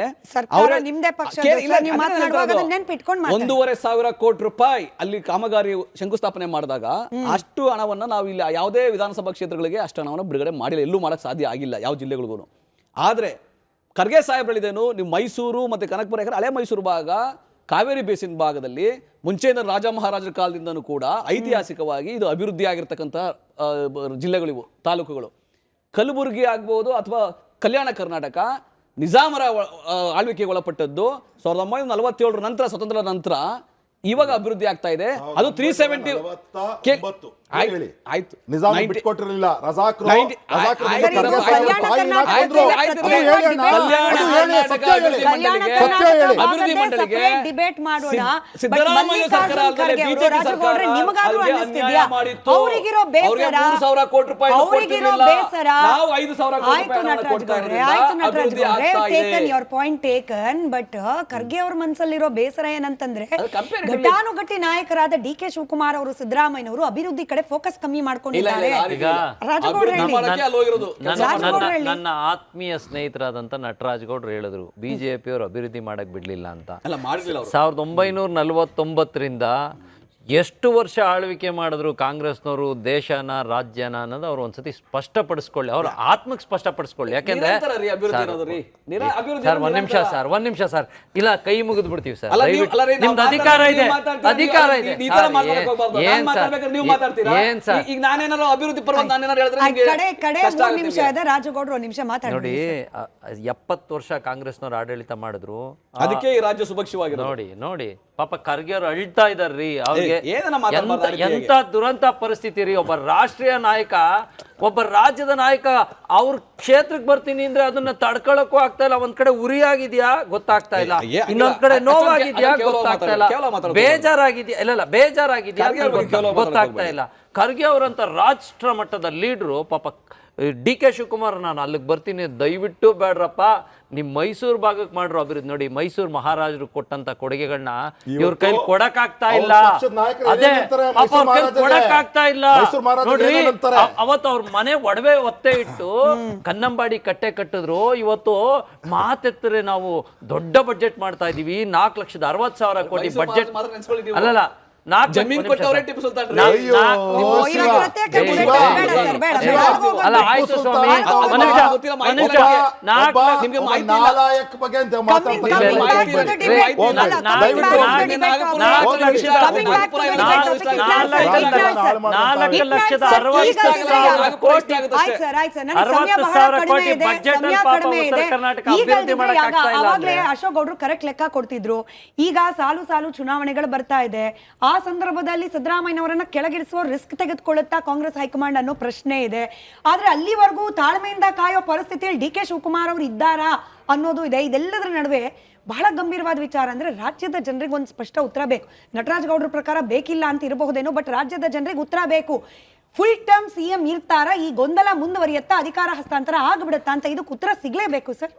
C: ನಿಮ್ದೇ ಪಕ್ಷ
G: 1,500 ಕೋಟಿ ರೂಪಾಯಿ ಅಲ್ಲಿ ಕಾಮಗಾರಿ ಶಂಕುಸ್ಥಾಪನೆ ಮಾಡಿದಾಗ ಅಷ್ಟು ಹಣವನ್ನ ನಾವು ಇಲ್ಲಿ ಯಾವುದೇ ವಿಧಾನಸಭಾ ಕ್ಷೇತ್ರಗಳಿಗೆ ಅಷ್ಟು ಹಣವನ್ನು ಬಿಡುಗಡೆ ಮಾಡಿಲ್ಲ, ಎಲ್ಲೂ ಮಾಡಕ್ ಸಾಧ್ಯ ಆಗಿಲ್ಲ ಯಾವ ಜಿಲ್ಲೆಗಳಿಗೂ. ಆದ್ರೆ ಖರ್ಗೆ ಸಾಹೇಬ್ ಹೇಳಿದೇನು, ನೀವು ಮೈಸೂರು ಮತ್ತೆ ಕನಕಪುರ, ಯಾಕಂದ್ರೆ ಹಳೆ ಮೈಸೂರು ಭಾಗ ಕಾವೇರಿ ಬೇಸಿನ್ ಭಾಗದಲ್ಲಿ ಮುಂಚೆಯಿಂದ ರಾಜ ಮಹಾರಾಜರ ಕಾಲದಿಂದನೂ ಕೂಡ ಐತಿಹಾಸಿಕವಾಗಿ ಇದು ಅಭಿವೃದ್ಧಿ ಆಗಿರ್ತಕ್ಕಂಥ ಜಿಲ್ಲೆಗಳಿವು, ತಾಲೂಕುಗಳು. ಕಲಬುರಗಿ ಆಗ್ಬೋದು ಅಥವಾ ಕಲ್ಯಾಣ ಕರ್ನಾಟಕ ನಿಜಾಮರ ಆಳ್ವಿಕೆಗೆ ಒಳಪಟ್ಟದ್ದು 1947 ನಂತರ, ಸ್ವತಂತ್ರ ನಂತರ ಇವಾಗ ಅಭಿವೃದ್ಧಿ ಆಗ್ತಾ ಇದೆ. ಅದು 370 ಆಯ್ತು.
H: ನಿಜಾಮ್ ಬಿಟ್ಕೊಟ್ಟಿರಲಿಲ್ಲ,
G: ಅಭಿವೃದ್ಧಿ ಮಂಡಳಿಗೆ ಸಿದ್ದರಾಮಯ್ಯ ಸರ್ಕಾರದಲ್ಲಿ ಬಿಜೆಪಿ ಸರ್ಕಾರ ಅನ್ಯಾಯ ಮಾಡಿತ್ತು. ಅವ್ರಿಗೆ 3,000 ಕೋಟಿ ರೂಪಾಯಿ ಕೊಡ್ತಿರ್ಲಿಲ್ಲ, ನಾವು 5,000 ಕೋಟಿ ರೂಪಾಯಿ ಕೊಡ್ತಾ ಇರೋದ್ರಿಂದ ಅಭಿವೃದ್ಧಿ ಆಗ್ತಾ ಇದೆ.
C: ಬಟ್ ಖರ್ಗೆ ಅವ್ರ ಮನಸ್ಸಲ್ಲಿರೋ ಬೇಸರ ಏನಂತಂದ್ರೆ, ಘಟಾನುಘಟಿ ನಾಯಕರಾದ DK ಶಿವಕುಮಾರ್ ಅವರು, ಸಿದ್ದರಾಮಯ್ಯನವರು ಅಭಿವೃದ್ಧಿ ಕಡೆ ಫೋಕಸ್ ಕಮ್ಮಿ ಮಾಡ್ಕೊಂಡಿದ್ದಾರೆ.
I: ನನ್ನ ಆತ್ಮೀಯ ಸ್ನೇಹಿತರಾದಂತ ನಟರಾಜ್ ಗೌಡ್ರು ಹೇಳಿದ್ರು, ಬಿಜೆಪಿ ಅವರು ಅಭಿವೃದ್ಧಿ ಮಾಡಕ್ ಬಿಡ್ಲಿಲ್ಲ ಅಂತ. 1949ರಿಂದ ಎಷ್ಟು ವರ್ಷ ಆಳ್ವಿಕೆ ಮಾಡಿದ್ರು ಕಾಂಗ್ರೆಸ್ನವರು ದೇಶನ, ರಾಜ್ಯನ ಅನ್ನೋದು ಅವ್ರು ಒಂದ್ಸತಿ ಸ್ಪಷ್ಟಪಡಿಸ್ಕೊಳ್ಳಿ, ಅವ್ರ ಆತ್ಮಕ್ಕೆ ಸ್ಪಷ್ಟಪಡಿಸ್ಕೊಳ್ಳಿ. ಯಾಕೆಂದ್ರೆ ಸರ್, ಒಂದ್ ನಿಮಿಷ ಸರ್, ಇಲ್ಲ ಕೈ ಮುಗಿದ್ ಬಿಡ್ತೀವಿ ಸರ್. ನಿಮ್ದು ಅಧಿಕಾರ ಇದೆ. ಏನ್ ಸರ್,
G: ಈಗ ನಾನೇನಾದ್ರು ಅಭಿವೃದ್ಧಿ ಪರ
C: ರಾಜಗೌಡ್ರು 1 ನಿಮಿಷ ಮಾತಾಡಿ.
I: ನೋಡಿ, 70 ವರ್ಷ ಕಾಂಗ್ರೆಸ್ನವ್ರು ಆಡಳಿತ ಮಾಡಿದ್ರು,
G: ಅದಕ್ಕೆ ಈ ರಾಜ್ಯ ಸುಭಕ್ಷವಾಗಿ.
I: ನೋಡಿ ಪಾಪ ಖರ್ಗೆ ಅವ್ರು ಅಳ್ತಾ ಇದಾರ್ರಿ. ಅವ್ರಿಗೆ ಎಂತ ದುರಂತ ಪರಿಸ್ಥಿತಿ ರೀ. ಒಬ್ಬ ರಾಷ್ಟ್ರೀಯ ನಾಯಕ, ಒಬ್ಬ ರಾಜ್ಯದ ನಾಯಕ ಅವ್ರ ಕ್ಷೇತ್ರಕ್ಕೆ ಬರ್ತೀನಿ ಅಂದ್ರೆ ಅದನ್ನ ತಡ್ಕೊಳಕ್ಕೂ ಆಗ್ತಾ ಇಲ್ಲ. ಒಂದ್ ಕಡೆ ಉರಿ ಆಗಿದ್ಯಾ ಗೊತ್ತಾಗ್ತಾ ಇಲ್ಲ, ಇನ್ನೊಂದ್ ಕಡೆ ನೋವಾಗಿದ್ಯಾ ಗೊತ್ತಾಗ್ತಾ ಇಲ್ಲ, ಬೇಜಾರಾಗಿದ್ಯಾ ಗೊತ್ತಾಗ್ತಾ ಇಲ್ಲ. ಖರ್ಗೆ ಅವರಂತ ರಾಷ್ಟ್ರ ಮಟ್ಟದ ಲೀಡ್ರು ಪಾಪ DK ಶಿವಕುಮಾರ್, ನಾನು ಅಲ್ಲಿಗೆ ಬರ್ತೀನಿ, ದಯವಿಟ್ಟು ಬೇಡ್ರಪ್ಪ, ನಿಮ್ ಮೈಸೂರು ಭಾಗಕ್ಕೆ ಮಾಡ್ರು ಅಭಿವೃದ್ಧಿ. ನೋಡಿ, ಮೈಸೂರು ಮಹಾರಾಜರು ಕೊಟ್ಟಂತ ಕೊಡುಗೆಗಳನ್ನ ಇವ್ರ ಕೈಲಿ ಕೊಡಕ್ಕಾಗ್ತಾ ಇಲ್ಲ. ಅದೇ ಕೊಡಕ್ಕಾಗ್ತಾ ಇಲ್ಲ. ನೋಡ್ರಿ, ಅವತ್ತು ಅವ್ರ ಮನೆ ಒಡವೆ ಒತ್ತೆ ಇಟ್ಟು ಕನ್ನಂಬಾಡಿ ಕಟ್ಟೆ ಕಟ್ಟಿದ್ರು. ಇವತ್ತು ಮಾತೆತ್ತರೆ ನಾವು ದೊಡ್ಡ ಬಡ್ಜೆಟ್ ಮಾಡ್ತಾ ಇದೀವಿ, 4,60,000 ಕೋಟಿ ಬಡ್ಜೆಟ್. ಅಲ್ಲಲ್ಲ,
G: ಜಮೀನ್ ಕೊಟ್ಟವರೇ ಟಿಪ್ಪು ಸುಲ್ತಾನ್.
I: ಅಲ್ಲ, ಆಯ್ತು ಸ್ವಾಮಿ,
C: ಅಶೋಕ್ ಗೌಡ್ರು ಕರೆಕ್ಟ್ ಲೆಕ್ಕ ಕೊಡ್ತಿದ್ರು. ಈಗ ಸಾಲು ಸಾಲು ಚುನಾವಣೆಗಳು ಬರ್ತಾ ಇದೆ. ಆ ಸಂದರ್ಭದಲ್ಲಿ ಸಿದ್ದರಾಮಯ್ಯನವರನ್ನ ಕೆಳಗಿಳಿಸುವ ರಿಸ್ಕ್ ತೆಗೆದುಕೊಳ್ಳುತ್ತಾ ಕಾಂಗ್ರೆಸ್ ಹೈಕಮಾಂಡ್ ಅನ್ನೋ ಪ್ರಶ್ನೆ ಇದೆ. ಆದ್ರೆ ಅಲ್ಲಿವರೆಗೂ ತಾಳ್ಮೆಯಿಂದ ಕಾಯೋ ಪರಿಸ್ಥಿತಿಯಲ್ಲಿ DK ಶಿವಕುಮಾರ್ ಅವರು ಇದ್ದಾರಾ ಅನ್ನೋದು ಇದೆ. ಇದೆಲ್ಲದರ ನಡುವೆ ಬಹಳ ಗಂಭೀರವಾದ ವಿಚಾರ ಅಂದ್ರೆ, ರಾಜ್ಯದ ಜನರಿಗೆ ಒಂದು ಸ್ಪಷ್ಟ ಉತ್ತರ ಬೇಕು. ನಟರಾಜ್ ಗೌಡ್ರ ಪ್ರಕಾರ ಬೇಕಿಲ್ಲ ಅಂತ ಇರಬಹುದೇನೋ, ಬಟ್ ರಾಜ್ಯದ ಜನರಿಗೆ ಉತ್ತರ ಬೇಕು. ಫುಲ್ ಟರ್ಮ್ CM ಇರ್ತಾರ, ಈ ಗೊಂದಲ ಮುಂದುವರಿಯುತ್ತಾ, ಅಧಿಕಾರ ಹಸ್ತಾಂತರ ಆಗ್ಬಿಡುತ್ತಾ ಅಂತ ಇದಕ್ಕೆ ಉತ್ತರ ಸಿಗ್ಲೇಬೇಕು ಸರ್.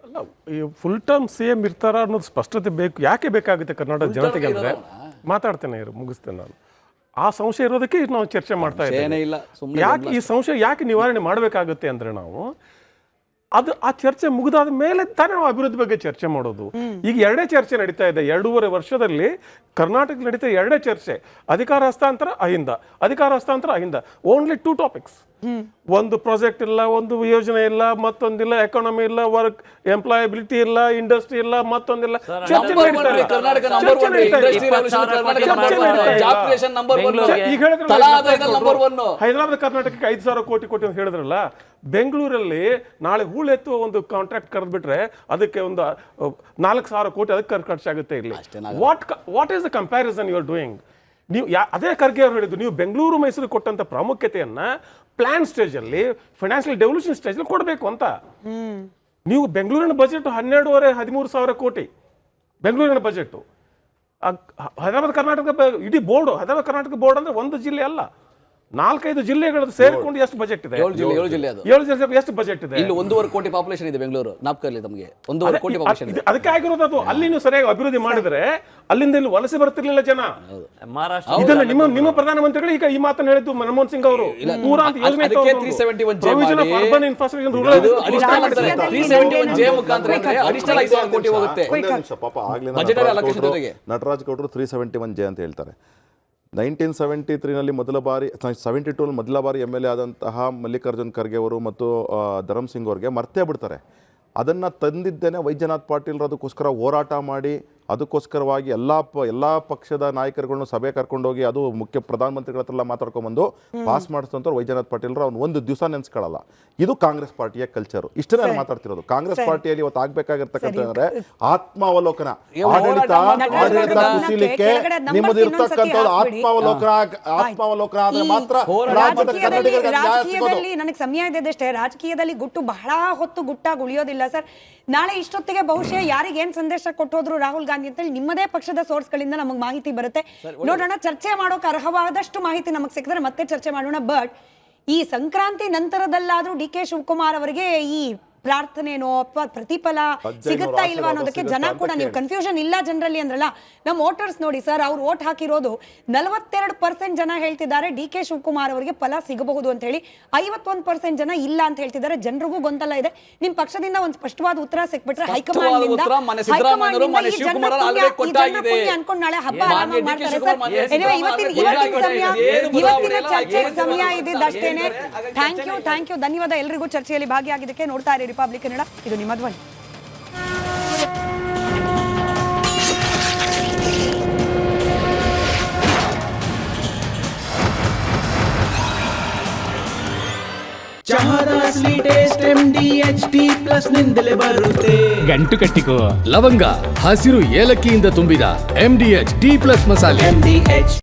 J: ಫುಲ್ ಟರ್ಮ್ CM ಇರ್ತಾರ ಅನ್ನೋದು ಸ್ಪಷ್ಟತೆ ಬೇಕು. ಯಾಕೆ ಬೇಕಾಗುತ್ತೆ ಕರ್ನಾಟಕ ಜನತೆಗೆ ಅಂದ್ರೆ, ಮಾತಾಡ್ತೇನೆ, ಮುಗಿಸ್ತೇನೆ ನಾನು. ಆ ಸಂಶಯ ಇರೋದಕ್ಕೆ ನಾವು ಚರ್ಚೆ ಮಾಡ್ತಾ ಇದ್ದೇವೆ. ಯಾಕೆ ಈ ಸಂಶಯ ಯಾಕೆ ನಿವಾರಣೆ ಮಾಡಬೇಕಾಗುತ್ತೆ ಅಂದ್ರೆ, ನಾವು ಆ ಚರ್ಚೆ ಮುಗಿದಾದ ಮೇಲೆ ತಾನೇ ನಾವು ಅಭಿವೃದ್ಧಿ ಬಗ್ಗೆ ಚರ್ಚೆ ಮಾಡೋದು. ಈಗ 2 ಚರ್ಚೆ ನಡೀತಾ ಇದೆ. 2.5 ವರ್ಷದಲ್ಲಿ ಕರ್ನಾಟಕ ನಡೀತಾ 2 ಚರ್ಚೆ, ಅಧಿಕಾರ ಹಸ್ತಾಂತರ ಅಹಿಂದ. Only 2 topics. ಒಂದು ಪ್ರಾಜೆಕ್ಟ್ ಇಲ್ಲ, ಒಂದು ಯೋಜನೆ ಇಲ್ಲ, ಮತ್ತೊಂದಿಲ್ಲ, ಎಕಾನಮಿ ಇಲ್ಲ, ವರ್ಕ್ ಎಂಪ್ಲಾಯಬಿಲಿಟಿ ಇಲ್ಲ, ಇಂಡಸ್ಟ್ರಿ ಇಲ್ಲ, ಮತ್ತೊಂದಿಲ್ಲ. ಹೈದರಾಬಾದ್ ಕರ್ನಾಟಕಕ್ಕೆ 5,000 ಕೋಟಿ ಅಂತ ಹೇಳಿದ್ರಲ್ಲ. ಬೆಂಗಳೂರಲ್ಲಿ ನಾಳೆ ಹೂಳೆತ್ತುವ ಒಂದು ಕಾಂಟ್ರಾಕ್ಟ್ ಕರೆದ್ಬಿಟ್ರೆ ಅದಕ್ಕೆ ಒಂದು 4,000 ಕೋಟಿ ಅದಕ್ಕೆ ಖರ್ಚಾಗುತ್ತೆ. ಇಲ್ಲಿ what is the comparison you are doing? ನೀವು ಅದೇ ಖರ್ಗೆ ಅವರು ಹೇಳಿದ್ದು, ನೀವು ಬೆಂಗಳೂರು ಮೈಸೂರು ಕೊಟ್ಟಂತ ಪ್ರಾಮುಖ್ಯತೆಯನ್ನ ಪ್ಲಾನ್ ಸ್ಟೇಜಲ್ಲಿ, ಫೈನಾನ್ಷಿಯಲ್ ಡೆವಲ್ಯೂಷನ್ ಸ್ಟೇಜಲ್ಲಿ ಕೊಡಬೇಕು ಅಂತ. ನೀವು ಬೆಂಗಳೂರಿನ ಬಜೆಟ್ 12,500-13 ಸಾವಿರ ಕೋಟಿ ಬೆಂಗಳೂರಿನ ಬಜೆಟ್. ಹೈದರಾಬಾದ್ ಕರ್ನಾಟಕ ಇಡೀ ಬೋರ್ಡ್, ಹೈದರಾಬಾದ್ ಕರ್ನಾಟಕ ಬೋರ್ಡ್ ಅಂದ್ರೆ ಒಂದು ಜಿಲ್ಲೆ ಅಲ್ಲ, 4-5 ಜಿಲ್ಲೆಗಳು ಸೇರ್ಕೊಂಡು ಎಷ್ಟು ಬಜೆಟ್ ಇದೆ?
G: 7 ಜಿಲ್ಲೆ ಅದು.
J: 7 ಜಿಲ್ಲೆ ಎಷ್ಟು ಬಜೆಟ್ ಇದೆ?
G: ಇಲ್ಲಿ 1.5 ಕೋಟಿ ಪಾಪ್ಯುಲೇಷನ್ ಇದೆ ಬೆಂಗಳೂರು, ನಾಪ್ಕರ್ಲಿ ತಮಗೆ 1.5 ಕೋಟಿ ಪಾಪ್ಯುಲೇಷನ್ ಇದೆ.
J: ಅದಕ್ಕೆ ಆಗಿರೋದು ಅದು. ಅಲ್ಲಿ ನೀವು ಸರಿಯಾಗಿ ಅಭಿವೃದ್ಧಿ ಮಾಡಿದ್ರೆ ಅಲ್ಲಿಂದ ಇಲ್ಲಿ ವಲಸೆ ಬರ್ತಿರ್ಲಿಲ್ಲ ಜನ.
I: ಮಹಾರಾಷ್ಟ್ರ
J: ಇದನ್ನ ನಿಮ್ಮ ಪ್ರಧಾನಮಂತ್ರಿಗಳು ಈಗ ಈ ಮಾತನ್ನು ಹೇಳಿದ್ದು ಮನಮೋಹನ್ ಸಿಂಗ್ ಅವರು.
G: ಅದಕ್ಕೆ 371J ಮಾಡಿ ಮುಖಾಂತರ ಅಡಿಷನಲ್ 5,000 ಕೋಟಿ ಹೋಗುತ್ತೆ
H: ಪಾಪ ಆಗ್ಲಿಂದ
G: ಬಜೆಟ್ ಅಲೋಕೇಶನ್ ಜೊತೆಗೆ.
H: ನಟರಾಜ್ ಗೌಡರು 371J ಅಂತ ಹೇಳ್ತಾರೆ. 1973ನಲ್ಲಿ ಮೊದಲ ಬಾರಿ, 72 ಮೊದಲ ಬಾರಿ MLA ಆದಂತಹ ಮಲ್ಲಿಕಾರ್ಜುನ್ ಖರ್ಗೆ ಅವರು ಮತ್ತು ಧರಮ್ ಸಿಂಗ್ ಅವ್ರಿಗೆ ಮರ್ತೇ ಬಿಡ್ತಾರೆ. ಅದನ್ನು ತಂದಿದ್ದೇನೆ ವೈದ್ಯನಾಥ್ ಪಾಟೀಲ್ ಅದಕ್ಕೋಸ್ಕರ ಹೋರಾಟ ಮಾಡಿ, ಅದಕ್ಕೋಸ್ಕರವಾಗಿ ಎಲ್ಲ ಪಕ್ಷದ ನಾಯಕರುಗಳನ್ನು ಸಭೆ ಕರ್ಕೊಂಡೋಗಿ, ಅದು ಮುಖ್ಯ ಪ್ರಧಾನಮಂತ್ರಿಗಳ ಹತ್ರ ಎಲ್ಲ ಮಾತಾಡ್ಕೊಂಡ್ಬಂದು ಪಾಸ್ ಮಾಡಿಸ್ತಂಥವ್ರು ವೈದ್ಯನಾಥ್ ಪಾಟೀಲ್ ಅವ್ನು ಒಂದು ದಿವಸ ನೆನೆಸ್ಕೊಳ್ಳಲ್ಲ. ಇದು ಕಾಂಗ್ರೆಸ್ ಪಾರ್ಟಿಯ ಕಲ್ಚರು. ಇಷ್ಟೇ ನಾನು ಮಾತಾಡ್ತಿರೋದು. ಕಾಂಗ್ರೆಸ್ ಪಾರ್ಟಿಯಲ್ಲಿ ಇವತ್ತು ಆಗ್ಬೇಕಾಗಿರ್ತಕ್ಕಂಥದ್ರೆ ಆತ್ಮಾವಲೋಕನ, ಆಡಳಿತ ಕುಸಿಲಿಕ್ಕೆ ನಿಮ್ಮದಿರ್ತಕ್ಕಂಥದ್ದು ಆತ್ಮಾವಲೋಕನ ಆದ್ರೆ ಮಾತ್ರ ರಾಜ್ಯದ ಕನ್ನಡಿಗರಿಗೆ ನ್ಯಾಯ ಸಿಗೋದು.
C: ರಾಜಕೀಯದಲ್ಲಿ ನನಗೆ ಸಮಯ ಇದೆ, ರಾಜಕೀಯದಲ್ಲಿ ಗುಟ್ಟು ಬಹಳ ಹೊತ್ತು ಗುಟ್ಟಾಗಿ ಉಳಿಯೋದಿಲ್ಲ ಸರ್. ನಾಳೆ ಇಷ್ಟೊತ್ತಿಗೆ ಬಹುಶಃ ಯಾರಿಗೇನ್ ಸಂದೇಶ ಕೊಟ್ಟೋದ್ರು ರಾಹುಲ್ ಗಾಂಧಿ ಅಂತೇಳಿ ನಿಮ್ಮದೇ ಪಕ್ಷದ ಸೋರ್ಸ್ ಗಳಿಂದ ನಮಗೆ ಮಾಹಿತಿ ಬರುತ್ತೆ. ನೋಡೋಣ, ಚರ್ಚೆ ಮಾಡೋಕೆ ಅರ್ಹವಾದಷ್ಟು ಮಾಹಿತಿ ನಮಗೆ ಸಿಕ್ಕಿದ್ರೆ ಮತ್ತೆ ಚರ್ಚೆ ಮಾಡೋಣ. ಬಟ್ ಈ ಸಂಕ್ರಾಂತಿ ನಂತರದಲ್ಲಾದ್ರೂ DK ಶಿವಕುಮಾರ್ ಅವರಿಗೆ ಈ ಪ್ರಾರ್ಥನೆನೋ ಅಥವಾ ಪ್ರತಿಫಲ ಸಿಗುತ್ತಾ ಇಲ್ವಾ ಅನ್ನೋದಕ್ಕೆ ಜನ ಕೂಡ, ನೀವು ಕನ್ಫ್ಯೂಷನ್ ಇಲ್ಲ ಜನರಲ್ಲಿ ಅಂದ್ರಲ್ಲ, ನಮ್ಮ ವೋಟರ್ಸ್ ನೋಡಿ ಸರ್, ಅವ್ರು ವೋಟ್ ಹಾಕಿರೋದು 42% ಜನ ಹೇಳ್ತಿದ್ದಾರೆ DK ಶಿವಕುಮಾರ್ ಅವರಿಗೆ ಫಲ ಸಿಗಬಹುದು ಅಂತ ಹೇಳಿ, 51% ಜನ ಇಲ್ಲ ಅಂತ ಹೇಳ್ತಿದ್ದಾರೆ. ಜನರಿಗೂ ಗೊಂದಲ ಇದೆ. ನಿಮ್ ಪಕ್ಷದಿಂದ ಒಂದು ಸ್ಪಷ್ಟವಾದ ಉತ್ತರ ಸಿಕ್ಬಿಟ್ರೆ ಹೈಕಮಾಂಡ್ ಅನ್ಕೊಂಡು ನಾಳೆ ಹಬ್ಬ ಆರಾಮಾಗಿ ಮಾಡ್ತಾರೆ ಸರ್. ಎನಿವೆ ಇವತ್ತಿನ ಚರ್ಚೆಗೆ ಸಮಯ ಇದ್ದಿದ್ದಷ್ಟೇನೆ. ಥ್ಯಾಂಕ್ ಯು, ಧನ್ಯವಾದ ಎಲ್ರಿಗೂ ಚರ್ಚೆಯಲ್ಲಿ ಭಾಗಿಯಾಗಿದ್ದಕ್ಕೆ. ನೋಡ್ತಾ ಇರಿ ರಿಪಬ್ಲಿಕ್ ಕನ್ನಡ, ಇದು ನಿಮ್ಮ ಧ್ವನಿ.
F: ಚಹಾದ ಸ್ವೀಟ್ ಟೇಸ್ಟ್ MDHD+ ನಿಂದಲೇ ಬರುತ್ತೆ.
A: ಗಂಟು ಕಟ್ಟಿಕೋ ಲವಂಗ, ಹಸಿರು ಏಲಕ್ಕಿಯಿಂದ ತುಂಬಿದ MDHD+ ಮಸಾಲೆ.